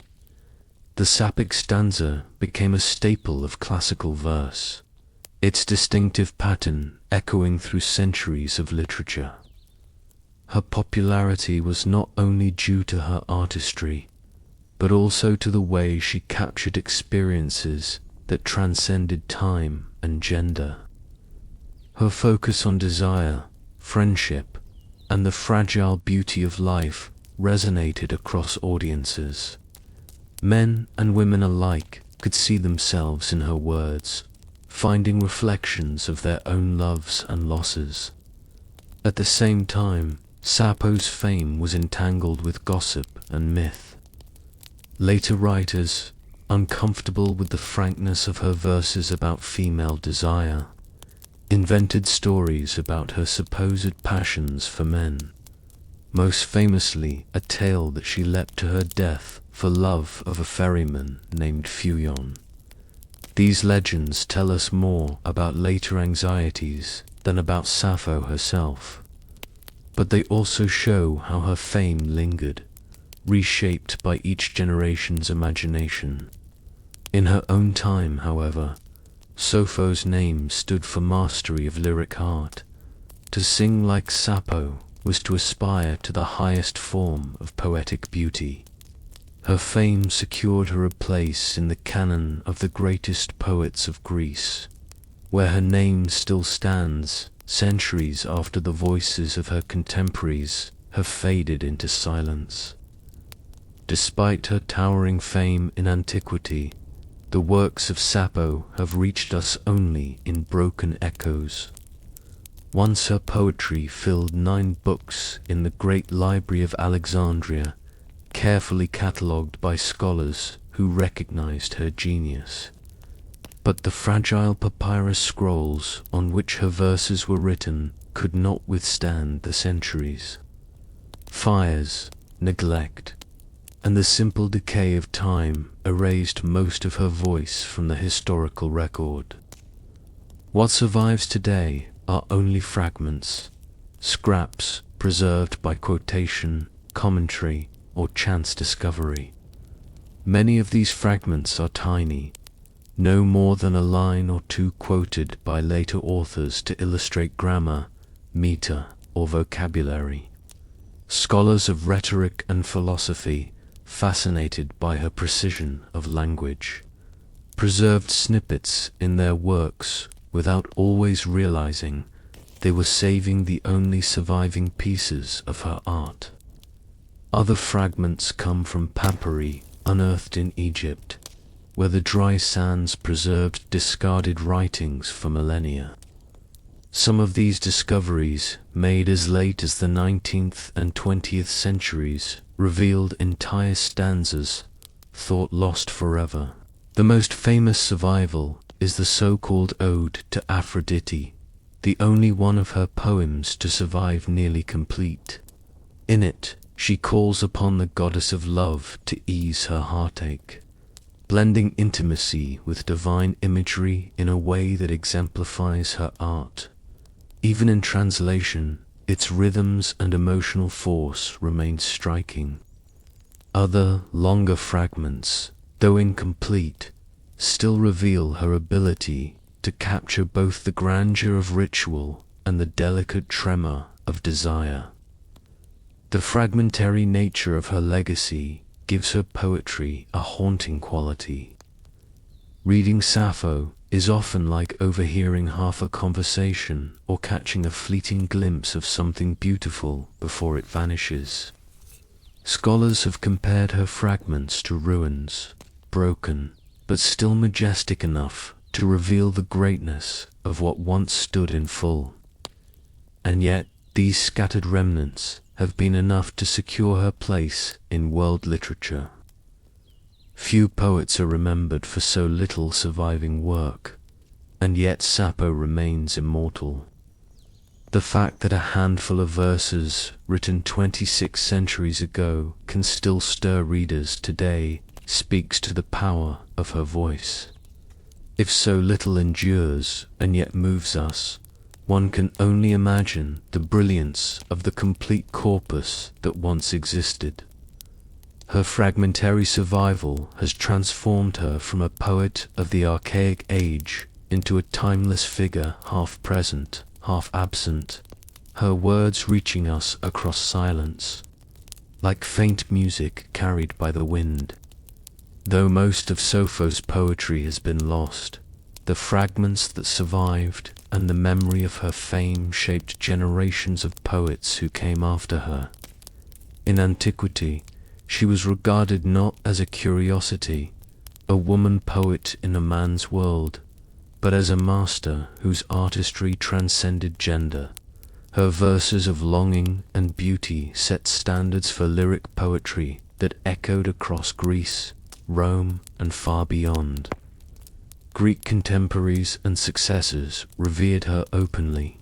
The Sapphic stanza became a staple of classical verse, its distinctive pattern echoing through centuries of literature. Her popularity was not only due to her artistry, but also to the way she captured experiences that transcended time and gender. Her focus on desire, friendship, and the fragile beauty of life resonated across audiences. Men and women alike could see themselves in her words, finding reflections of their own loves and losses. At the same time, Sappho's fame was entangled with gossip and myth. Later writers, uncomfortable with the frankness of her verses about female desire, invented stories about her supposed passions for men, most famously a tale that she leapt to her death for love of a ferryman named Phuon. These legends tell us more about later anxieties than about Sappho herself, but they also show how her fame lingered, reshaped by each generation's imagination. In her own time, however, Sappho's name stood for mastery of lyric art. To sing like Sappho was to aspire to the highest form of poetic beauty. Her fame secured her a place in the canon of the greatest poets of Greece, where her name still stands centuries after the voices of her contemporaries have faded into silence. Despite her towering fame in antiquity, the works of Sappho have reached us only in broken echoes. Once her poetry filled 9 books in the great library of Alexandria, carefully catalogued by scholars who recognized her genius. But the fragile papyrus scrolls on which her verses were written could not withstand the centuries. Fires, neglect, and the simple decay of time erased most of her voice from the historical record. What survives today are only fragments, scraps preserved by quotation, commentary, or chance discovery. Many of these fragments are tiny, no more than a line or two quoted by later authors to illustrate grammar, meter, or vocabulary. Scholars of rhetoric and philosophy, fascinated by her precision of language, preserved snippets in their works without always realizing they were saving the only surviving pieces of her art. Other fragments come from papyri unearthed in Egypt, where the dry sands preserved discarded writings for millennia. Some of these discoveries, made as late as the 19th and 20th centuries, revealed entire stanzas thought lost forever. The most famous survival is the so-called Ode to Aphrodite, the only one of her poems to survive nearly complete. In it, she calls upon the goddess of love to ease her heartache, blending intimacy with divine imagery in a way that exemplifies her art. Even in translation, its rhythms and emotional force remain striking. Other, longer fragments, though incomplete, still reveal her ability to capture both the grandeur of ritual and the delicate tremor of desire. The fragmentary nature of her legacy gives her poetry a haunting quality. Reading Sappho is often like overhearing half a conversation or catching a fleeting glimpse of something beautiful before it vanishes. Scholars have compared her fragments to ruins, broken, but still majestic enough to reveal the greatness of what once stood in full. And yet, these scattered remnants have been enough to secure her place in world literature. Few poets are remembered for so little surviving work, and yet Sappho remains immortal. The fact that a handful of verses written 26 centuries ago can still stir readers today speaks to the power of her voice. If so little endures and yet moves us, one can only imagine the brilliance of the complete corpus that once existed. Her fragmentary survival has transformed her from a poet of the archaic age into a timeless figure, half present, half absent, her words reaching us across silence, like faint music carried by the wind. Though most of Sappho's poetry has been lost, the fragments that survived and the memory of her fame shaped generations of poets who came after her. In antiquity, she was regarded not as a curiosity, a woman poet in a man's world, but as a master whose artistry transcended gender. Her verses of longing and beauty set standards for lyric poetry that echoed across Greece, Rome, and far beyond. Greek contemporaries and successors revered her openly.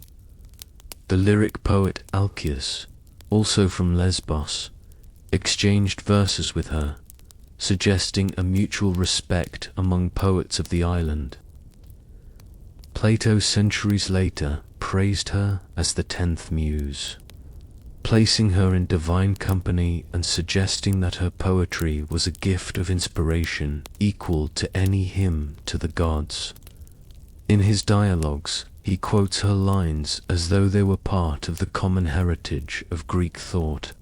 The lyric poet Alcaeus, also from Lesbos, exchanged verses with her, suggesting a mutual respect among poets of the island. Plato, centuries later, praised her as the 10th muse, placing her in divine company and suggesting that her poetry was a gift of inspiration equal to any hymn to the gods. In his dialogues, he quotes her lines as though they were part of the common heritage of Greek thought.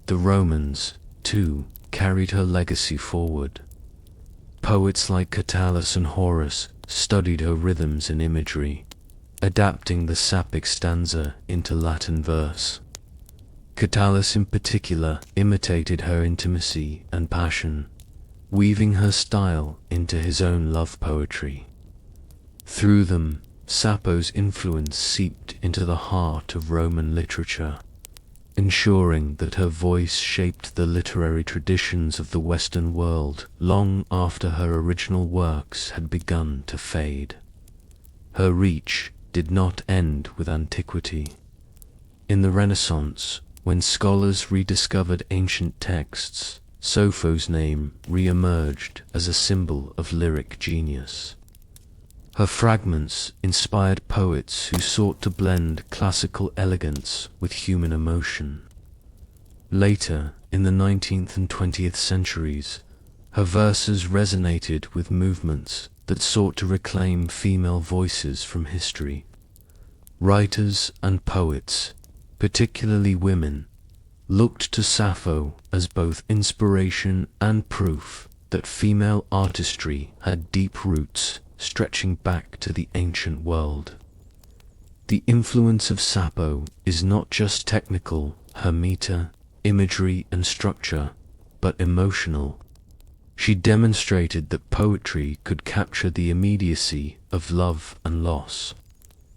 The Romans, too, carried her legacy forward. Poets like Catullus and Horace studied her rhythms and imagery, adapting the Sapphic stanza into Latin verse. Catullus in particular imitated her intimacy and passion, weaving her style into his own love poetry. Through them, Sappho's influence seeped into the heart of Roman literature, ensuring that her voice shaped the literary traditions of the Western world long after her original works had begun to fade. Her reach did not end with antiquity. In the Renaissance, when scholars rediscovered ancient texts, Sappho's name re-emerged as a symbol of lyric genius. Her fragments inspired poets who sought to blend classical elegance with human emotion. Later, in the 19th and 20th centuries, her verses resonated with movements that sought to reclaim female voices from history. Writers and poets, particularly women, looked to Sappho as both inspiration and proof that female artistry had deep roots stretching back to the ancient world. The influence of Sappho is not just technical, her meter, imagery, and structure, but emotional. She demonstrated that poetry could capture the immediacy of love and loss,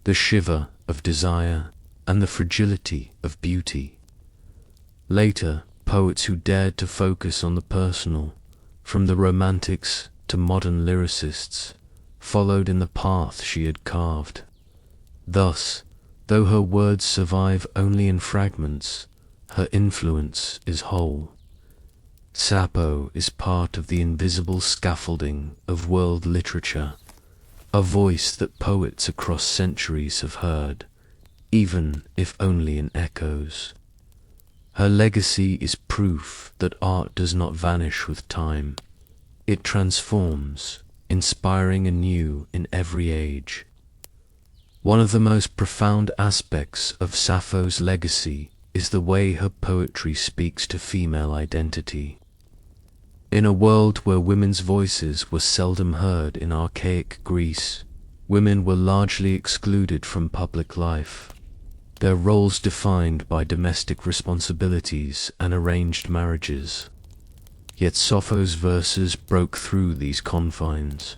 the shiver of desire, and the fragility of beauty. Later, poets who dared to focus on the personal, from the Romantics to modern lyricists, followed in the path she had carved. Thus, though her words survive only in fragments, her influence is whole. Sappho is part of the invisible scaffolding of world literature, a voice that poets across centuries have heard, even if only in echoes. Her legacy is proof that art does not vanish with time. It transforms, inspiring anew in every age. One of the most profound aspects of Sappho's legacy is the way her poetry speaks to female identity. In a world where women's voices were seldom heard in archaic Greece, women were largely excluded from public life, their roles defined by domestic responsibilities and arranged marriages. Yet Sappho's verses broke through these confines,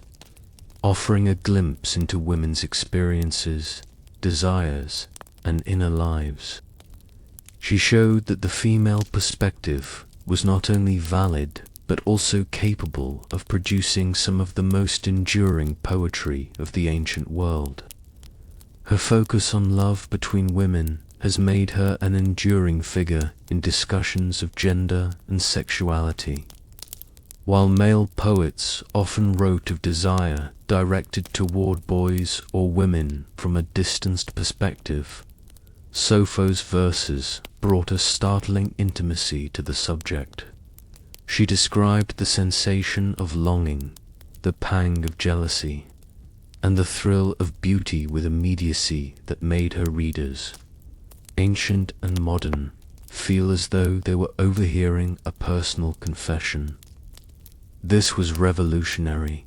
offering a glimpse into women's experiences, desires, and inner lives. She showed that the female perspective was not only valid but also capable of producing some of the most enduring poetry of the ancient world. Her focus on love between women has made her an enduring figure in discussions of gender and sexuality. While male poets often wrote of desire directed toward boys or women from a distanced perspective, Sappho's verses brought a startling intimacy to the subject. She described the sensation of longing, the pang of jealousy, and the thrill of beauty with immediacy that made her readers, ancient and modern, feel as though they were overhearing a personal confession. This was revolutionary,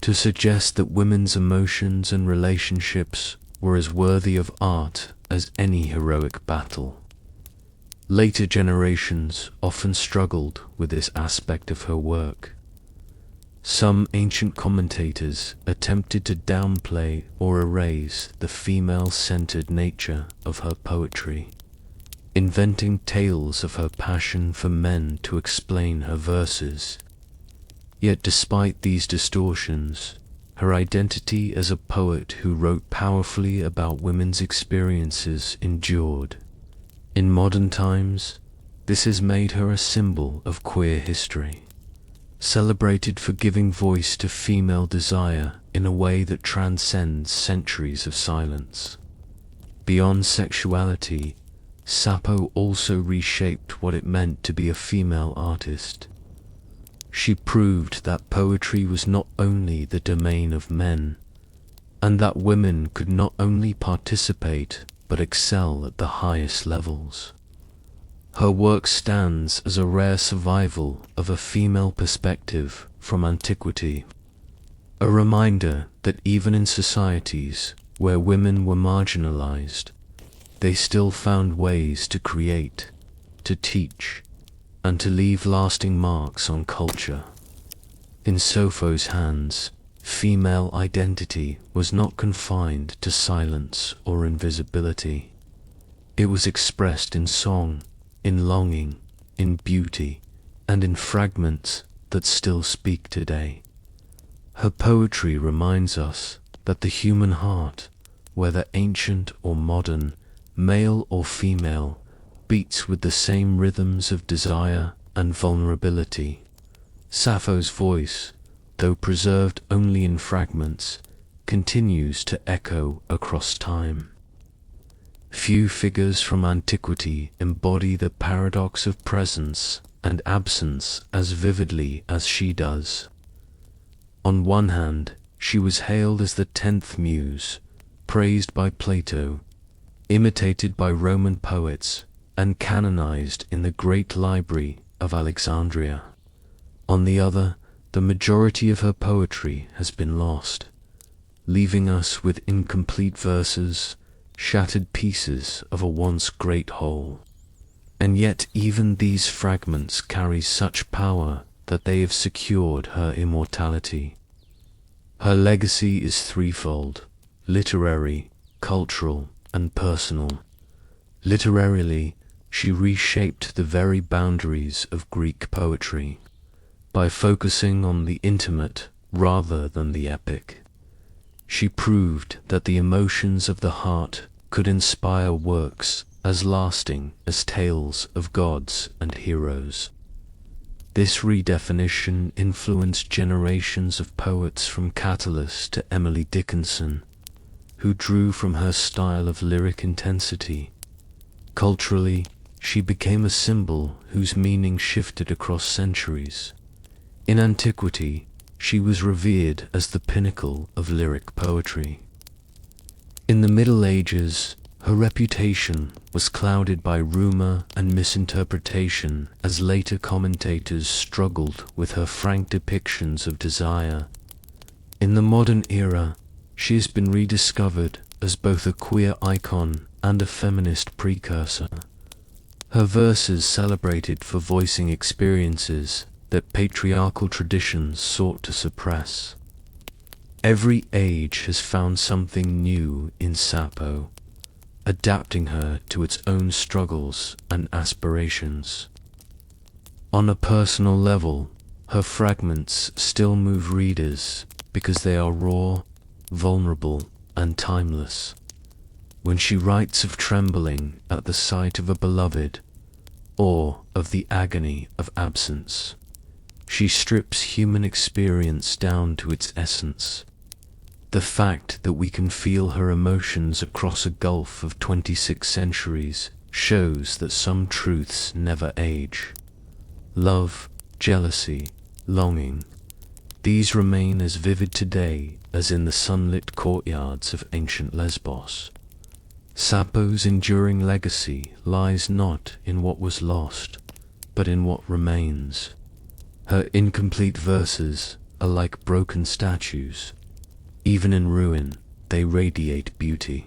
to suggest that women's emotions and relationships were as worthy of art as any heroic battle. Later generations often struggled with this aspect of her work. Some ancient commentators attempted to downplay or erase the female-centered nature of her poetry, inventing tales of her passion for men to explain her verses. Yet despite these distortions, her identity as a poet who wrote powerfully about women's experiences endured. In modern times, this has made her a symbol of queer history, celebrated for giving voice to female desire in a way that transcends centuries of silence. Beyond sexuality, Sappho also reshaped what it meant to be a female artist. She proved that poetry was not only the domain of men, and that women could not only participate but excel at the highest levels. Her work stands as a rare survival of a female perspective from antiquity, a reminder that even in societies where women were marginalized, they still found ways to create, to teach, and to leave lasting marks on culture. In Sappho's hands, female identity was not confined to silence or invisibility. It was expressed in song, in longing, in beauty, and in fragments that still speak today. Her poetry reminds us that the human heart, whether ancient or modern, male or female, beats with the same rhythms of desire and vulnerability. Sappho's voice, though preserved only in fragments, continues to echo across time. Few figures from antiquity embody the paradox of presence and absence as vividly as she does. On one hand, she was hailed as the 10th muse, praised by Plato, imitated by Roman poets, and canonized in the Great Library of Alexandria. On the other, the majority of her poetry has been lost, leaving us with incomplete verses, shattered pieces of a once great whole. And yet even these fragments carry such power that they have secured her immortality. Her legacy is threefold: literary, cultural, and personal. Literarily, she reshaped the very boundaries of Greek poetry by focusing on the intimate rather than the epic. she proved that the emotions of the heart could inspire works as lasting as tales of gods and heroes. This redefinition influenced generations of poets from Catullus to Emily Dickinson, who drew from her style of lyric intensity. Culturally, she became a symbol whose meaning shifted across centuries. In antiquity, she was revered as the pinnacle of lyric poetry. In the Middle Ages, her reputation was clouded by rumor and misinterpretation as later commentators struggled with her frank depictions of desire. In the modern era, she has been rediscovered as both a queer icon and a feminist precursor. Her verses celebrated for voicing experiences that patriarchal traditions sought to suppress. Every age has found something new in Sappho, adapting her to its own struggles and aspirations. On a personal level, her fragments still move readers because they are raw, vulnerable, and timeless. When she writes of trembling at the sight of a beloved, or of the agony of absence, she strips human experience down to its essence. The fact that we can feel her emotions across a gulf of 26 centuries shows that some truths never age. Love, jealousy, longing, these remain as vivid today as in the sunlit courtyards of ancient Lesbos. Sappho's enduring legacy lies not in what was lost, but in what remains. Her incomplete verses are like broken statues. Even in ruin, they radiate beauty.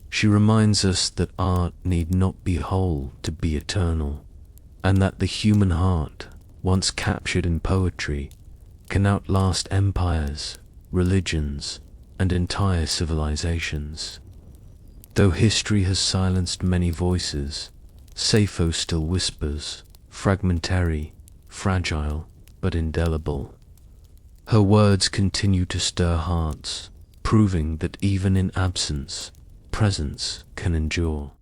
She reminds us that art need not be whole to be eternal, and that the human heart, once captured in poetry, can outlast empires, religions, and entire civilizations. Though history has silenced many voices, Sappho still whispers, fragmentary, fragile, but indelible. Her words continue to stir hearts, proving that even in absence, presence can endure.